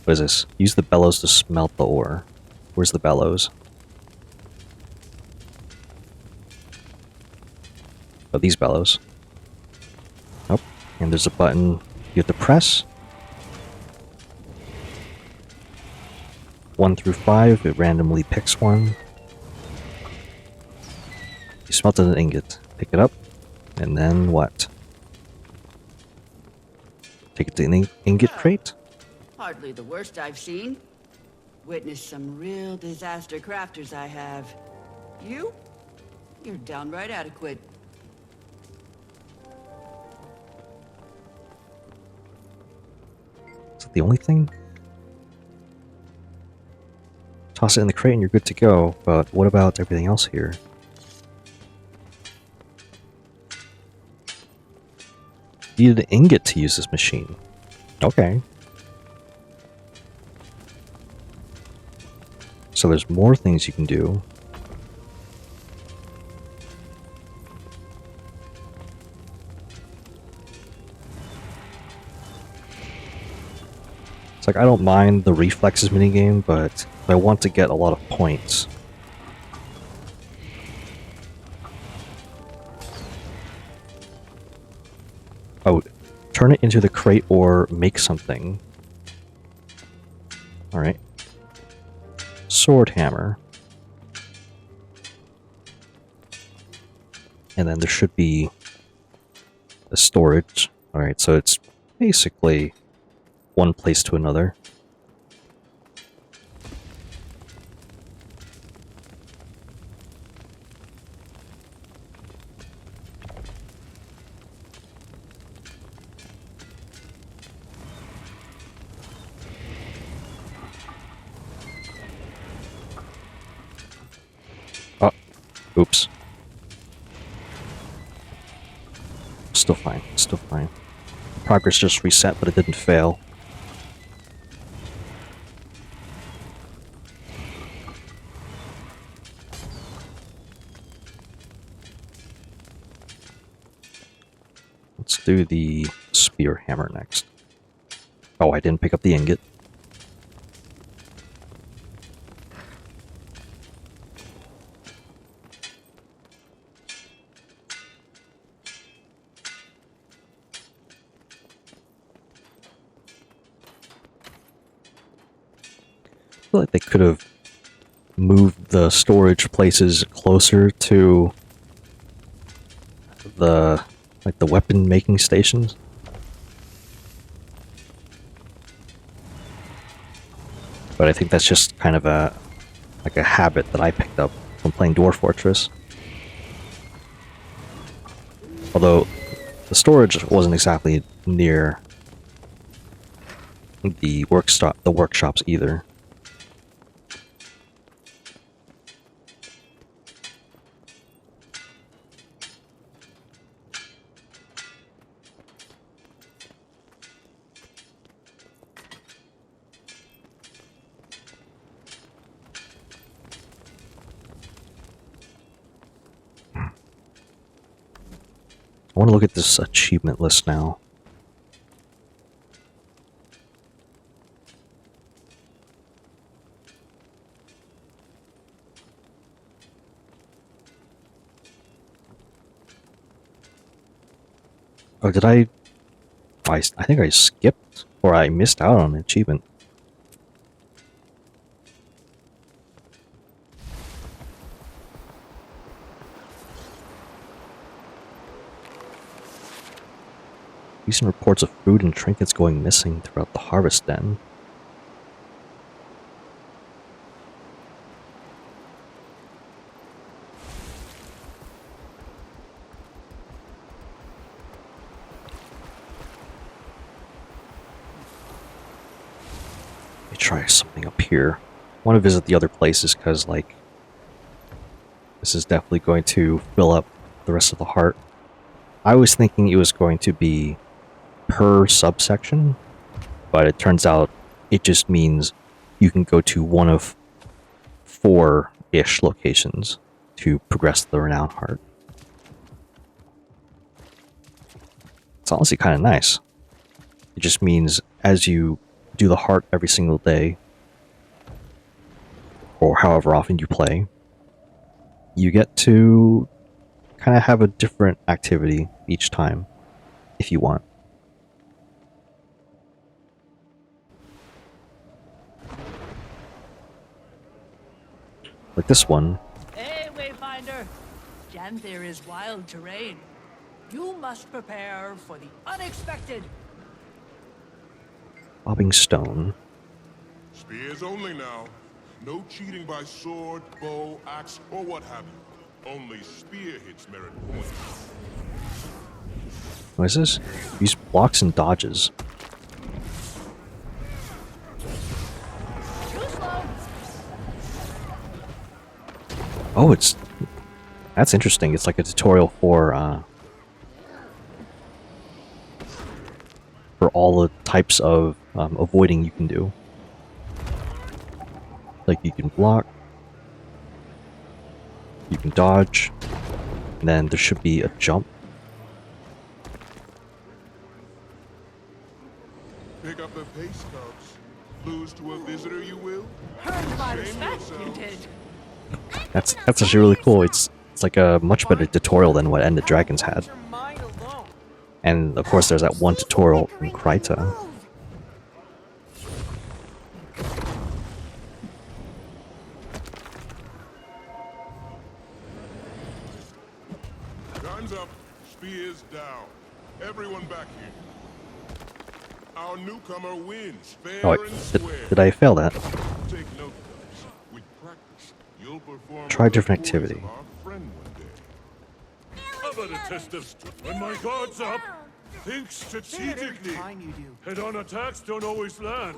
What is this? Use the bellows to smelt the ore. Where's the bellows? Oh, these bellows. Oh, and there's a button you have to press. 1 through 5, it randomly picks one. You smelted an ingot. Pick it up, and then what? Take it to the ingot crate? Hardly the worst I've seen. Witnessed some real disaster crafters I have. You're downright adequate. Is that the only thing? Toss it in the crate and you're good to go, but what about everything else here? You need an ingot to use this machine. Okay. So there's more things you can do. It's like, I don't mind the reflexes minigame, but if I want to get a lot of points, oh, turn it into the crate or make something. Alright. Sword hammer. And then there should be a storage. Alright, so it's basically one place to another. Oh, oops. Still fine, still fine. Progress just reset, but it didn't fail. Let's do the spear hammer next. Oh, I didn't pick up the ingot. I feel like they could have moved the storage places closer to the weapon making stations. But I think that's just kind of a habit that I picked up from playing Dwarf Fortress. Although the storage wasn't exactly near the workshops either. I want to look at this achievement list now. Oh, did I think I skipped, or I missed out on an achievement. Recent reports of food and trinkets going missing throughout the Harvest Den. Let me try something up here. I want to visit the other places because, like, this is definitely going to fill up the rest of the heart. I was thinking it was going to be per subsection, but it turns out it just means you can go to one of 4-ish locations to progress the Renown Heart. It's honestly kind of nice. It just means as you do the heart every single day, or however often you play, you get to kind of have a different activity each time, if you want. Like this one. Hey, Wayfinder! Janthir is wild terrain. You must prepare for the unexpected. Bobbing stone. Spears only now. No cheating by sword, bow, axe, or what have you. Only spear hits merit points. What is this? Use blocks and dodges. Oh, that's interesting. It's like a tutorial for all the types of avoiding you can do. Like you can block, you can dodge, and then there should be a jump. Pick up the pace, Cubs. Lose to a visitor, you will? Earned my respect, you did. That's actually really cool. It's like a much better tutorial than what End of Dragons had. And of course there's that one tutorial in Kryta. Time's up. Spears down. Everyone back here. Our newcomer wins, fair Oh, and wait, square. did I fail that? Take note, Cubs. With practice, you'll perform Try a with the different voice activity. of our friend one day. How about a test of when my guard's up? Think strategically. Head on attacks don't always land.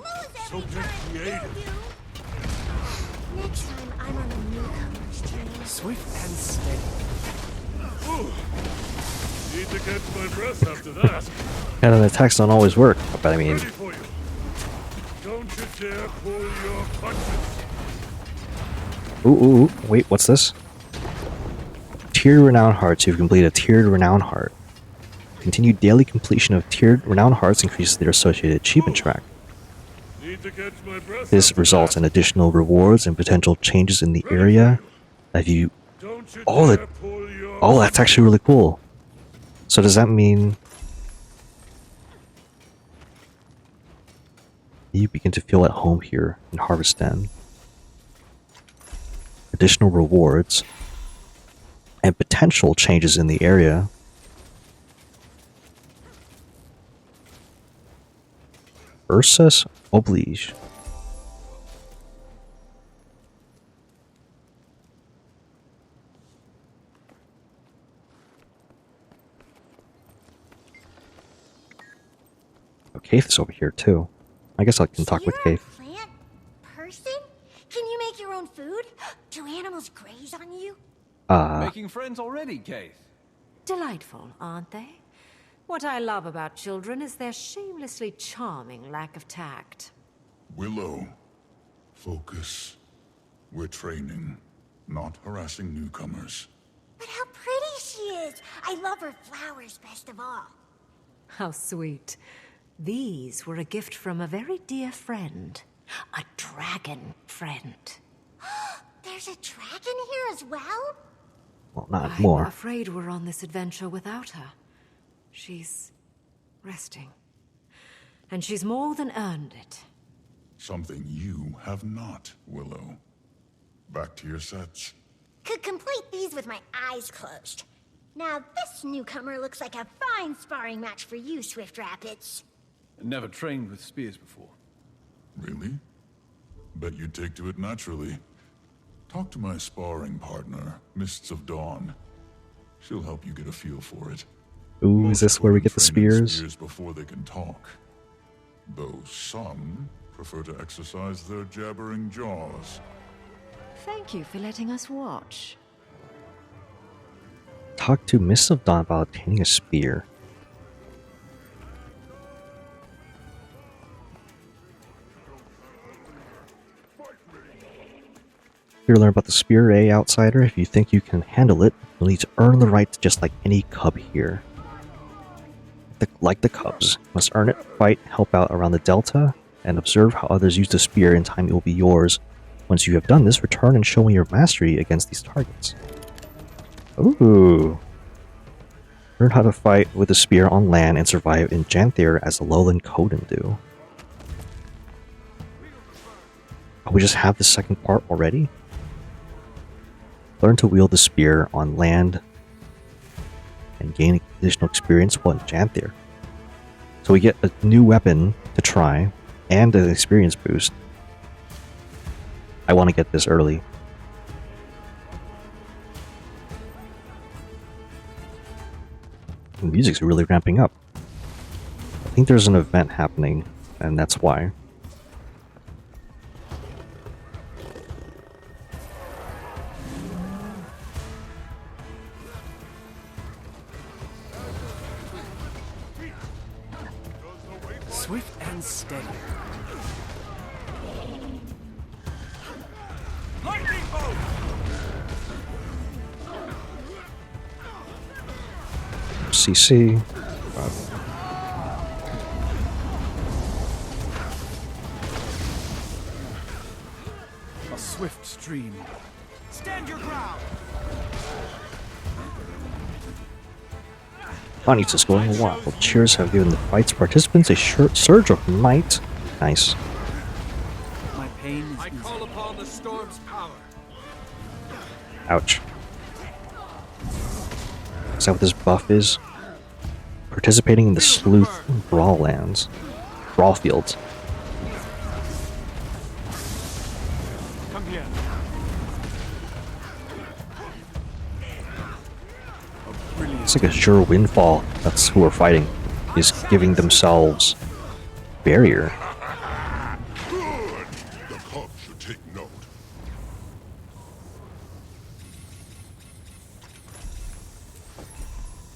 So get creative. Next time I'm on the newcomers team. Swift and steady. Ooh. Need to catch my breath after that. And then attacks don't always work, but I mean, Ready for you. Don't you dare pull your punches. ooh, wait, what's this? Tiered Renown Hearts. You've completed a Tiered Renown Heart. Continued daily completion of Tiered Renown Hearts increases their associated achievement track. Need to catch my breath. This results in additional rewards and potential changes in the area. If you... Oh, that's actually really cool. So does that mean... you begin to feel at home here in Harvest Den. Additional rewards and potential changes in the area. Ursus Oblige. Oh, Kaith is over here too. I guess I can talk with Kaith. Plant? Person? Can you make your own food? Do animals graze on you? Making friends already, Kaith. Delightful, aren't they? What I love about children is their shamelessly charming lack of tact. Willow, focus. We're training, not harassing newcomers. But how pretty she is! I love her flowers best of all. How sweet. These were a gift from a very dear friend. A dragon friend. There's a dragon here as well? Well, not I'm more. afraid we're on this adventure without her. She's resting. And she's more than earned it. Something you have not, Willow. Back to your sets. Could complete these with my eyes closed. Now this newcomer looks like a fine sparring match for you, Swift Rapids. Never trained with spears before. Really? Bet you take to it naturally. Talk to my sparring partner, Mists of Dawn. She'll help you get a feel for it. Ooh, is this where we get the spears? Spears before they can talk. Though some prefer to exercise their jabbering jaws. Thank you for letting us watch. Talk to Mists of Dawn about obtaining a spear. Here, learn about the spear, outsider. If you think you can handle it, you'll need to earn the right to just like any cub here. Like the cubs, you must earn it, fight, help out around the delta, and observe how others use the spear. In time, it will be yours. Once you have done this, return and show me your mastery against these targets. Ooh, Learn how to fight with a spear on land and survive in Janthir as the lowland Coden do. Oh, we just have the second part already? Learn to wield the spear on land and gain additional experience while in Janthir. So we get a new weapon to try and an experience boost. I want to get this early. The music's really ramping up. I think there's an event happening, and that's why. Swift and steady. Lightning bolt! CC. A swift stream. Stand your ground! Bonnie's is going wild. Cheers have given the fight's participants a surge of might. Nice. My pain is I call upon the storm's power. Ouch. Is that what this buff is? Participating in the Sleuth Brawl lands. Brawl fields. Come here. It's like a sure windfall. That's who we're fighting. Is giving themselves barrier. Good. The cub should take note.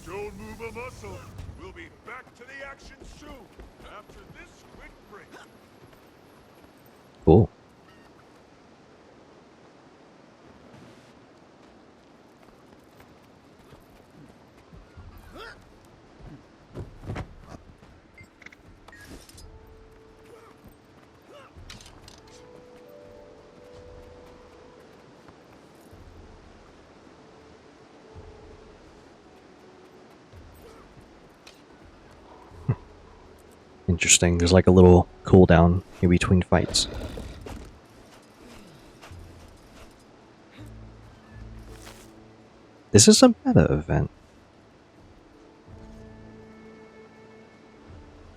Don't move a muscle. We'll be back to the action soon, after this quick break. Cool. Interesting. There's like a little cooldown in between fights. This is a meta event.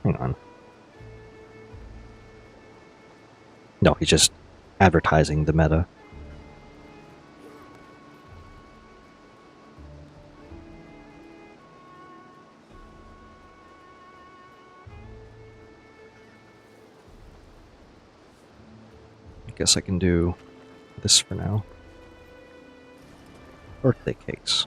Hang on. No, he's just advertising the meta. Guess I can do this for now. Birthday cakes.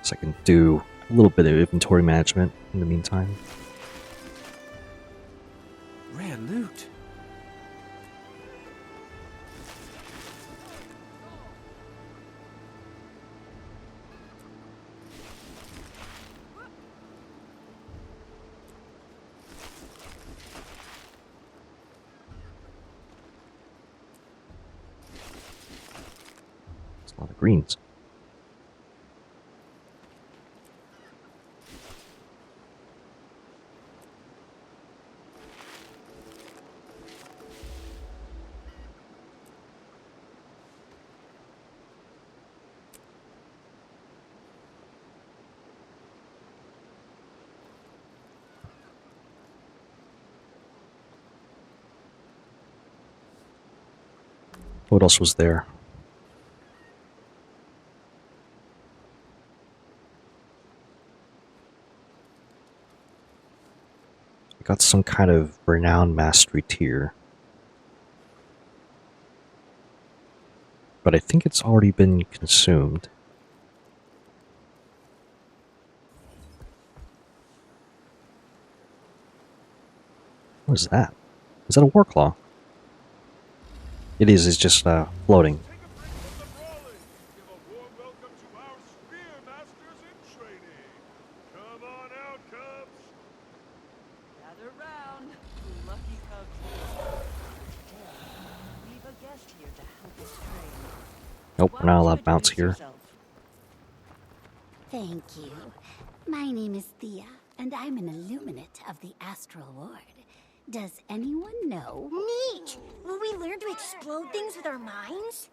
So I can do a little bit of inventory management in the meantime. Rare loot. A lot of greens. What else was there? I got some kind of renowned mastery tier. But I think it's already been consumed. What is that? Is that a war claw? It is, it's just floating. Gather round. Nope, we're not allowed to bounce here. Thank you. My name is Thea, and I'm an Illuminate of the Astral Ward. Does anyone know? Neat! Will we learn to explode things with our minds?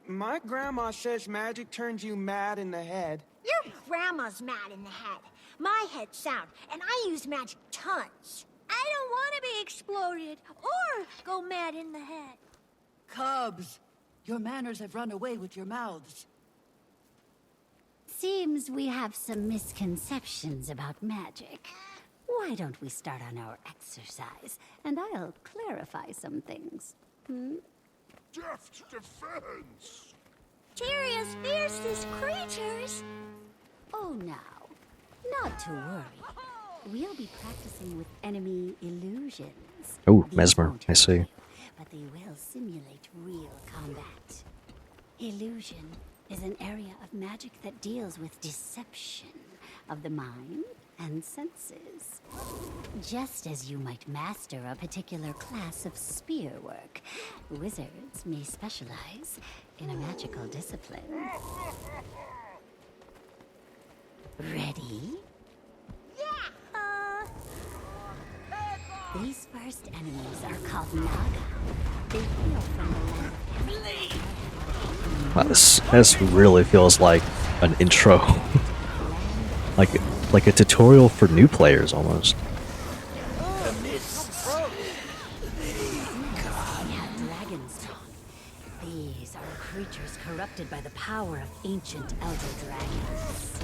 My grandma says magic turns you mad in the head. Your grandma's mad in the head. My head's sound, and I use magic tons. I don't want to be exploded or go mad in the head. Cubs, your manners have run away with your mouths. Seems we have some misconceptions about magic. Why don't we start on our exercise, and I'll clarify some things. Deft defense! Tyria's fiercest creatures! Oh, now, not to worry. We'll be practicing with enemy illusions. Oh, These Mesmer, won't I see. hurt you, but they will simulate real combat. Illusion is an area of magic that deals with deception of the mind and senses. Just as you might master a particular class of spear work, wizards may specialize in a magical discipline. Ready? These first enemies are called Naga. They hail from the land. Wow, this really feels like an intro. like a tutorial for new players almost. These are creatures corrupted by the power of ancient elder dragons.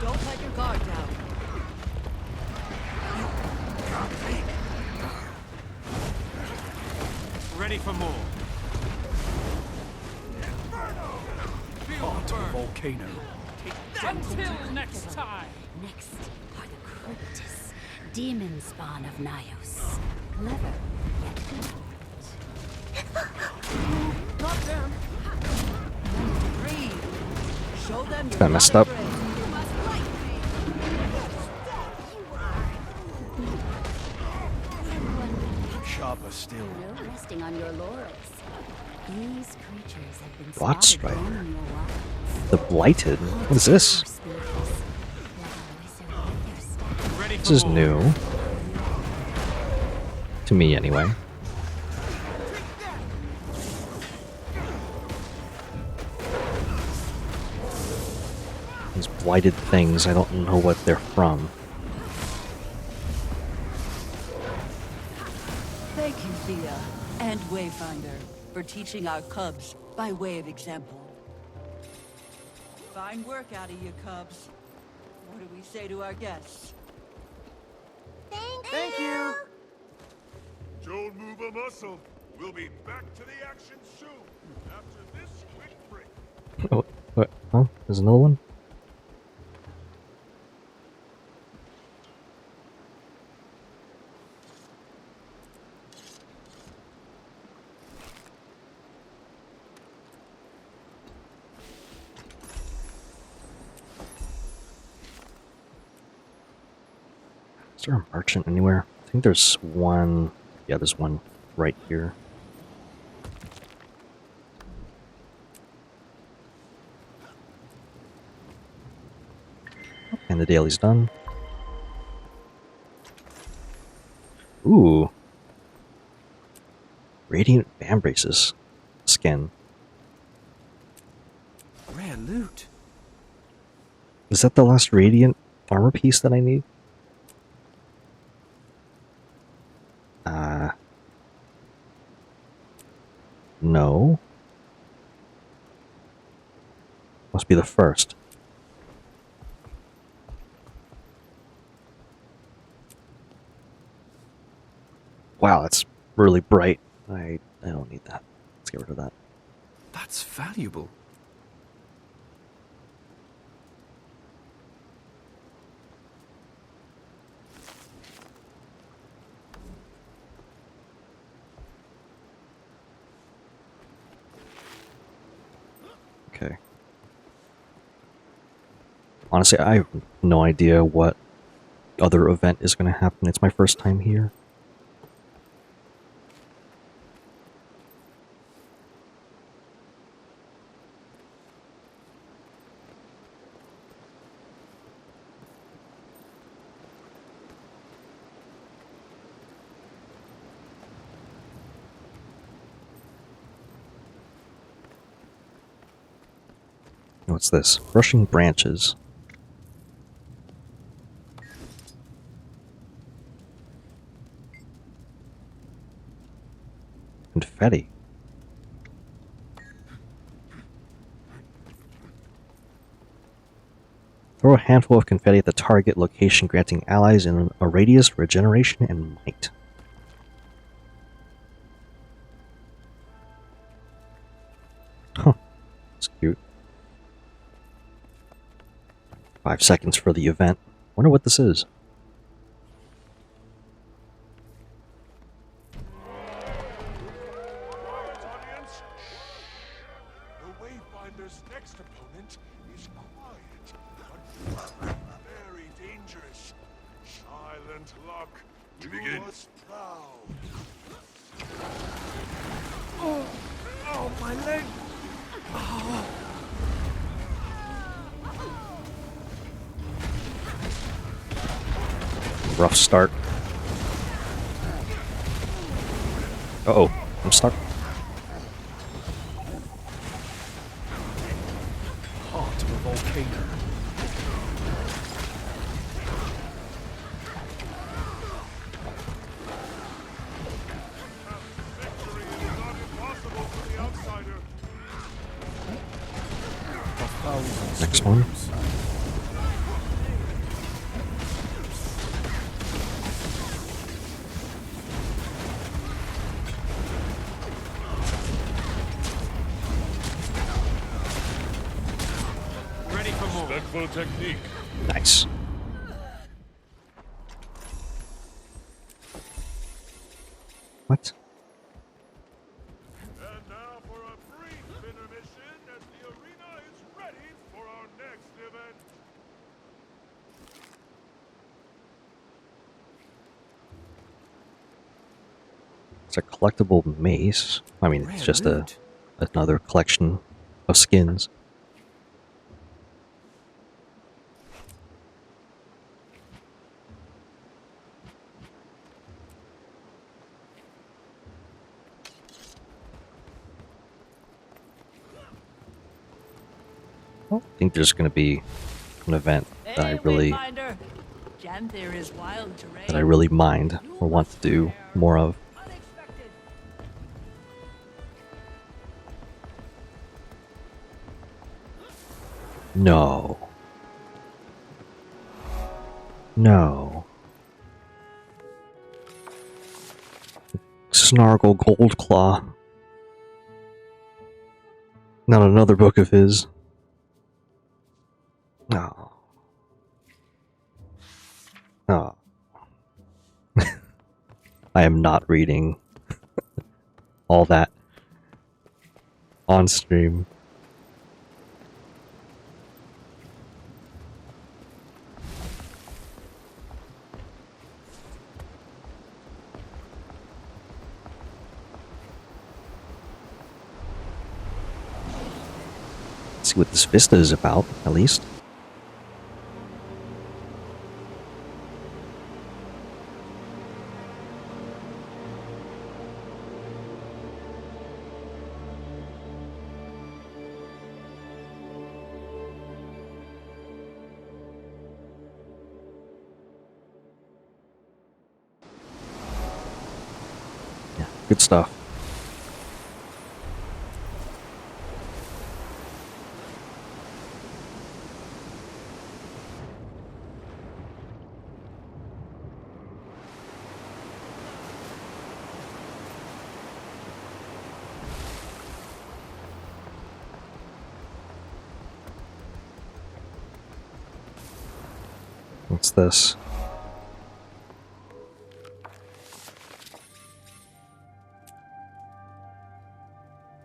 Don't let your guard down. Ready for more. Onto the volcano. Until next time. Next are the Cryptus, demon spawn of Nyos. Clever, yet cute. Knock them. Breathe. Show them you're That messed up. Sharper still. No resting on your laurels. These creatures have been What? spotted roaming your wilds. The Blighted? What is this? This is new. To me, anyway. These blighted things, I don't know what they're from. Thank you, Thea, and Wayfinder, for teaching our cubs by way of example. Fine work out of you, cubs. What do we say to our guests? Thank you! Don't move a muscle. We'll be back to the action soon, after this quick break. Oh, what? Huh? There's another one? Is there a merchant anywhere? I think there's one. Yeah, there's one right here. And the daily's done. Ooh. Radiant Vambraces skin. Rare loot. Is that the last Radiant armor piece that I need? No. Must be the first. Wow, that's really bright. I don't need that. Let's get rid of that. That's valuable. Okay. Honestly, I have no idea what other event is going to happen. It's my first time here. What's this? Brushing branches. Confetti. Throw a handful of confetti at the target location, granting allies in a radius regeneration and might. Huh. That's cute. 5 seconds for the event. Wonder what this is. The Wayfinder's next opponent is quiet, but very dangerous. Silent luck. We begin. Proud. Oh, my leg! Oh. Rough start. Uh-oh, I'm stuck. Heart of a volcano. Next one. Ready for more. Respectful technique. Nice. What? And now for a brief intermission as the arena is ready for our next event. It's a collectible mace. I mean, it's just another collection of skins. I think there's going to be an event that I really Janthir is wild terrain. that I really mind or want to do more of. No. No. Snargle Goldclaw. Not another book of his. No. No. I am not reading all that on stream. See what this Vista is about, at least. Yeah, good stuff. What's this?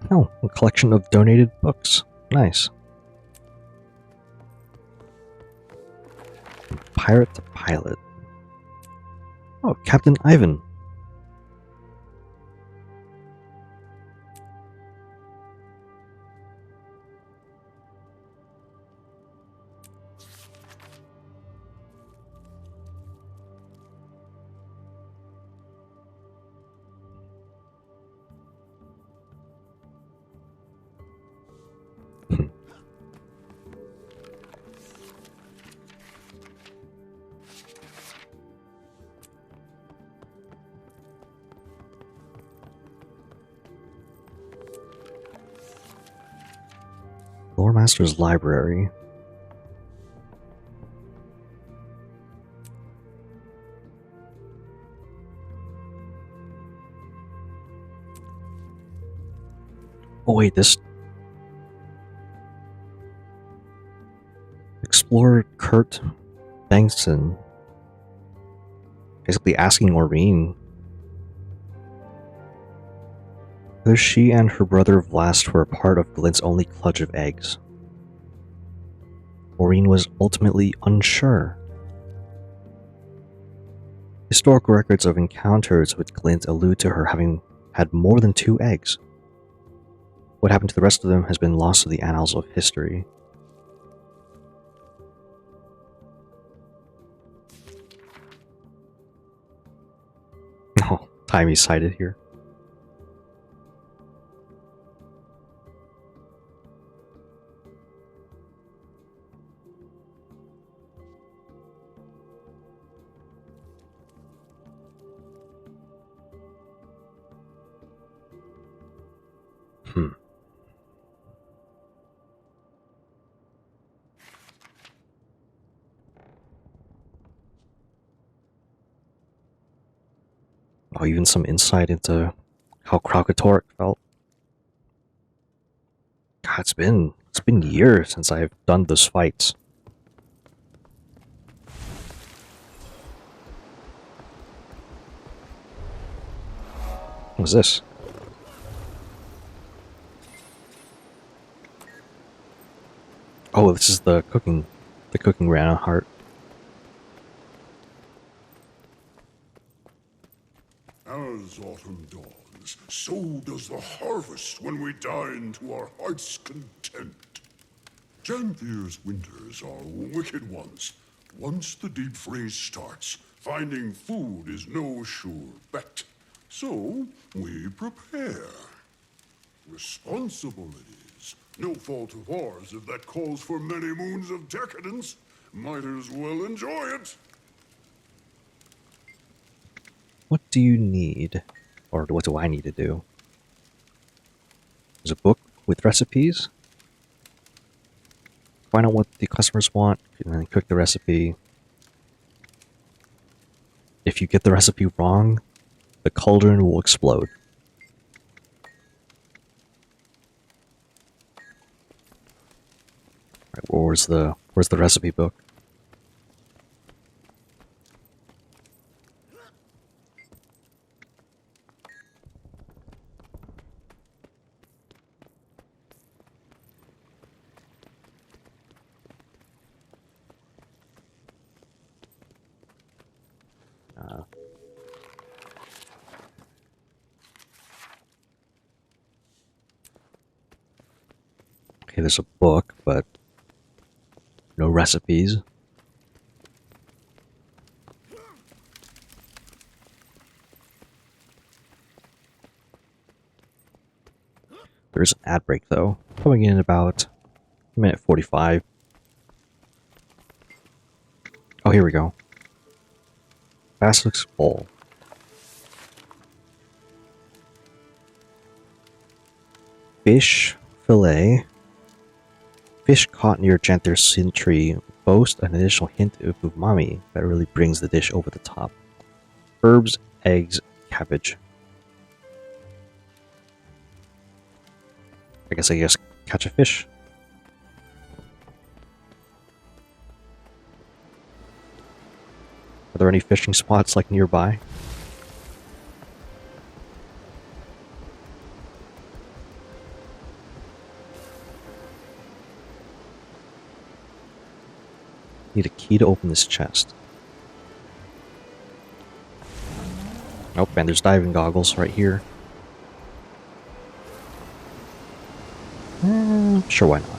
Oh, a collection of donated books. Nice. Pirate to Pilot. Oh, Captain Ivan. Quartermaster's Library. Oh wait, this... Explorer Kurt Bengtson basically asking Maureen whether she and her brother Vlast were a part of Glint's only clutch of eggs. Maureen was ultimately unsure. Historical records of encounters with Glint allude to her having had more than 2 eggs. What happened to the rest of them has been lost to the annals of history. Oh, timey sighted here. Oh, even some insight into how Kralkatorrik felt. God, it's been years since I've done those fights. What was this? Oh, this is the cooking Rana heart. As autumn dawns, so does the harvest when we dine to our heart's content. Janthir's winters are wicked ones. Once the deep freeze starts, finding food is no sure bet. So, we prepare. Responsible it is. No fault of ours if that calls for many moons of decadence. Might as well enjoy it. What do you need? Or what do I need to do? There's a book with recipes. Find out what the customers want, and then cook the recipe. If you get the recipe wrong, the cauldron will explode. Right, where's the recipe book? Okay, there's a book, but no recipes. There's an ad break though, coming in about a minute 45. Oh, here we go. Basilic's bowl. Fish fillet. Fish caught near Janthir's Zentreya boast an additional hint of umami that really brings the dish over the top. Herbs, eggs, cabbage. I guess catch a fish. Are there any fishing spots like nearby? Need a key to open this chest. Nope, and there's diving goggles right here. Sure, why not?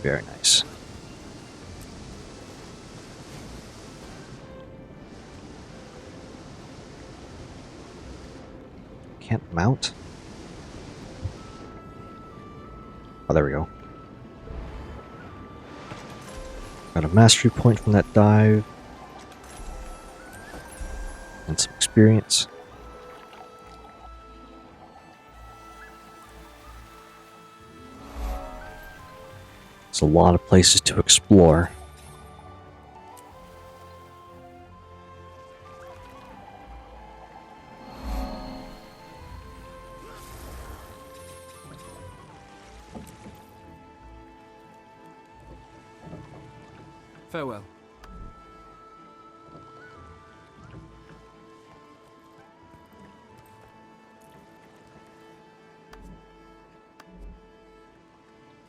Very nice. Can't mount? Oh, there we go. Got a mastery point from that dive. and some experience. There's a lot of places to explore. Farewell.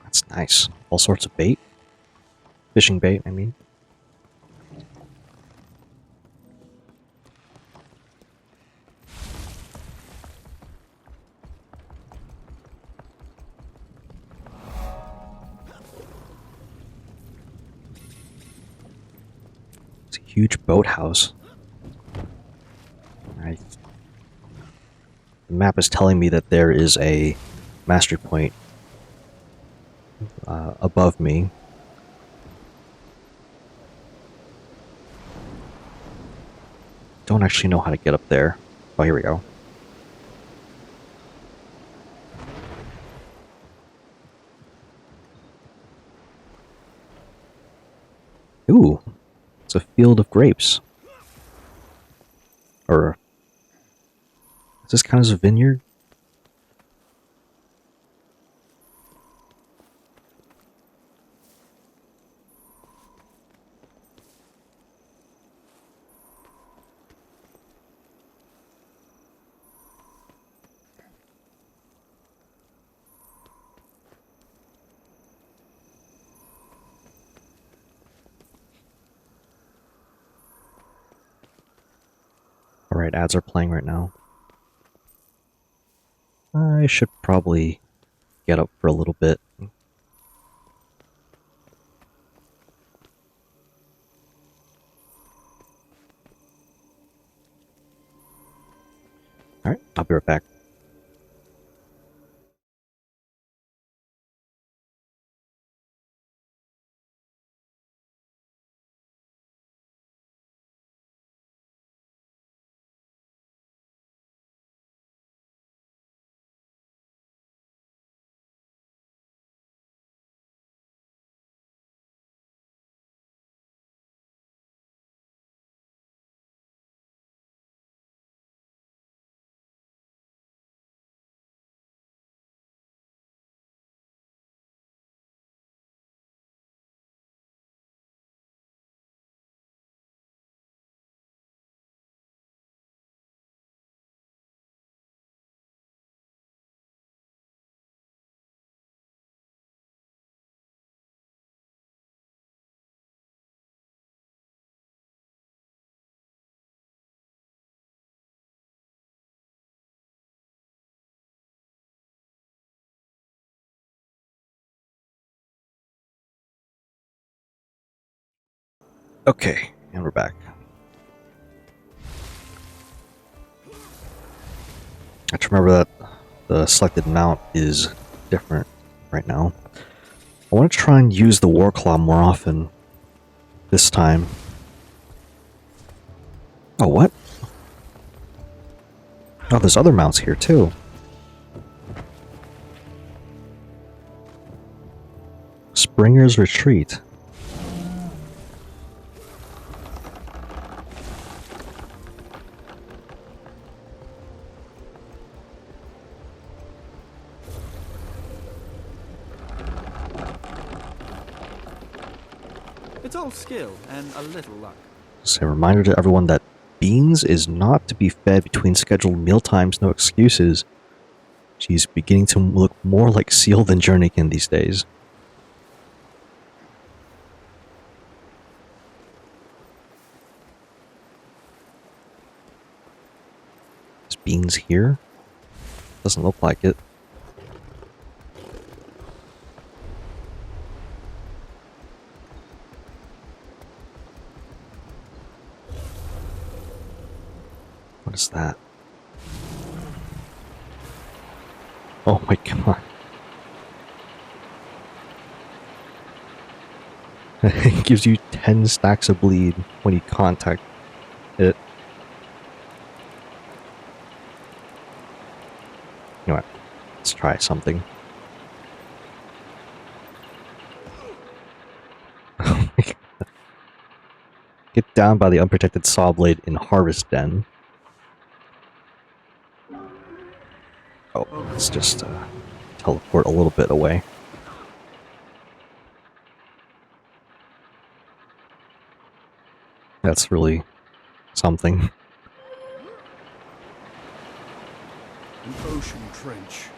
That's nice. All sorts of bait. Fishing bait, I mean. It's a huge boathouse. The map is telling me that there is a mastery point above me. Don't actually know how to get up there. Oh, here we go. Ooh, it's a field of grapes. Or, does this count as a vineyard? Alright, ads are playing right now. I should probably get up for a little bit. Alright, I'll be right back. Okay, and we're back. I have to remember that the selected mount is different right now. I want to try and use the Warclaw more often this time. Oh, what? Oh, there's other mounts here too. Springer's Retreat. It's all skill and a little luck. So a reminder to everyone that Beans is not to be fed between scheduled meal times, no excuses. She's beginning to look more like Seal than Journeykin these days. Is Beans here? Doesn't look like it. What is that? Oh my god. It gives you 10 stacks of bleed when you contact it. Let's try something. Get down by the unprotected saw blade in Harvest Den. Oh, let's just teleport a little bit away. That's really something. An ocean trench.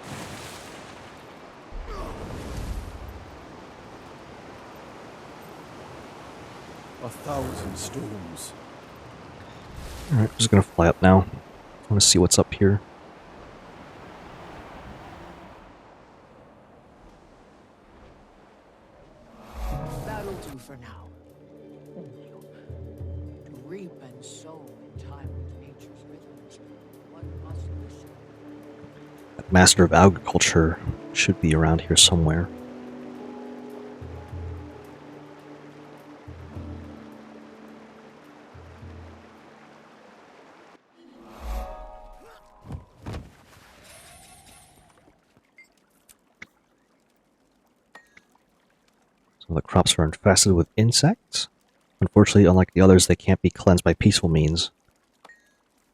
A thousand storms. Alright, I'm just gonna fly up now. I want to see what's up here. That'll do for now. To reap and sow in time with nature's rhythms, one must listen. That Master of Agriculture should be around here somewhere. So the crops are infested with insects. Unfortunately, unlike the others, they can't be cleansed by peaceful means.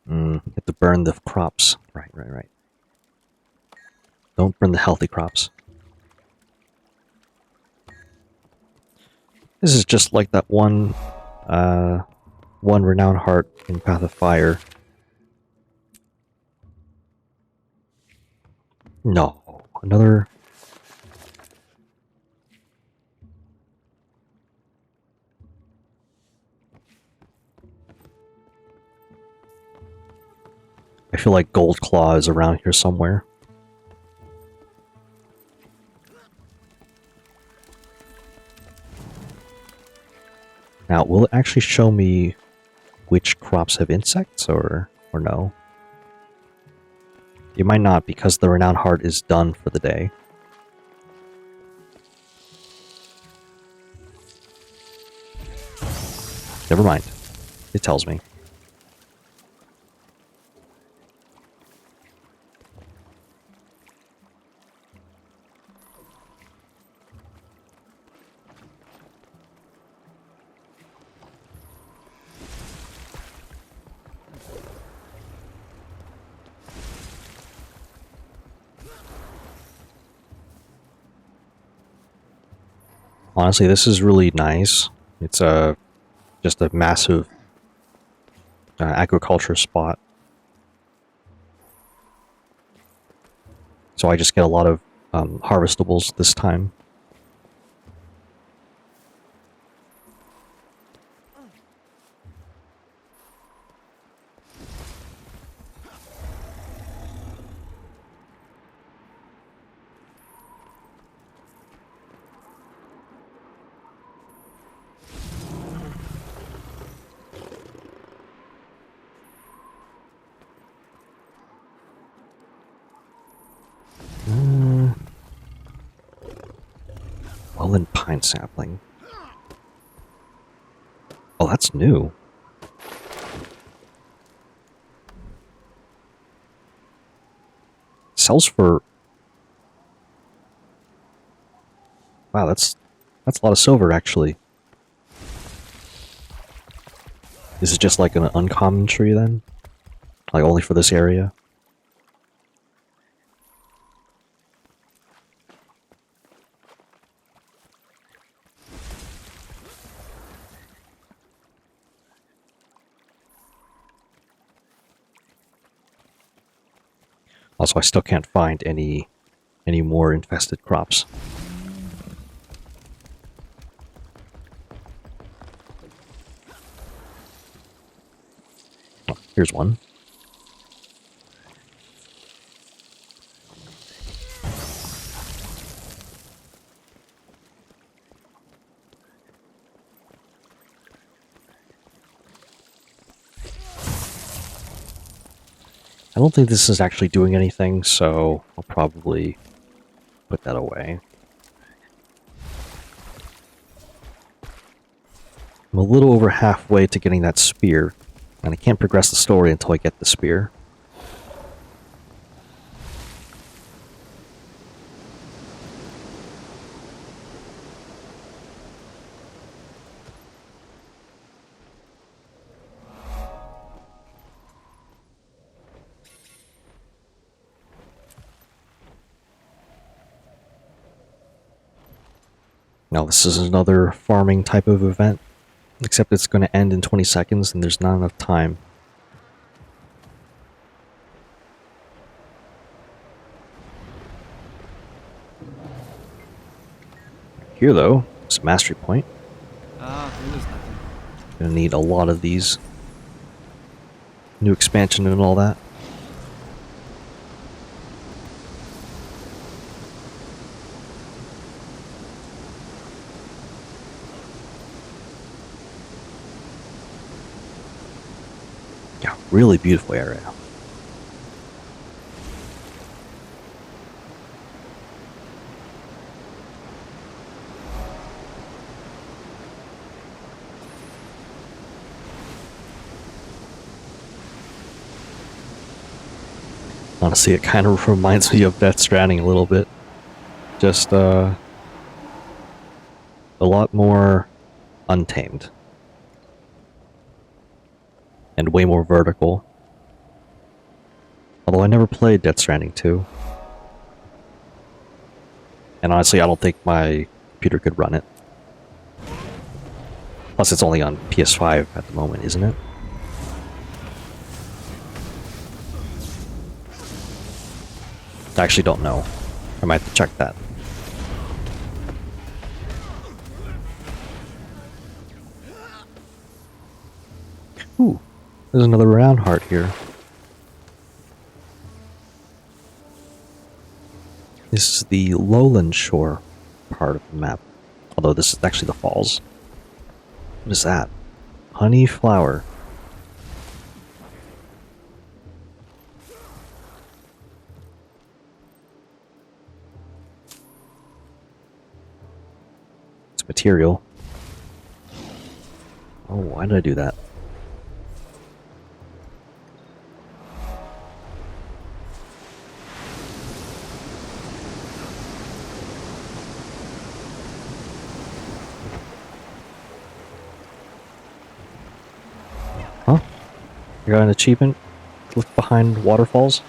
You have to burn the crops. Right. Don't burn the healthy crops. This is just like that one renowned heart in Path of Fire. No, another... I feel like Gold Claw is around here somewhere. Now, will it actually show me which crops have insects, or no? It might not, because the Renowned Heart is done for the day. Never mind. It tells me. Honestly, this is really nice. It's just a massive agriculture spot. So I just get a lot of harvestables this time. Welland pine sapling. Oh, that's new. Sells for... Wow, that's a lot of silver, actually. This is just like an uncommon tree, then? Like, only for this area? Also, I still can't find any more infested crops. Oh, here's one. I don't think this is actually doing anything, so I'll probably put that away. I'm a little over halfway to getting that spear, and I can't progress the story until I get the spear. Now this is another farming type of event, except it's going to end in 20 seconds and there's not enough time. Here though, it's a mastery point. Ah, it was nothing. Gonna need a lot of these. New expansion and all that. Yeah, really beautiful area. Honestly, it kind of reminds me of Death Stranding a little bit. Just, a lot more untamed. And way more vertical. Although I never played Death Stranding 2. And honestly, I don't think my computer could run it. Plus, it's only on PS5 at the moment, isn't it? I actually don't know. I might have to check that. Ooh, there's another round heart here. This is the lowland shore part of the map. Although this is actually the falls. What is that? Honey flower. It's material. Oh, why did I do that? Huh? You got an achievement? Look behind waterfalls?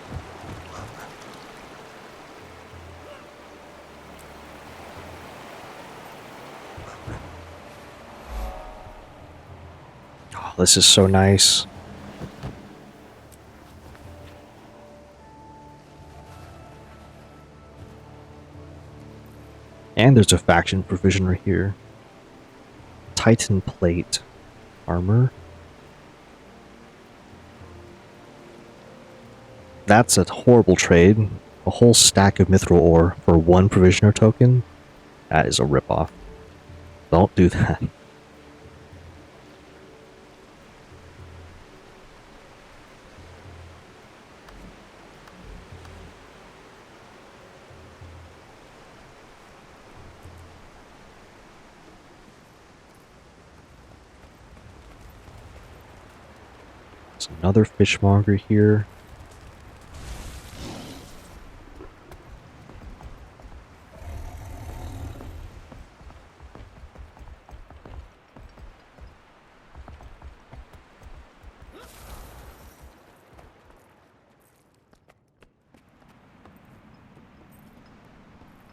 Oh, this is so nice. And there's a faction provision right here. Titan plate armor. That's a horrible trade. A whole stack of mithril ore for one provisioner token? That is a ripoff. Don't do that. There's another fishmonger here.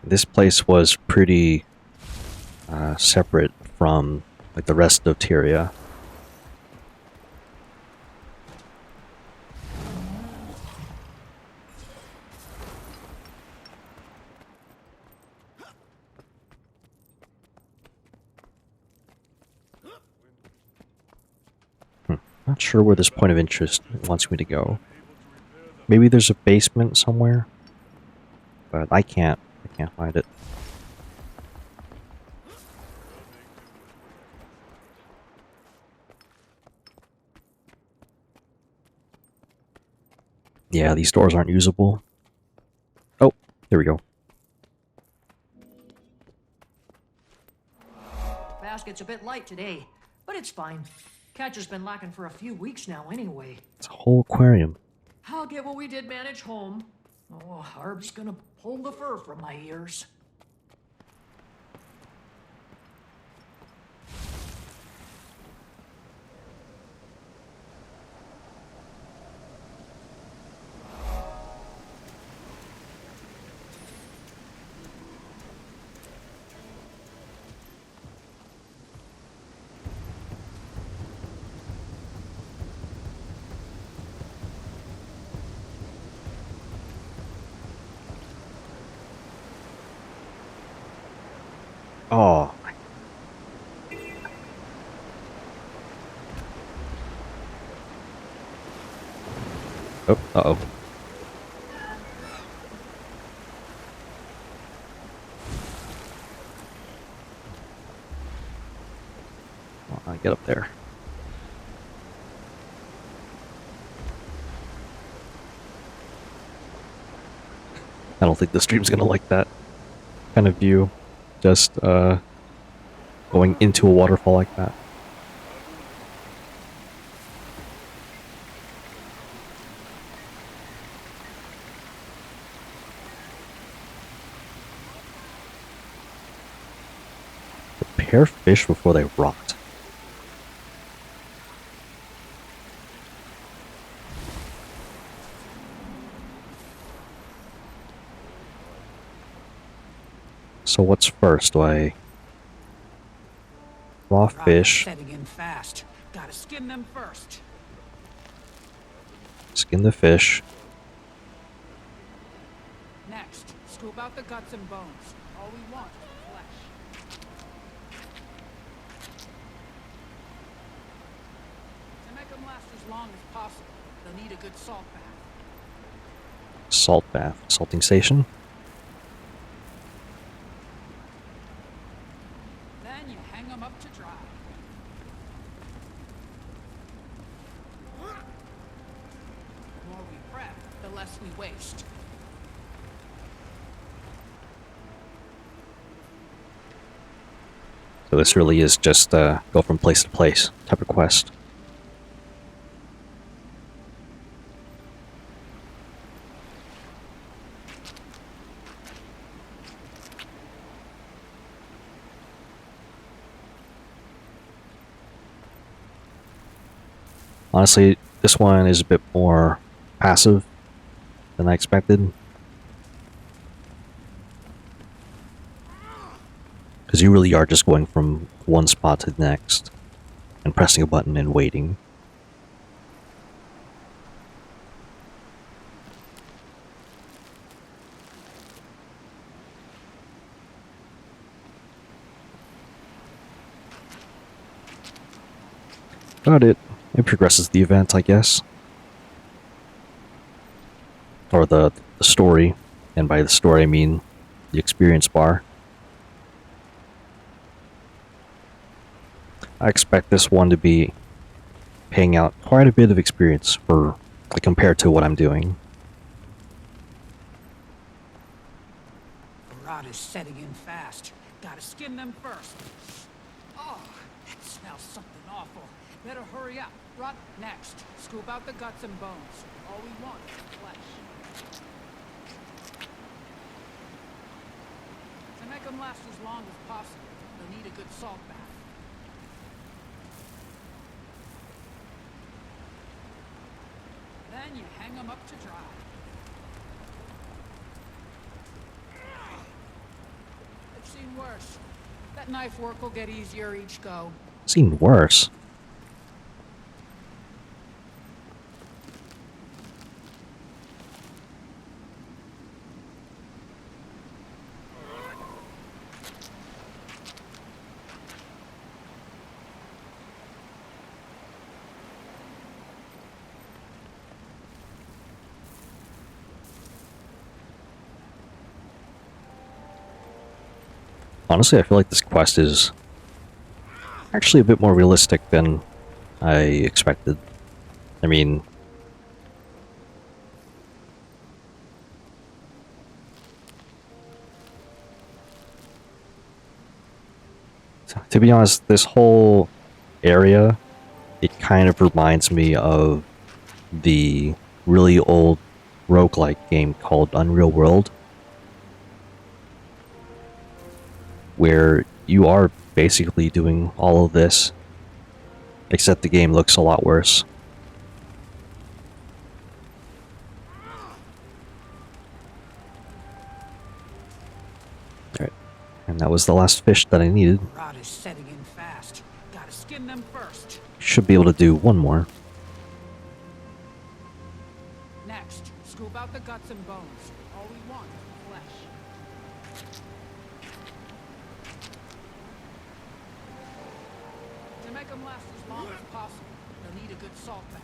This place was pretty separate from like the rest of Tyria. Not sure where this point of interest wants me to go. Maybe there's a basement somewhere, but I can't find it. Yeah, these doors aren't usable. Oh, there we go. Basket's a bit light today, but it's fine. Catch has been lacking for a few weeks now anyway. It's a whole aquarium. I'll get what we did manage home. Oh, Harb's gonna pull the fur from my ears. Oh. Oh, uh-oh. Well, get up there. I don't think the stream's gonna like that kind of view. Just, going into a waterfall like that. Prepare fish before they rot. So what's first? Do I raw fish? Setting in fast. Gotta skin them first. Skin the fish. Next, scoop out the guts and bones. All we want is flesh. To make them last as long as possible, they'll need a good salt bath. Salt bath. Salting station. Then you hang them up to dry. The more we prep, the less we waste. So this really is just go from place to place type of quest. Honestly, this one is a bit more passive than I expected. Because you really are just going from one spot to the next and pressing a button and waiting. But it progresses the event, I guess. Or the story. And by the story, I mean the experience bar. I expect this one to be paying out quite a bit of experience for, like, compared to what I'm doing. The rot is setting in fast. Gotta skin them first. Oh, that smells something awful. Better hurry up. Rot next. Scoop out the guts and bones. All we want is flesh. To make them last as long as possible, they'll need a good salt bath. Then you hang them up to dry. I've seen worse. That knife work will get easier each go. Seen worse. Honestly, I feel like this quest is actually a bit more realistic than I expected. I mean, to be honest, this whole area, it kind of reminds me of the really old roguelike game called Unreal World, where you are basically doing all of this, except the game looks a lot worse. Alright, and that was the last fish that I needed. Rot is setting in fast. Gotta skin them first. Should be able to do one more. Next, scoop out the guts and bones. All we want is flesh. To make them last as long as possible, you'll need a good salt bath.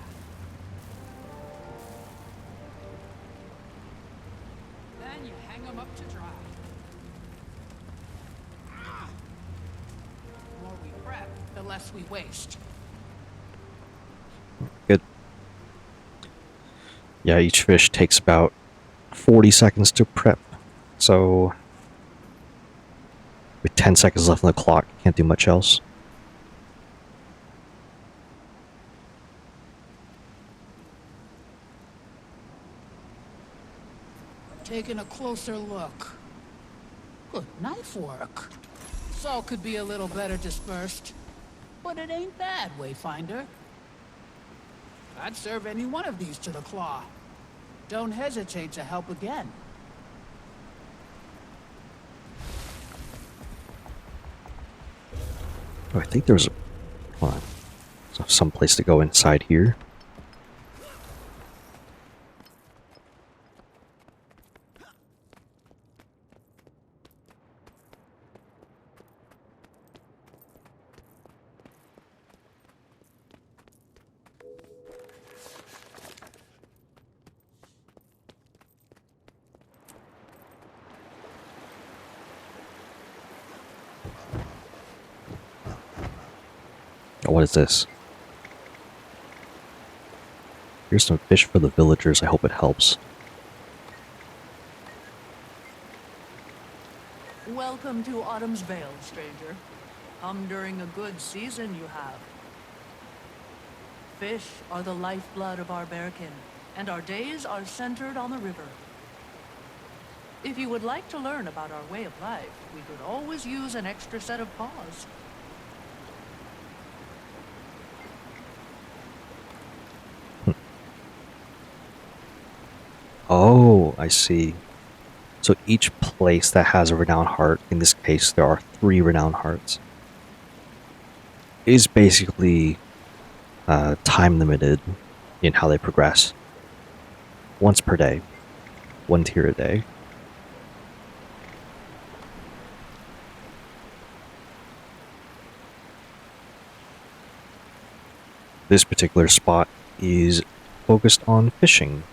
Then you hang them up to dry. The more we prep, the less we waste. Good. Yeah, each fish takes about 40 seconds to prep. So, with 10 seconds left on the clock, can't do much else. Taking a closer look. Good knife work. Salt could be a little better dispersed, but it ain't bad, Wayfinder. I'd serve any one of these to the claw. Don't hesitate to help again. Oh, I think there's a... Hold on. There's some place to go inside here. Oh, what is this? Here's some fish for the villagers. I hope it helps. Welcome to Autumn's Vale, stranger. Come during a good season you have. Fish are the lifeblood of our bearkin, and our days are centered on the river. If you would like to learn about our way of life, we could always use an extra set of paws. Oh, I see. So each place that has a renowned heart, in this case there are 3 renowned hearts, is basically time limited in how they progress. Once per day. 1 tier a day. This particular spot is focused on fishing.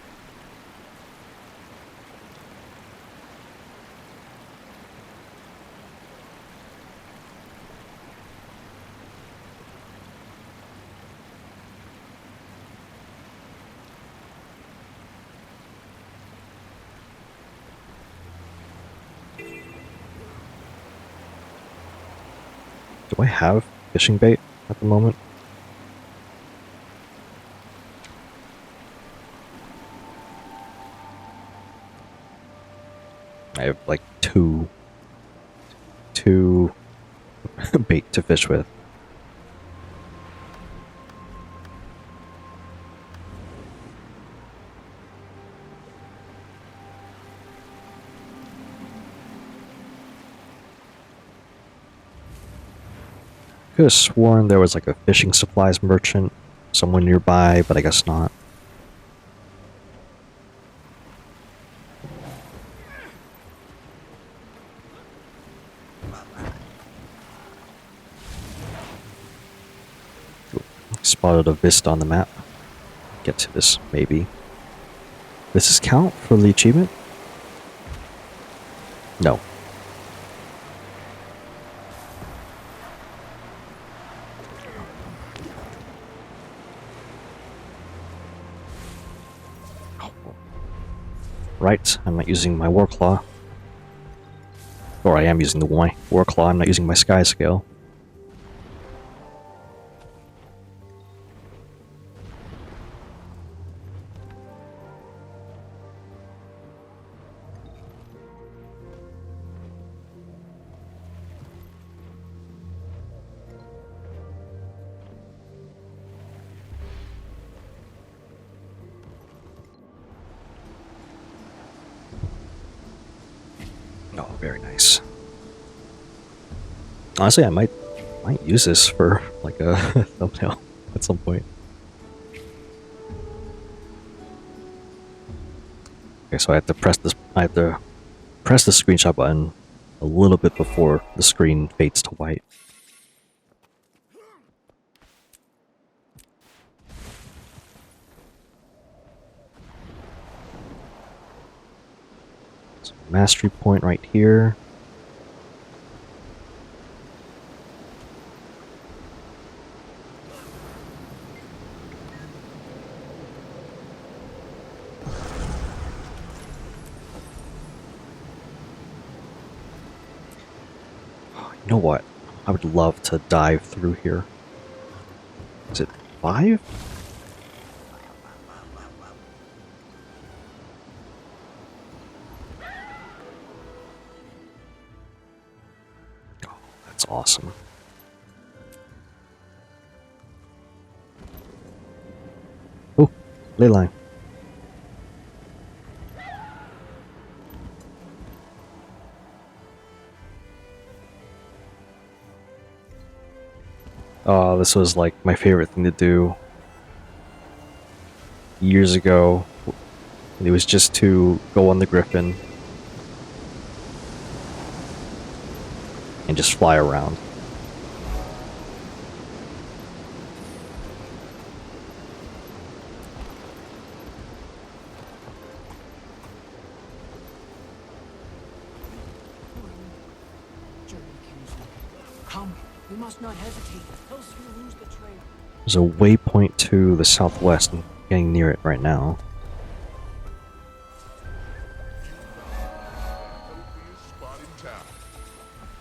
Do I have fishing bait at the moment? I have like two bait to fish with. Could have sworn there was like a fishing supplies merchant somewhere nearby, but I guess not. Spotted a vista on the map. Get to this, maybe. Does this count for the achievement? No. Right, I'm not using my war claw. Or I am using the war claw, I'm not using my sky scale. Oh, very nice. Honestly, I might use this for like a thumbnail at some point. Okay, so I have to press this. I have to press the screenshot button a little bit before the screen fades to white. So mastery point right here. You know what? I would love to dive through here. Is it 5? Oh, that's awesome. Oh, ley line. Oh, this was like my favorite thing to do years ago. It was just to go on the Griffin and just fly around. Come, we must not hesitate, else we lose the trail. There's a waypoint to the southwest. I'm getting near it right now.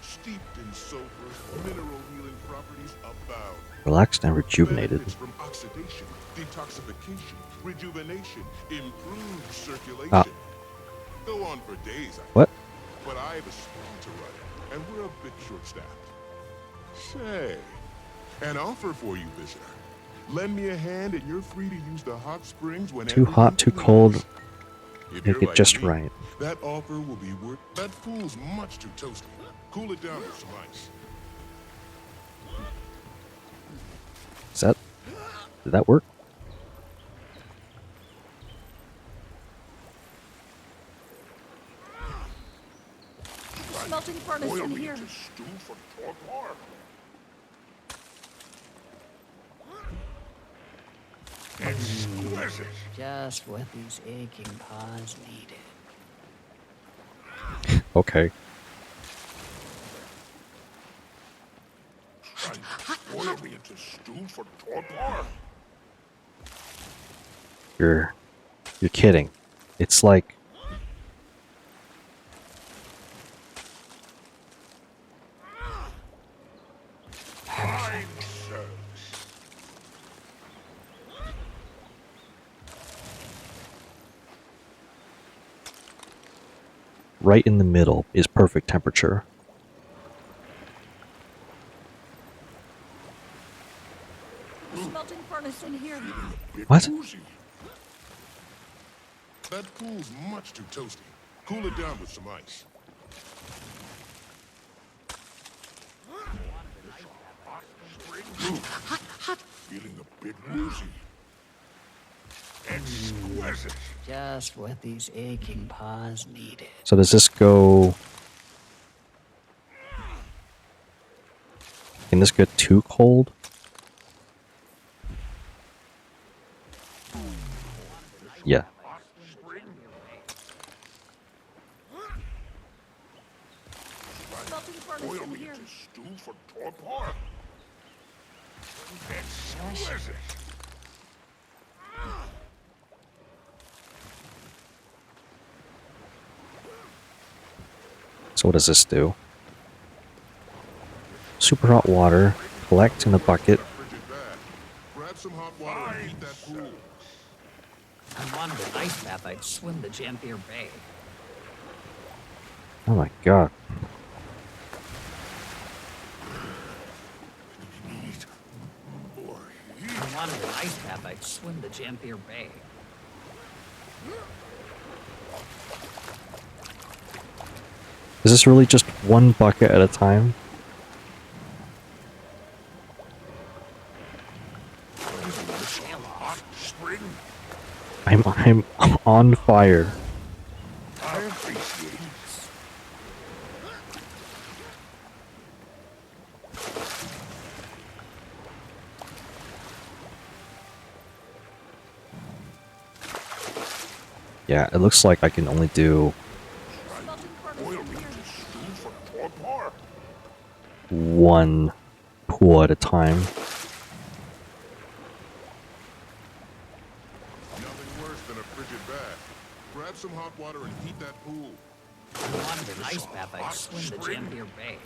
Steeped in sulfur, mineral healing properties abound. Relaxed and rejuvenated. Benefits from oxidation, detoxification, rejuvenation, improved circulation. Ah. Go on for days, What? But I have a sprint to run, and we're a bit short-staffed. Say, an offer for you, visitor. Lend me a hand, and you're free to use the hot springs whenever. Too hot, too cold. If Make you're it like just me, right. that offer will be worth. That pool's much too toasty. Cool it down with some ice. Is that... Did that work? Smelting furnace in here. Exquisite. Just what these aching paws needed. Okay. Boil me into stew for torpor. You're kidding. It's like... Fine service. Right in the middle is perfect temperature. Smelting furnace in here. What? That pool's much too toasty. Cool it down with some ice. Feeling a bit woozy. Exquisite. Just what these aching paws needed. So does this go... Can this get too cold? Yeah. Smelting furnace in here. Stew for torpor. Exquisite. So what does this do? Super hot water. Collect in a bucket. Grab some hot water and heat that pool. I wanted an ice bath, I'd swim the Janthir Bay. Oh my god. I wanted an ice bath, I'd swim the Janthir Bay. Is this really just one bucket at a time? I'm on fire. Yeah, it looks like I can only do one pool at a time. Nothing worse than a frigid bath. Grab some hot water and heat that pool. If I wanted an ice bath, I'd swim the Janthir Bay.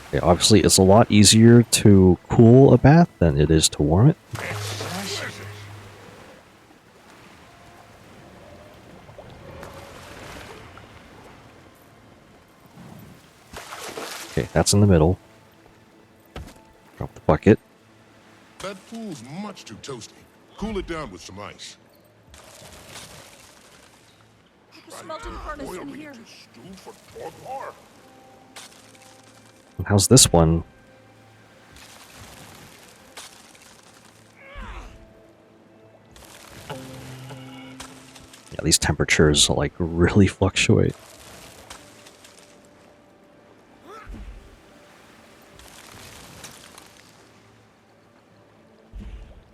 Okay, obviously, it's a lot easier to cool a bath than it is to warm it. Okay, that's in the middle. Drop the bucket. That pool's much too toasty. Cool it down with some ice. Smelting furnace in here. And how's this one? Yeah, these temperatures like really fluctuate.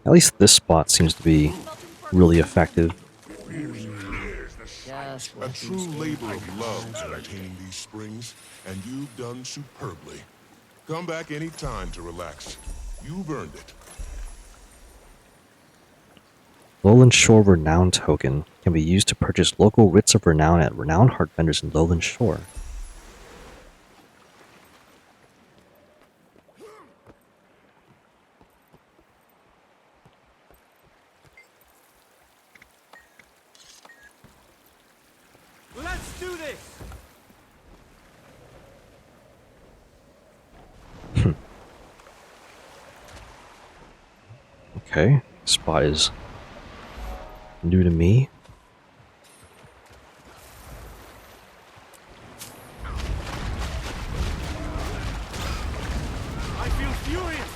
At least this spot seems to be really effective. A true labor of love maintaining these springs, and you've done superbly. Come back any time to relax. You've earned it. Lowland Shore Renown token can be used to purchase local writs of renown at renowned heart vendors in Lowland Shore. Let's do this! Okay, spot is new to me. I feel furious!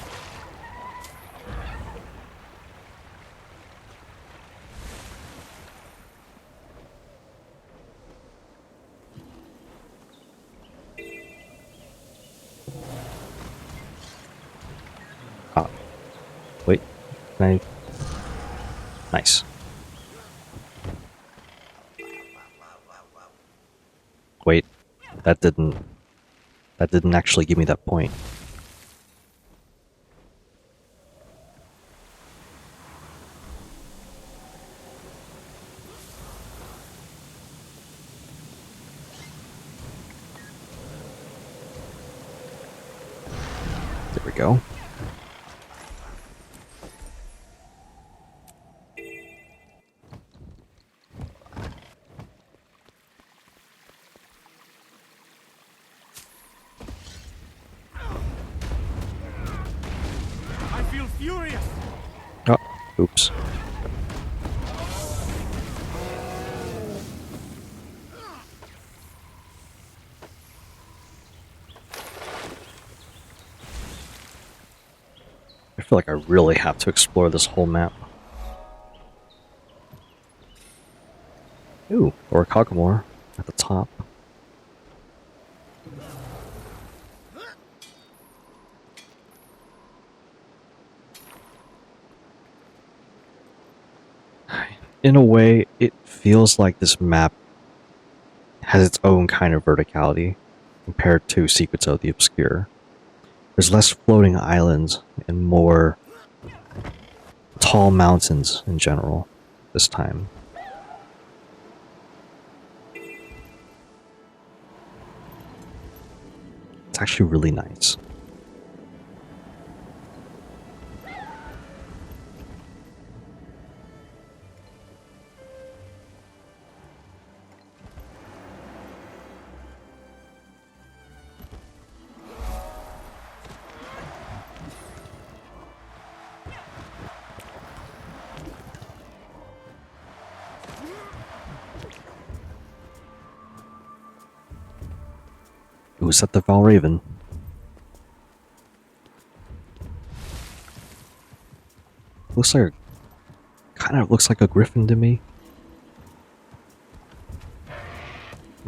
Ah. Wait. Can I... Nice. Wait. That didn't actually give me that point. There we go. I feel furious! Oh, oops. I feel like I really have to explore this whole map. Ooh, or a Cogamore at the top. In a way, it feels like this map has its own kind of verticality compared to Secrets of the Obscure. There's less floating islands and more tall mountains in general this time. It's actually really nice. Ooh, is that the Valraven? Looks like, kind of looks like a griffin to me.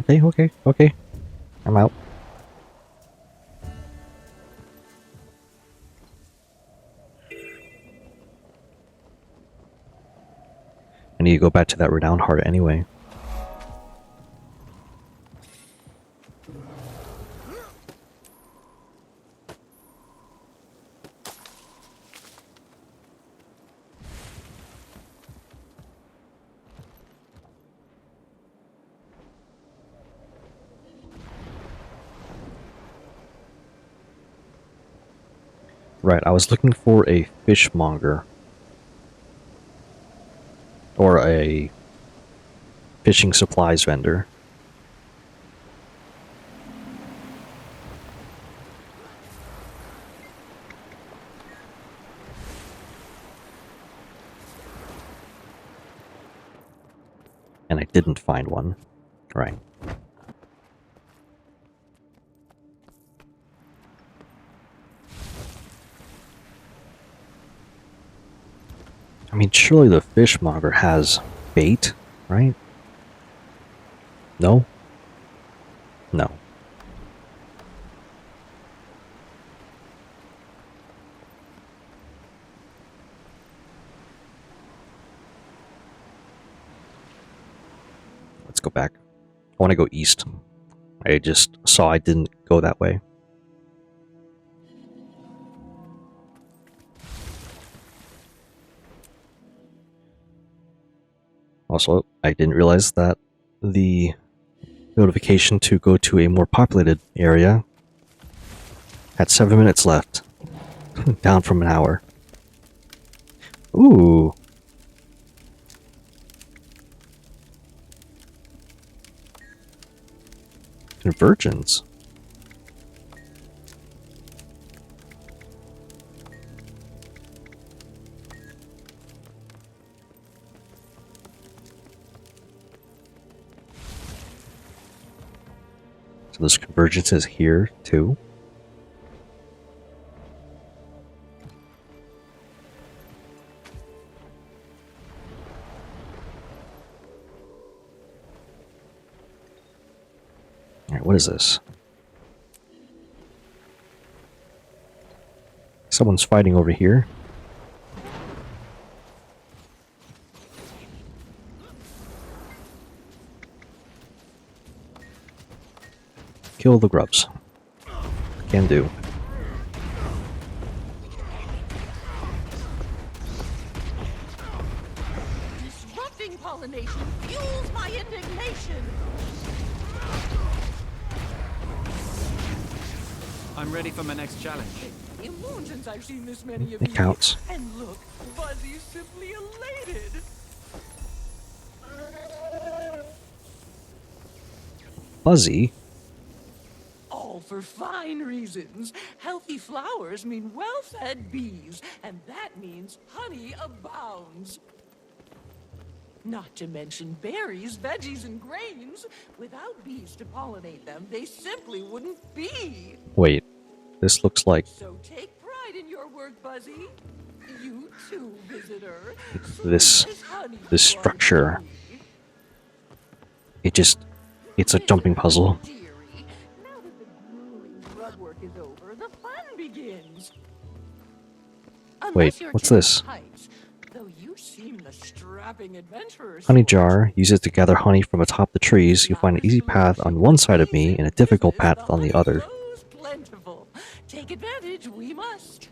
Okay. I'm out. I need to go back to that renowned heart anyway. Right, I was looking for a fishmonger. Or a fishing supplies vendor. And I didn't find one. Right. I mean, surely the fishmonger has bait, right? No? No. Let's go back. I want to go east. I just saw I didn't go that way. Also, I didn't realize that the notification to go to a more populated area had 7 minutes left. Down from an hour. Ooh. Convergence. So this convergence is here too. Alright, what is this? Someone's fighting over here. Kill the grubs. Can do. Disrupting pollination fuels my indignation. I'm ready for my next challenge. In moon since I've seen this many of It you. counts. And look, Buzzy's simply elated. Buzzy? All for fine reasons. Healthy flowers mean well-fed bees, and that means honey abounds. Not to mention berries, veggies, and grains. Without bees to pollinate them, they simply wouldn't be. Wait, this looks like So take pride in your work, Buzzy. You too, visitor. this structure. It's a jumping puzzle. Now that the grueling grub work is over, the fun begins. Wait, Unless you're what's Timothy this? Heights, though you seem the strapping adventurer. Honey jar. Use it to gather honey from atop the trees. You'll find an easy path on one side of me and a difficult path on the other. Plentiful. Take advantage, we must.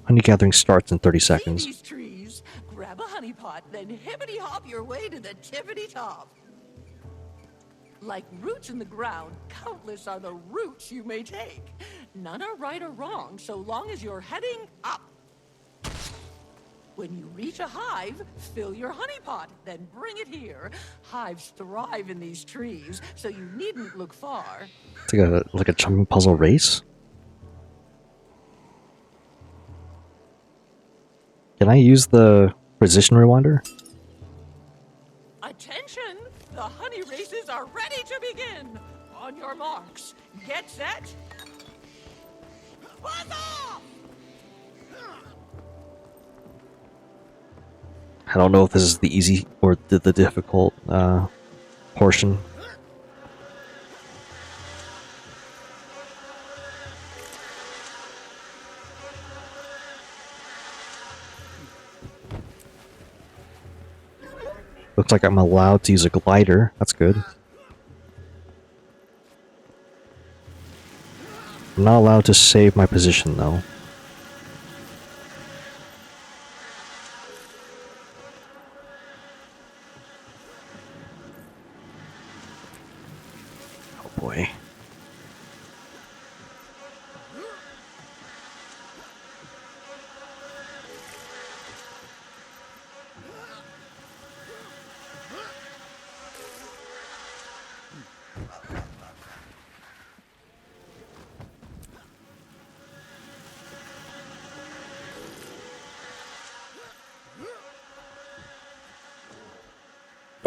Honey gathering starts in 30 See seconds. these trees? Grab a honey pot, then hippity hop your way to the tippity top. Like roots in the ground, countless are the routes you may take. None are right or wrong, so long as you're heading up. When you reach a hive, fill your honey pot, then bring it here. Hives thrive in these trees, so you needn't look far. It's like a jumping puzzle race. Can I use the precision rewinder? Attention! The honey races are ready to begin! On your marks, get set, buzz off! I don't know if this is the easy or the difficult portion. Looks like I'm allowed to use a glider. That's good. I'm not allowed to save my position though. Oh boy.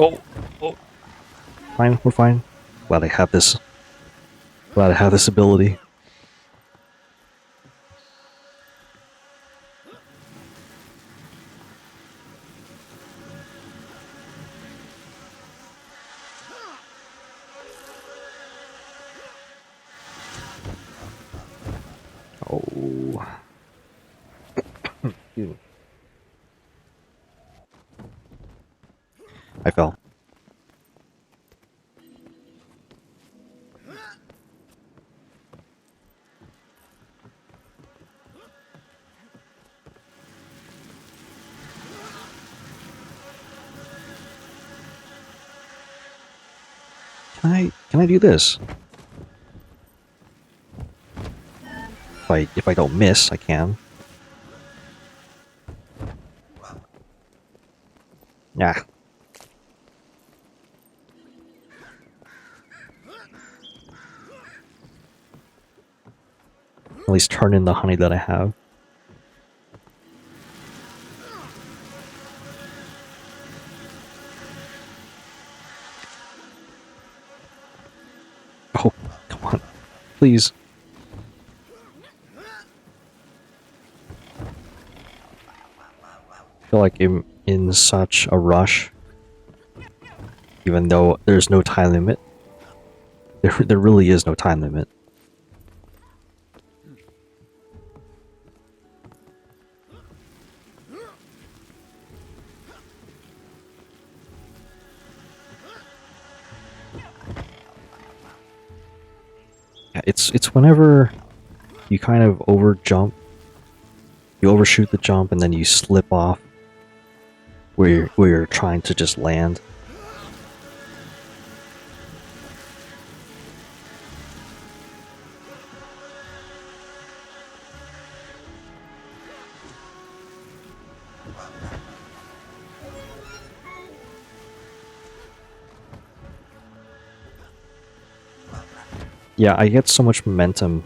Oh. Fine, we're fine. Glad I have this. Glad I have this ability. Oh. Excuse me. I fell. Can I do this? If I don't miss, I can. Yeah. At least turn in the honey that I have. Oh, come on. Please. I feel like I'm in such a rush. Even though there's no time limit. There really is no time limit. Yeah, it's whenever you kind of over jump, you overshoot the jump, and then you slip off where you're trying to just land. Yeah, I get so much momentum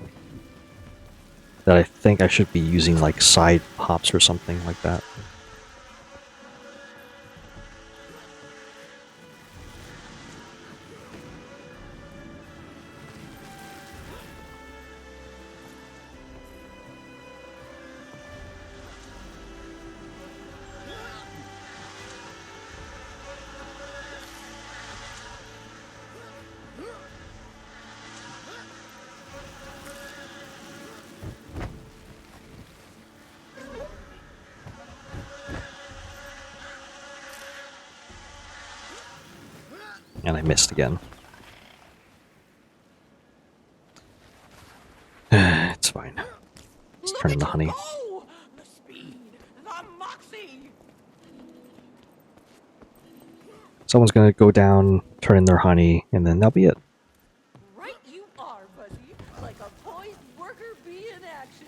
that I think I should be using like side hops or something like that. And I missed again. It's fine. Just turn in the honey. The speed, the moxie. Someone's gonna go down, turn in their honey, and then that'll be it. Right you are, Buzzy, like a poised worker bee in action.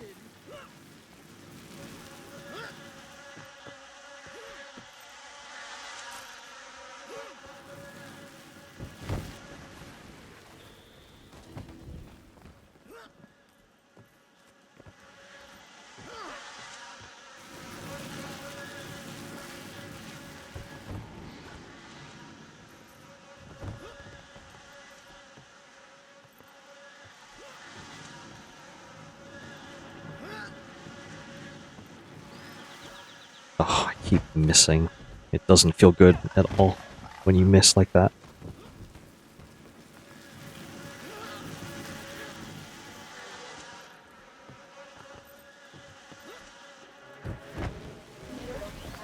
Oh, I keep missing. It doesn't feel good at all when you miss like that.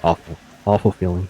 Awful. Awful feeling.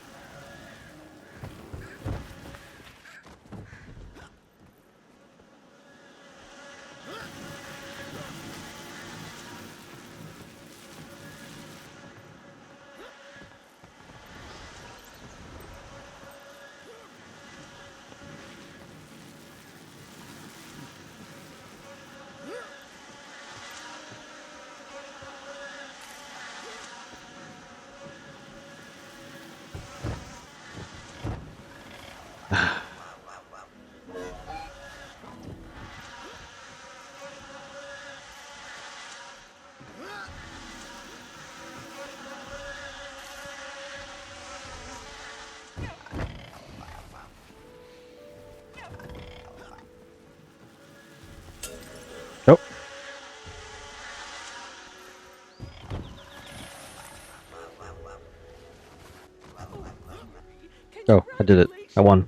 Oh, I did it. I won.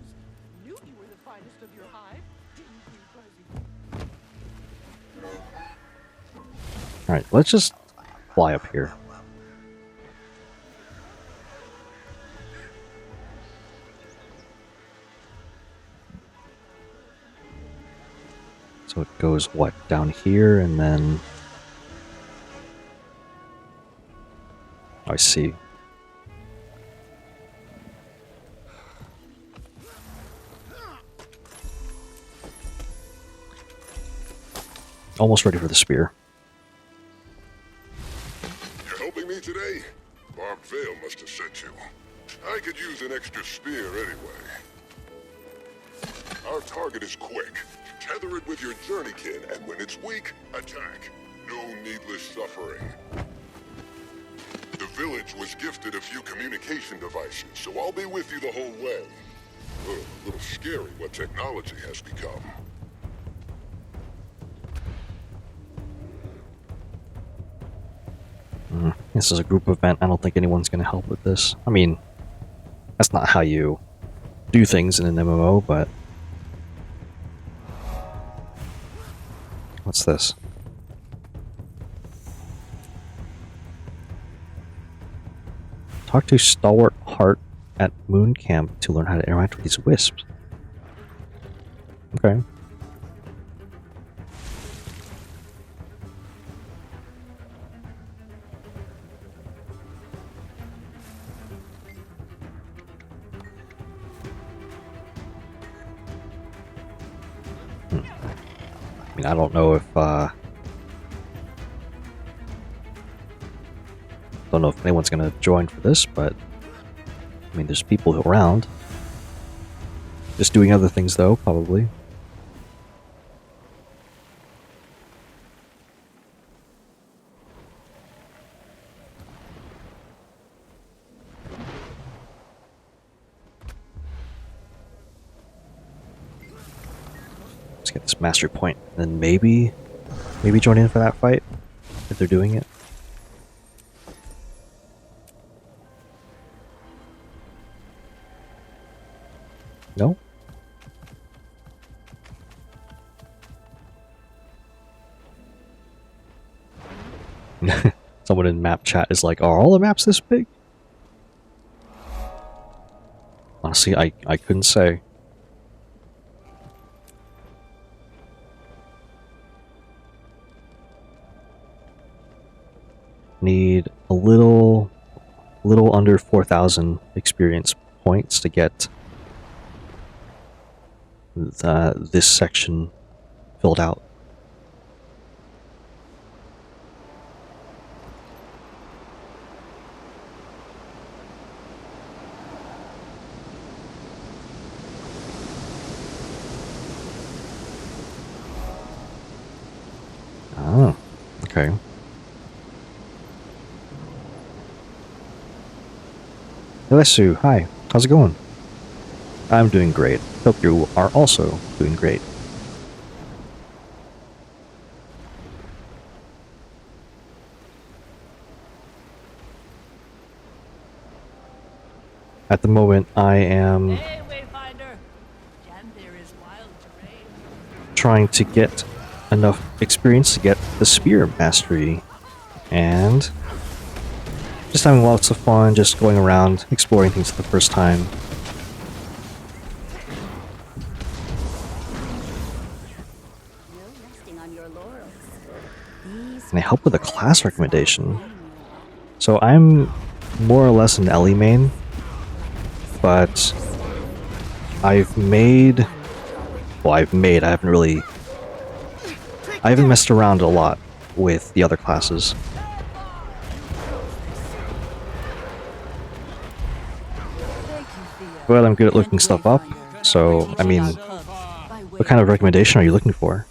Alright, let's just fly up here. So it goes, what, down here, and then... I see. Almost ready for the spear. You're helping me today? Barbed Veil must have sent you. I could use an extra spear anyway. Our target is quick. Tether it with your journeykin, and when it's weak, attack. No needless suffering. The village was gifted a few communication devices, so I'll be with you the whole way. A little scary what technology has become. This is a group event. I don't think anyone's going to help with this. I mean, that's not how you do things in an MMO, but... What's this? Talk to Stalwart Heart at Moon Camp to learn how to interact with these wisps. Okay. I mean, I don't know if anyone's gonna join for this, but I mean, there's people around. Just doing other things, though, probably. Let's get this mastery point, and then maybe join in for that fight if they're doing it. No? Someone in map chat is like, are all the maps this big? Honestly, I couldn't say. Need a little under 4,000 experience points to get this section filled out. Oh, okay. Lesu, hi. How's it going? I'm doing great. Hope you are also doing great. At the moment, I am trying to get enough experience to get the spear mastery, and just having lots of fun, just going around, exploring things for the first time. And I help with a class recommendation. So I'm more or less an Ellie main, but I haven't messed around a lot with the other classes. But I'm good at looking stuff up, so, I mean, what kind of recommendation are you looking for?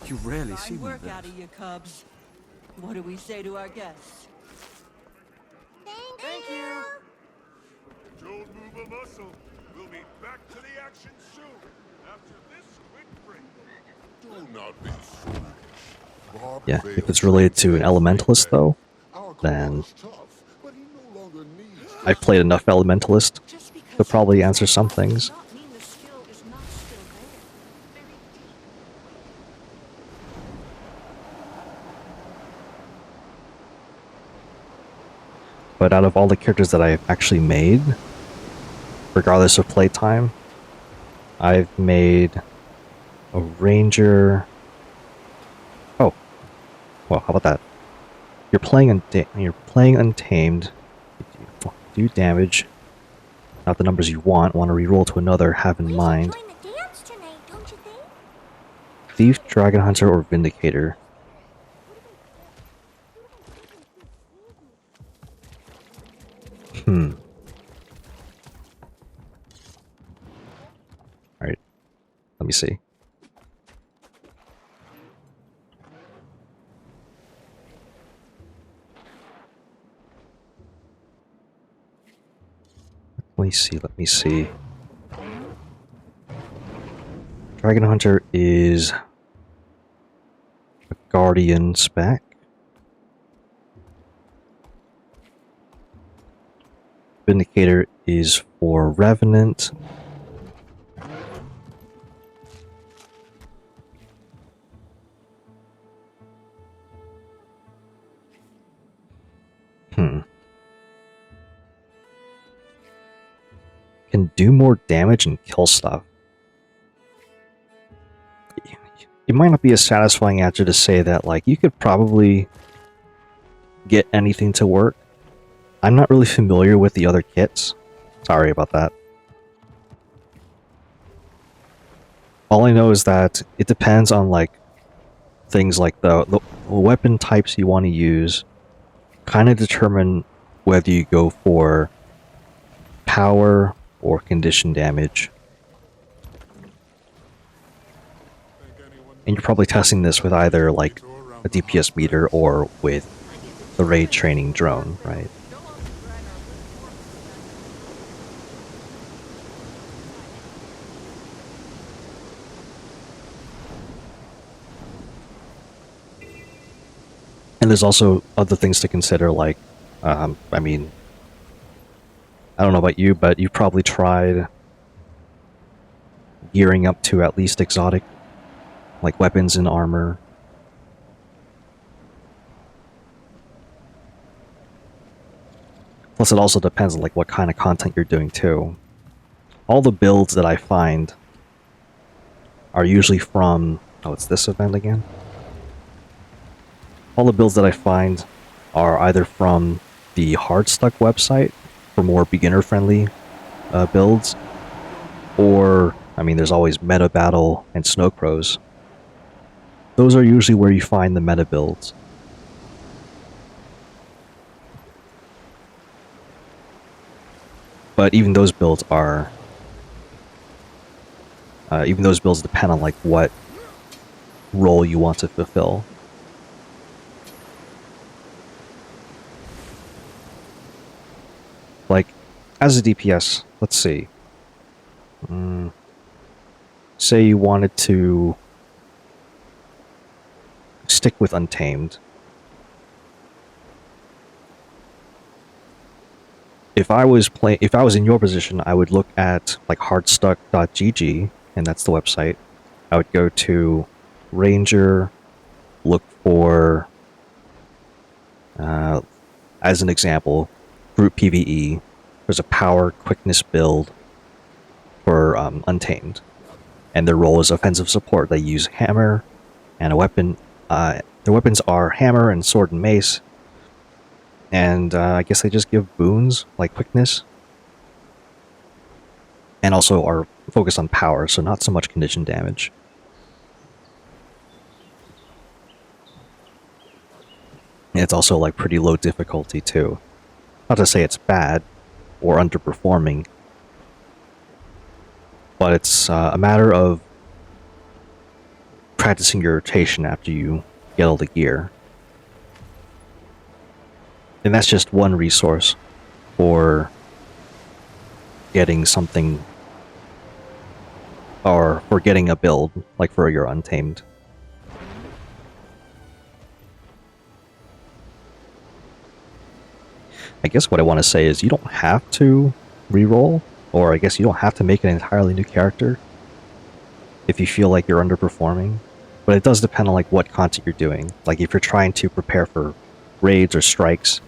You rarely see me Work there. out of you, cubs. What do we say to our guests? Thank you. Don't move a muscle. We'll be back to the action soon. After this quick break. Do not be foolish. Barbed Yeah, Veil if it's related to an elementalist, though, then I've played enough elementalist They'll probably answer some things. But out of all the characters that I've actually made, regardless of playtime, I've made a ranger. Oh, well, how about that? You're playing untamed. Do damage, not the numbers you want to reroll to another. Have in mind. Thief, Dragon Hunter, or Vindicator. Alright. Let me see. Let me see. Dragon Hunter is a Guardian spec. Vindicator is for Revenant. Can do more damage and kill stuff. It might not be a satisfying answer to say that, like, you could probably get anything to work. I'm not really familiar with the other kits. Sorry about that. All I know is that it depends on, like, things like the weapon types you want to use kind of determine whether you go for power or condition damage. And you're probably testing this with either, like, a DPS meter or with the raid training drone, right? And there's also other things to consider, like, I mean, I don't know about you, but you've probably tried gearing up to at least exotic, like, weapons and armor. Plus, it also depends on, like, what kind of content you're doing, too. All the builds that I find are usually from... Oh, it's this event again? All the builds that I find are either from the Hardstuck website for more beginner-friendly builds, or, I mean, there's always Meta Battle and Snow Crows. Those are usually where you find the meta builds. But even those builds are... even those builds depend on, like, what role you want to fulfill. Like, as a DPS, let's see. Say you wanted to stick with Untamed. If I was in your position, I would look at, like, hardstuck.gg, and that's the website. I would go to Ranger, look for, as an example, Group PvE. There's a power quickness build for Untamed, and their role is offensive support. They use hammer and a weapon. Their weapons are hammer and sword and mace, and I guess they just give boons like quickness, and also are focused on power, so not so much condition damage. And it's also, like, pretty low difficulty too. Not to say it's bad or underperforming, but it's a matter of practicing your rotation after you get all the gear. And that's just one resource for getting something, or for getting a build, like for your Untamed. I guess what I want to say is you don't have to reroll or I guess you don't have to make an entirely new character if you feel like you're underperforming, but it does depend on like what content you're doing. Like if you're trying to prepare for raids or strikes,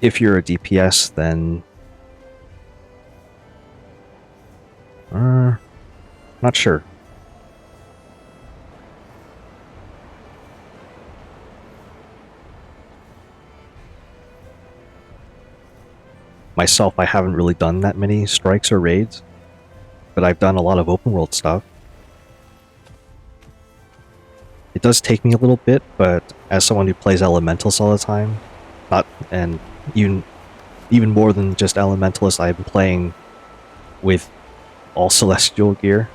if you're a DPS, then not sure. Myself, I haven't really done that many strikes or raids, but I've done a lot of open world stuff. It does take me a little bit, but as someone who plays elementals all the time, and even more than just elementalists, I've been playing with all celestial gear.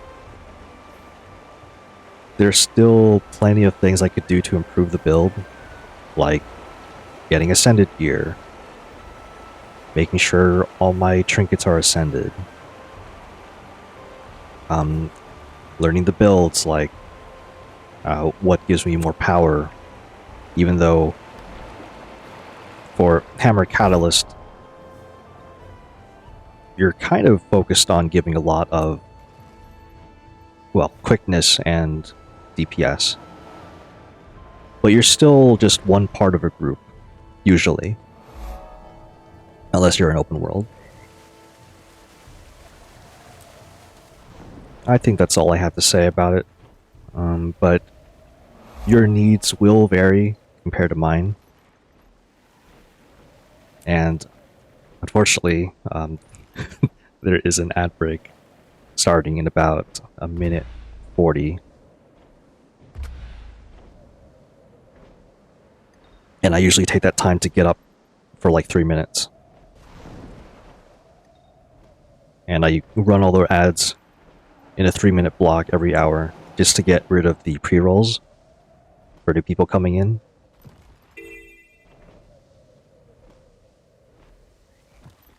There's still plenty of things I could do to improve the build, like getting ascended gear, making sure all my trinkets are ascended, learning the builds, like what gives me more power, even though for Hammer Catalyst, you're kind of focused on giving a lot of, well, quickness and DPS. But you're still just one part of a group, usually. Unless you're an open world. I think that's all I have to say about it. But your needs will vary compared to mine. And unfortunately, there is an ad break starting in about a minute 40. And I usually take that time to get up for like 3 minutes. And I run all the ads in a 3-minute block every hour just to get rid of the pre-rolls for new people coming in.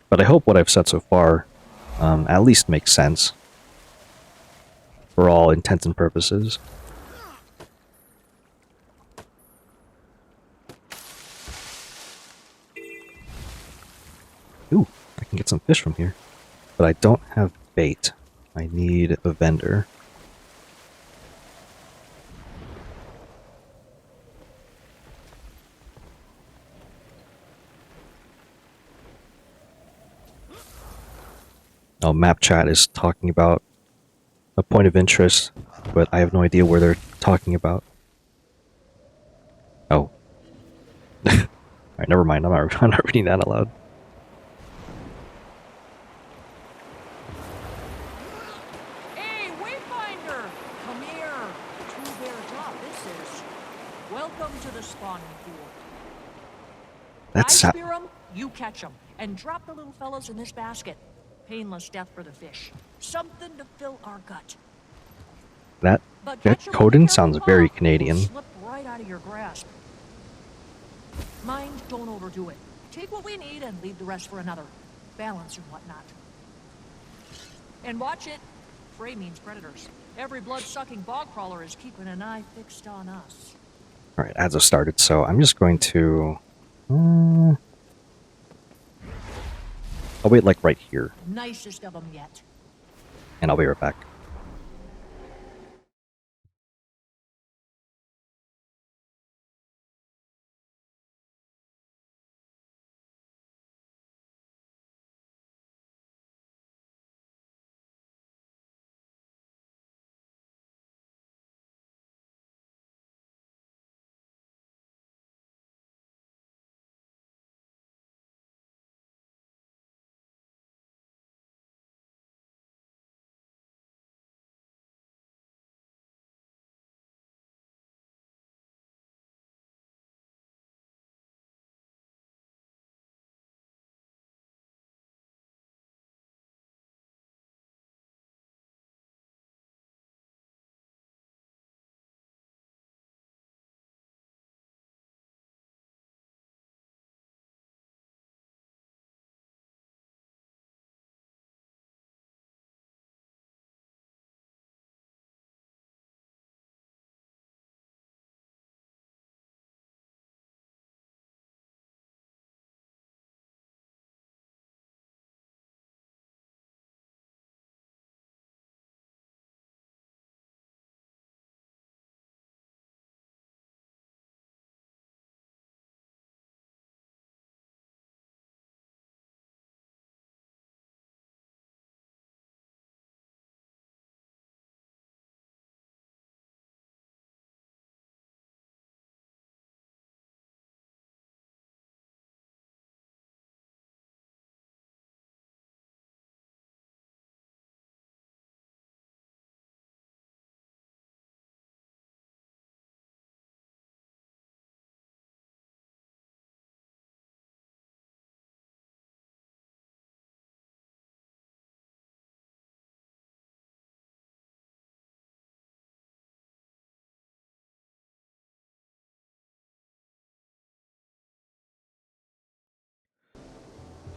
But I hope what I've said so far at least makes sense for all intents and purposes. Ooh, I can get some fish from here. But I don't have bait. I need a vendor. Oh, map chat is talking about a point of interest, but I have no idea where they're talking about. Oh. Alright, never mind. I'm not reading that aloud. Hey, Wayfinder! Come here. Two-bear job this is. Welcome to the spawning pool. That's I spear 'em, you catch 'em, and drop the little fellows in this basket. Painless death for the fish. Something to fill our gut. that Coden sounds very Canadian. Slip right out of your grasp. Mind, don't overdo it. Take what we need and leave the rest for another. Balance and whatnot. And watch it. Prey means predators. Every blood-sucking bog crawler is keeping an eye fixed on us. Alright, ads have started, so I'm just going to... I'll wait like right here. Nicest of them yet. And I'll be right back.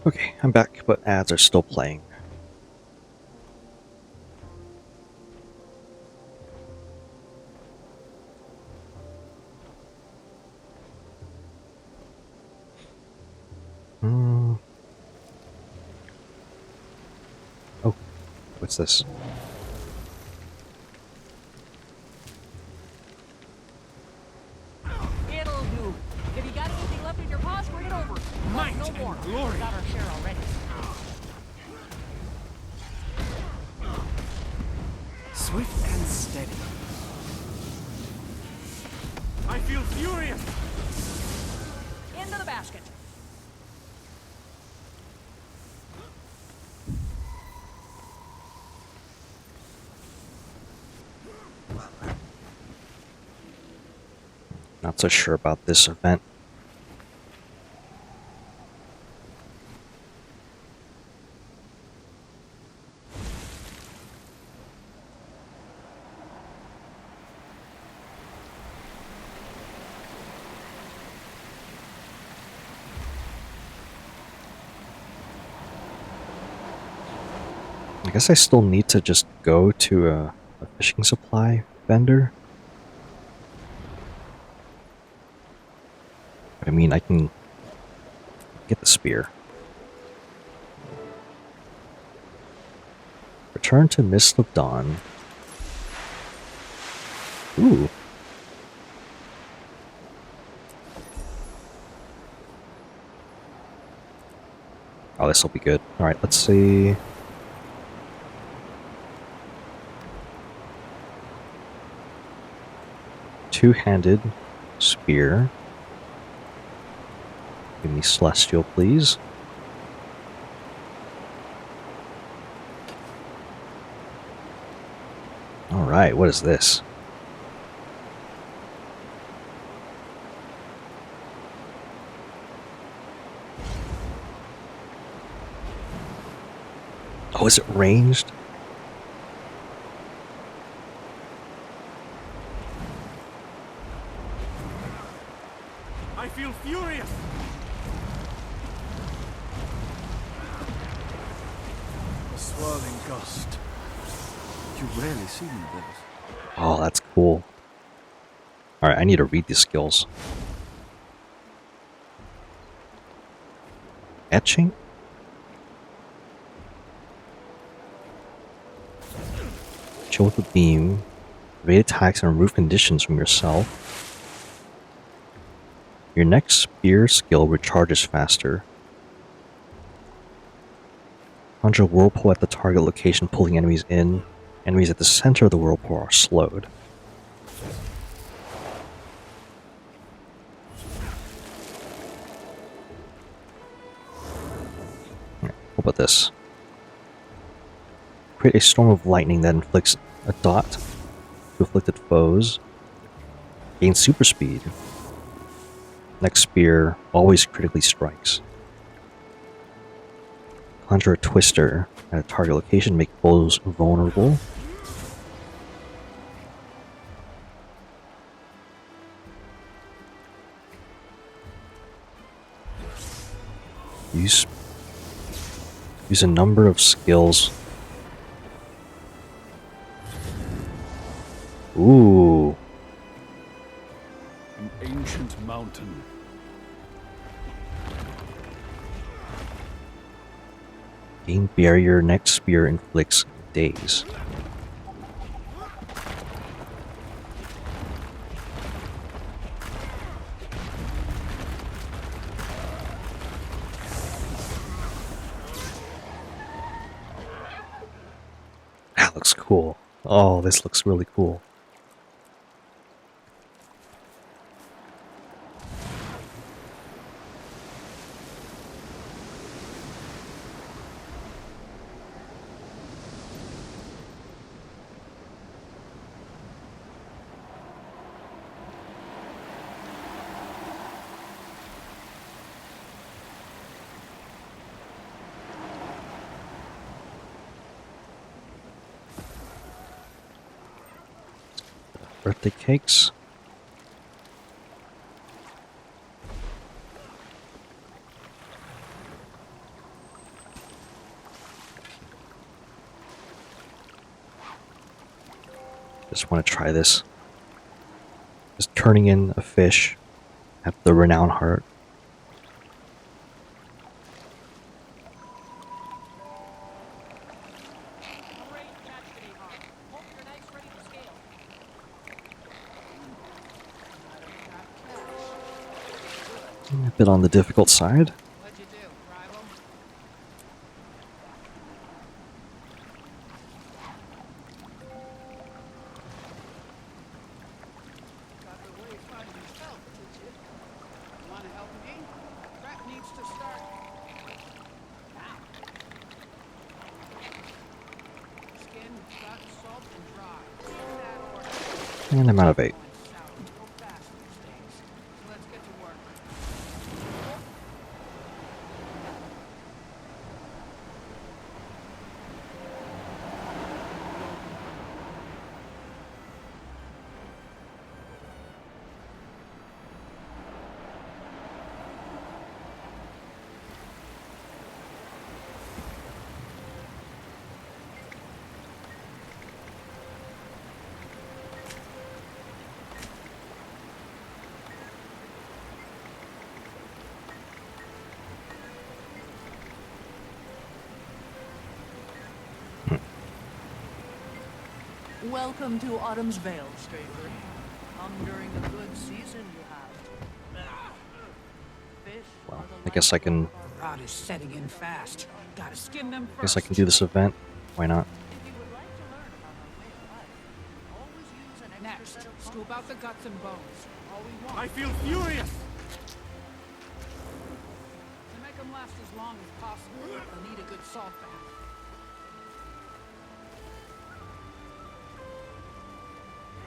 Okay, I'm back, but ads are still playing. Oh, what's this? It'll do. If you got anything left in your paws, bring it over. Might no and more. glory. Got our share already. Swift and steady. I feel furious. Into the basket. Not so sure about this event. I guess I still need to just go to a fishing supply vendor. But I mean, I can get the spear. Return to Mist of Dawn. Ooh. Oh, this will be good. Alright, let's see. Two-handed spear. Give me Celestial, please. Alright, what is this? Oh, is it ranged? I feel furious. A swirling gust. You rarely see them, brothers. Oh, that's cool. Alright, I need to read these skills. Etching? Chill with the beam. Evade attacks and remove conditions from yourself. Your next spear skill recharges faster. Conjure a whirlpool at the target location, pulling enemies in. Enemies at the center of the whirlpool are slowed. What about this? Create a storm of lightning that inflicts a dot to afflicted foes. Gain super speed. Next spear always critically strikes. Conjure a twister at a target location, make foes vulnerable. Use a number of skills. Ooh. An ancient mountain. Gain barrier, next spear inflicts daze. That looks cool. Oh, this looks really cool. Birthday cakes. Just want to try this. Just turning in a fish at the renown heart. A bit on the difficult side. And I'm out of 8. Welcome to Autumn's Vale, stranger. Come during a good season, you have. Fish. Well, I guess I can. Rod is setting in fast. Gotta skin them I guess first. I can do this event. Why not? Next, scoop out the guts and bones. All we want. I feel furious. To make them last as long as possible, they'll need a good salt bath.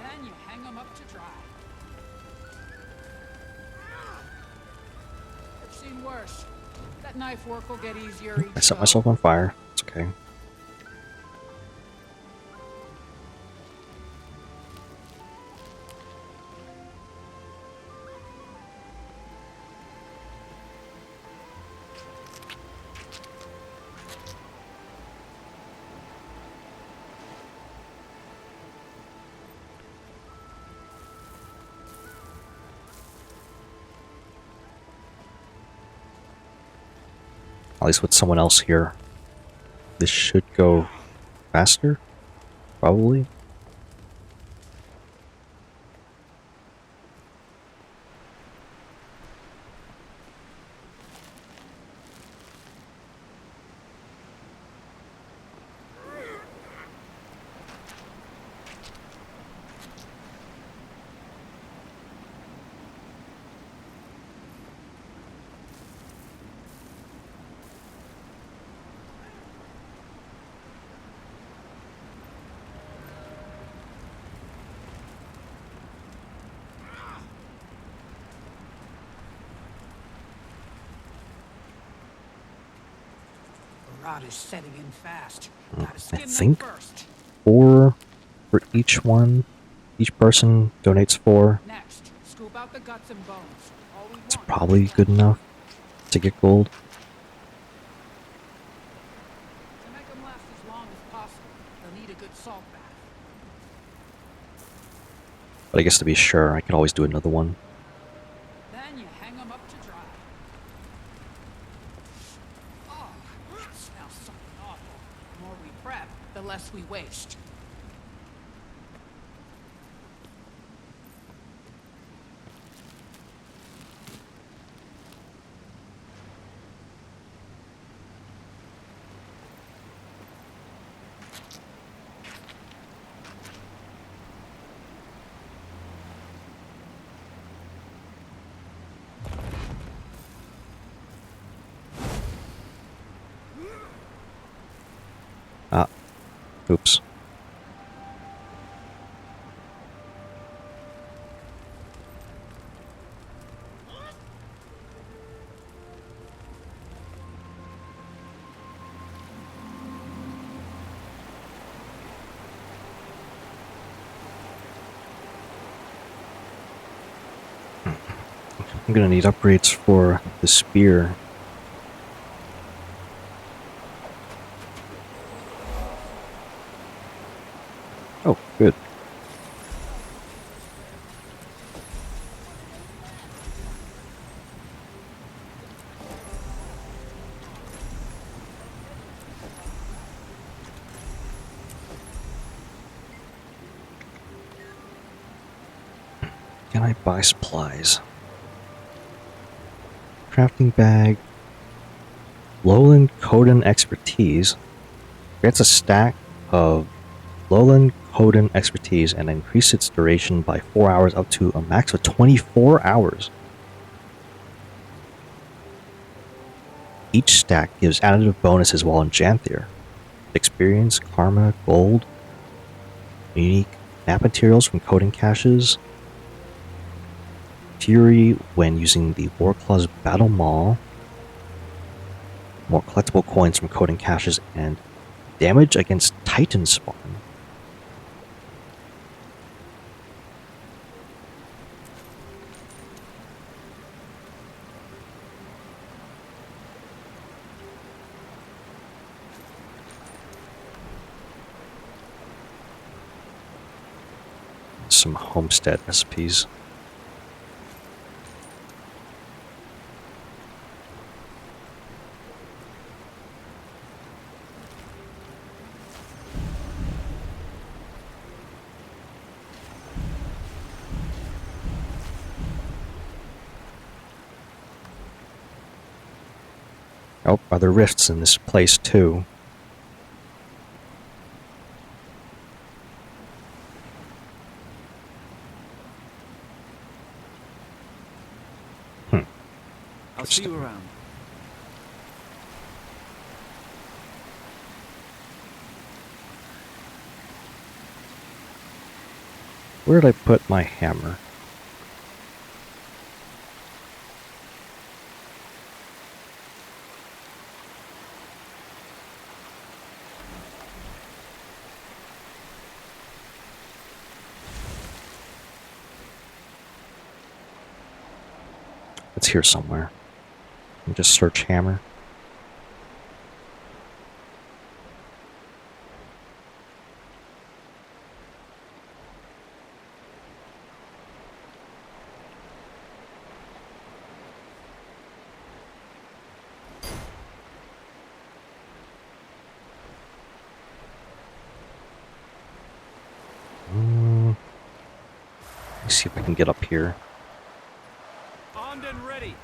Then you hang them up to dry. I've seen worse. That knife work will get easier I each set go. myself on fire. It's okay. At least with someone else here, this should go faster, probably. Rod is setting in fast. I think 4 for each one. Each person donates 4. Next, scoop out the guts and bones. All we It's want. probably good enough to get gold. To make them last as long as possible, they'll need a good salt bath. But I guess to be sure, I could always do another one. Then you hang them up to dry. Oh, that smells something awful. The more we prep, the less we waste. Ah. Oops. I'm gonna need upgrades for the spear. Oh, good. Can I buy supplies? Crafting bag. Lowland Coden expertise. Gets a stack of Lowland Coden expertise and increase its duration by 4 hours up to a max of 24 hours. Each stack gives additive bonuses while in Janthir. Experience, karma, gold, unique map materials from coding caches, fury when using the Warclaw's Battle Maul, more collectible coins from coding caches, and damage against Titan spawn. Some homestead recipes. Oh, are there rifts in this place too? I'll see you around. Where did I put my hammer? It's here somewhere. And just search hammer. Let's see if I can get up here. Armed and ready.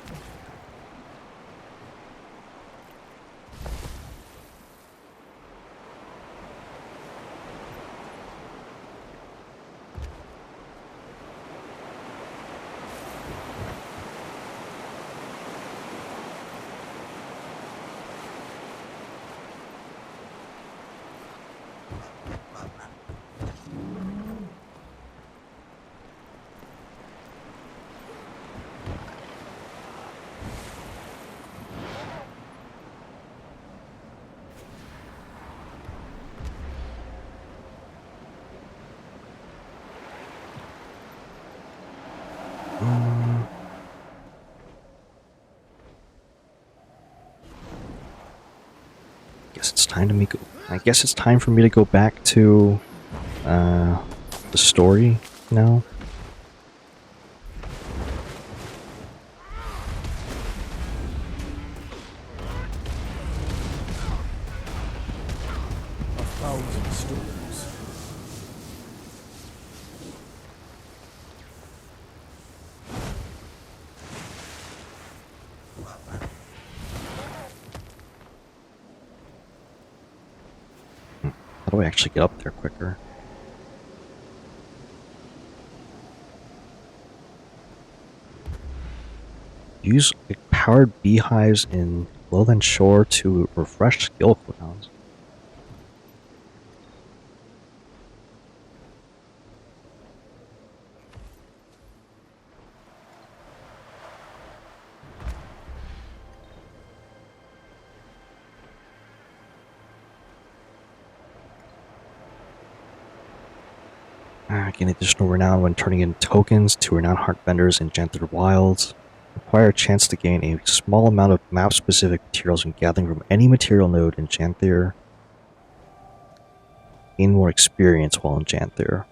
I guess it's time for me to go back to the story now. How do I actually get up there quicker? Use powered beehives in Lowland Shore to refresh skill cooldowns. Gain additional renown when turning in tokens to renown heart vendors in Janthir Wilds. Acquire a chance to gain a small amount of map-specific materials when gathering from any material node in Janthir. Gain more experience while in Janthir.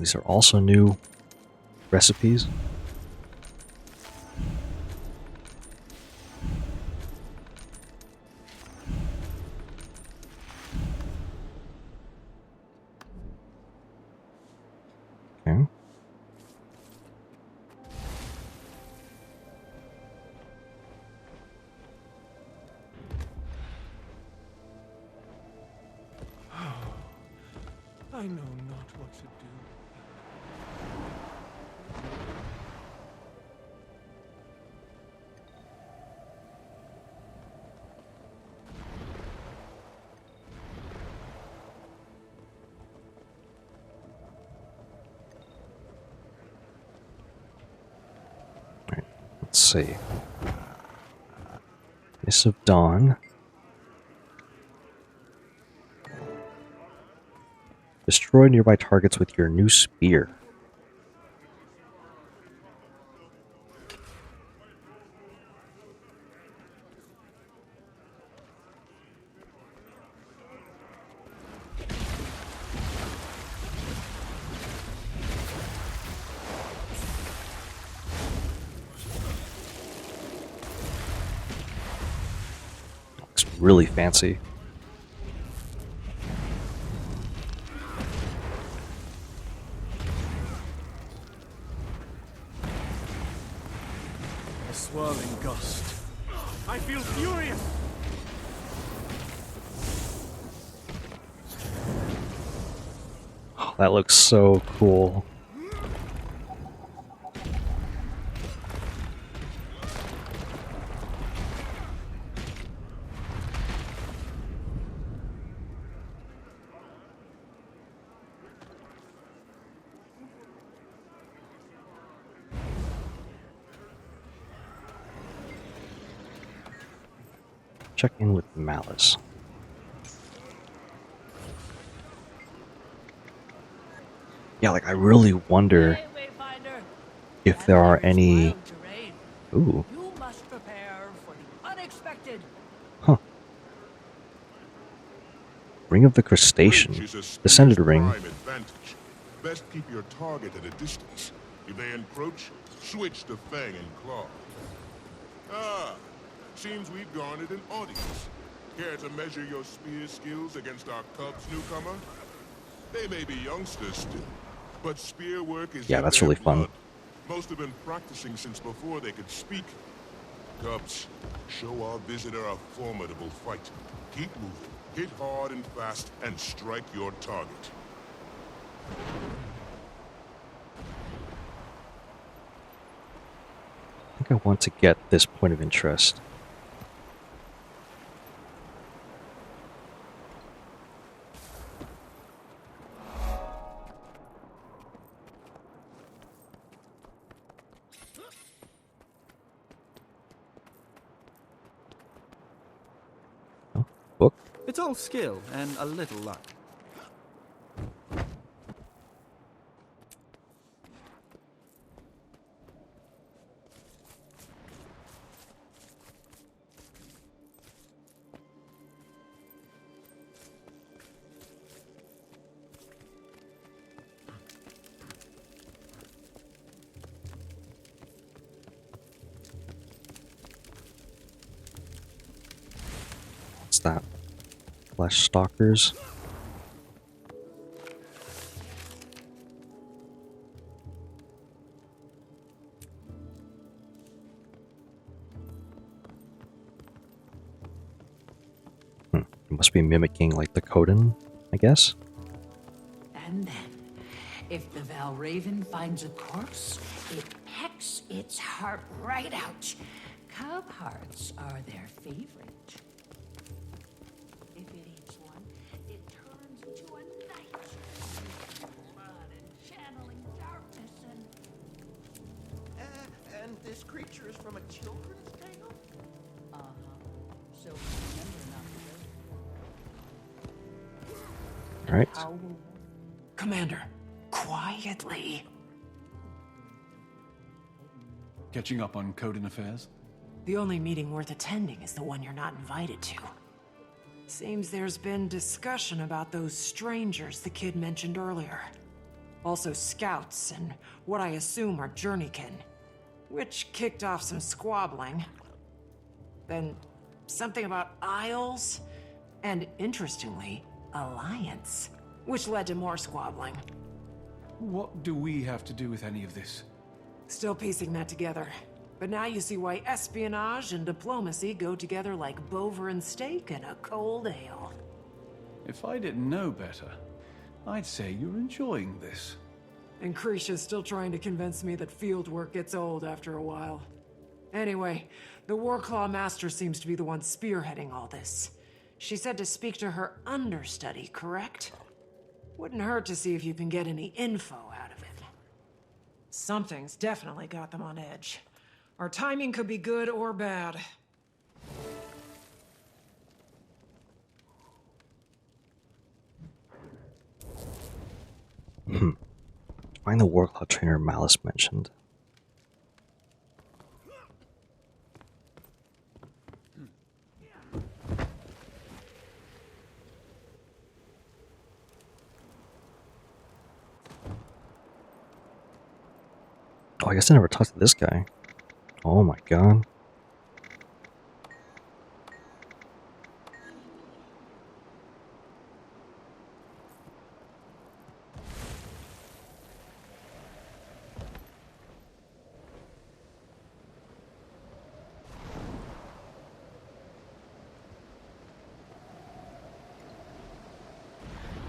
These are also new recipes. Okay. I know not what to do. Alright, let's see. Miss of Dawn. Destroy nearby targets with your new spear. Looks really fancy. A swirling gust. I feel furious! Oh, that looks so cool. Check in with Malice. Yeah, like I really wonder if there are any. Ooh. You must prepare for the unexpected. Huh. Ring of the Crustacean. Descended ring. Prime advantage. Best keep your target at a distance. If they encroach, switch to Fang and Claw. Ah, seems we've garnered an audience. Care to measure your spear skills against our Cubs newcomer? They may be youngsters still, but spear work is Yeah, in that's their really fun. blood. Most have been practicing since before they could speak. Cubs, show our visitor a formidable fight. Keep moving, hit hard and fast, and strike your target. I think I want to get this point of interest. Oh, book. It's all skill and a little luck. What's that? Flesh stalkers. It must be mimicking like the Coden, I guess. And then, if the Valraven finds a corpse, it pecks its heart right out. Cub hearts are their favorite. If it eats one, it turns into a knight. Blood and channeling darkness and... And this creature is from a children's tale? Uh-huh. So remember not to All right. Commander, quietly. Catching up on Coden affairs? The only meeting worth attending is the one you're not invited to. Seems there's been discussion about those strangers the kid mentioned earlier. Also scouts and what I assume are journeykin, which kicked off some squabbling. Then something about aisles, and interestingly, alliance, which led to more squabbling. What do we have to do with any of this? Still piecing that together. But now you see why espionage and diplomacy go together like Bover and steak and a cold ale. If I didn't know better, I'd say you're enjoying this. And Krisha's still trying to convince me that field work gets old after a while. Anyway, the Warclaw Master seems to be the one spearheading all this. She said to speak to her understudy, correct? Wouldn't hurt to see if you can get any info out of it. Something's definitely got them on edge. Our timing could be good or bad. Find the Warclaw trainer Malice mentioned. Oh, I guess I never talked to this guy. Oh my god.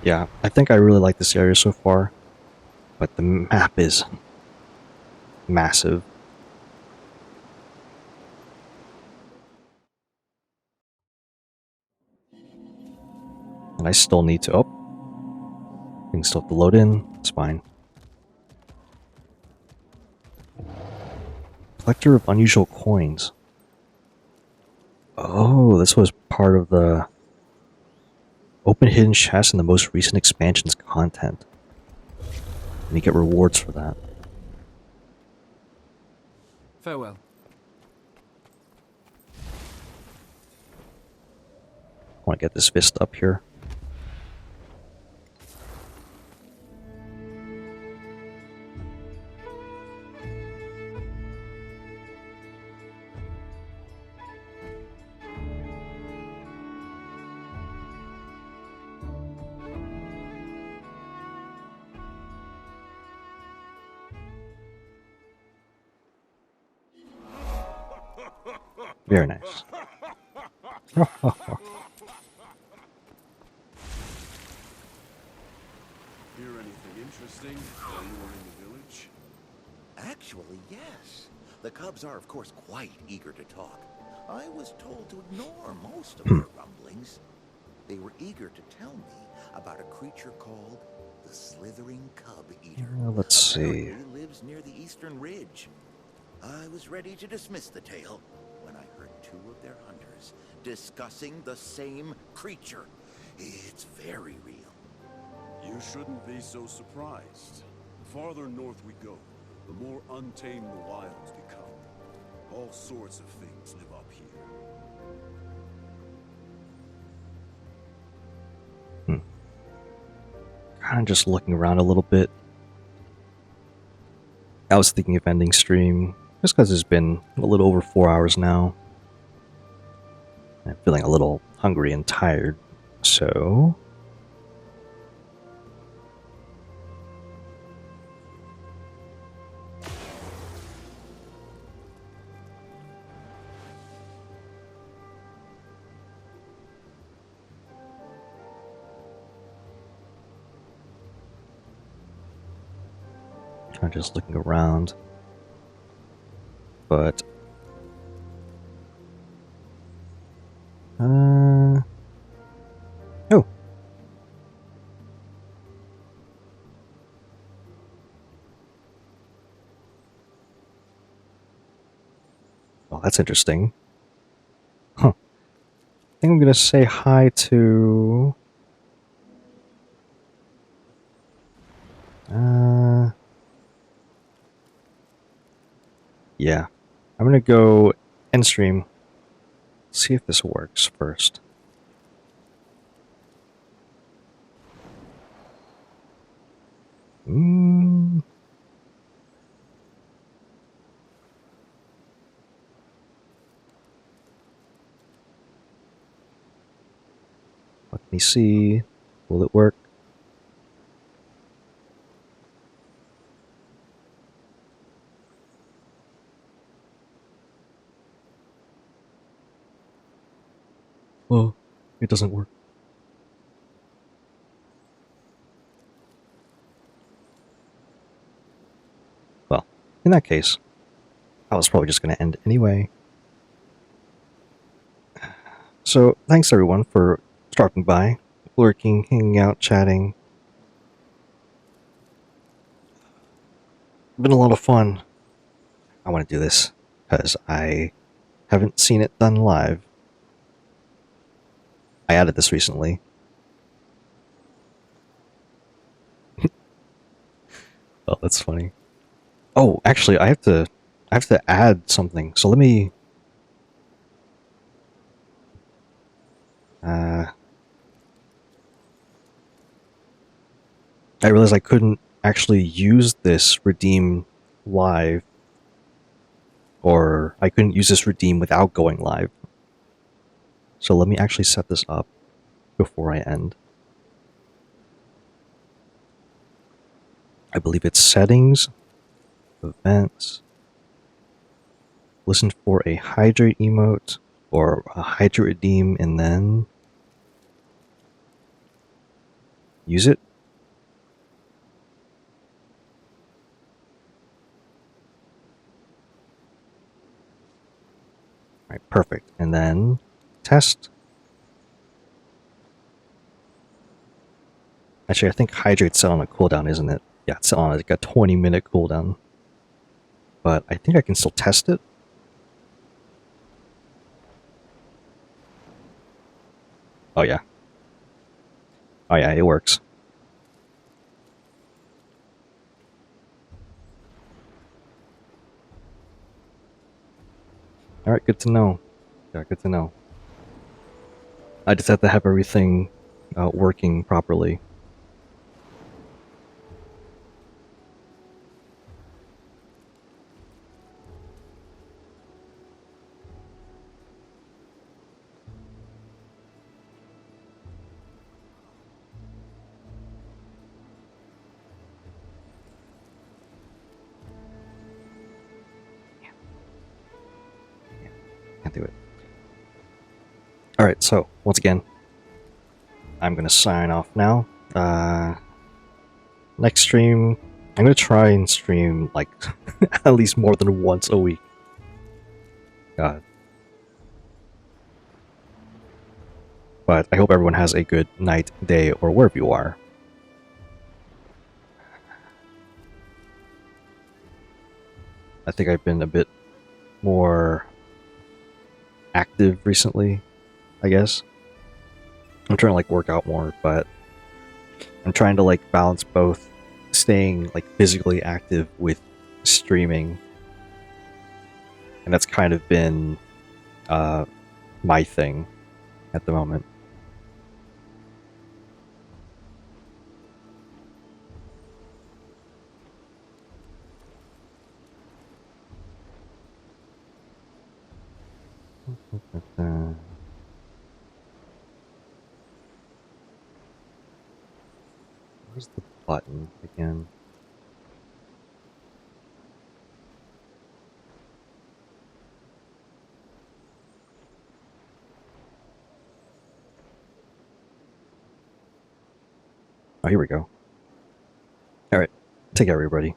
Yeah, I think I really like this area so far, but the map is massive. And I still need to... Oh. Things still have to load in. It's fine. Collector of unusual coins. Oh, this was part of the open hidden chests in the most recent expansion's content. And you get rewards for that. Farewell. I want to get this fist up here. Very nice. Hear anything interesting while you were in the village? Actually, yes. The cubs are, of course, quite eager to talk. I was told to ignore most of their rumblings. They were eager to tell me about a creature called the Slithering Cub Eater. Let's see. Apparently lives near the Eastern Ridge. I was ready to dismiss the tale when I heard two of their hunters discussing the same creature. It's very real. You shouldn't be so surprised. The farther north we go, the more untamed the wilds become. All sorts of things live up here. Kind of just looking around a little bit. I was thinking of ending stream just because it's been a little over 4 hours now. I'm feeling a little hungry and tired, so... I'm just looking around, but oh, well, that's interesting. Huh? I think I'm gonna say hi to yeah, I'm gonna go end stream. See if this works first. Let me see. Will it work? Well, it doesn't work. Well, in that case, I was probably just going to end anyway. So, thanks everyone for stopping by, lurking, hanging out, chatting. Been a lot of fun. I want to do this because I haven't seen it done live. I added this recently. Oh, that's funny. Oh, actually, I have to add something. So let me. I realized I couldn't actually use this redeem live, or I couldn't use this redeem without going live. So let me actually set this up before I end. I believe it's settings, events, listen for a hydrate emote or a hydrate redeem, and then use it. All right, perfect. And then test. Actually, I think hydrate's set on a cooldown, isn't it? Yeah, it's set on like a 20-minute cooldown. But I think I can still test it. Oh yeah. Oh yeah, it works. Alright, good to know. Yeah, good to know. I just have to have everything working properly. Can't do it. Alright, so, once again, I'm going to sign off now. Next stream, I'm going to try and stream, like, at least more than once a week. God. But I hope everyone has a good night, day, or wherever you are. I think I've been a bit more active recently, I guess. I'm trying to like work out more, but I'm trying to like balance both staying like physically active with streaming. And that's kind of been my thing at the moment. Where's the button again? Oh, here we go. Alright, take care everybody.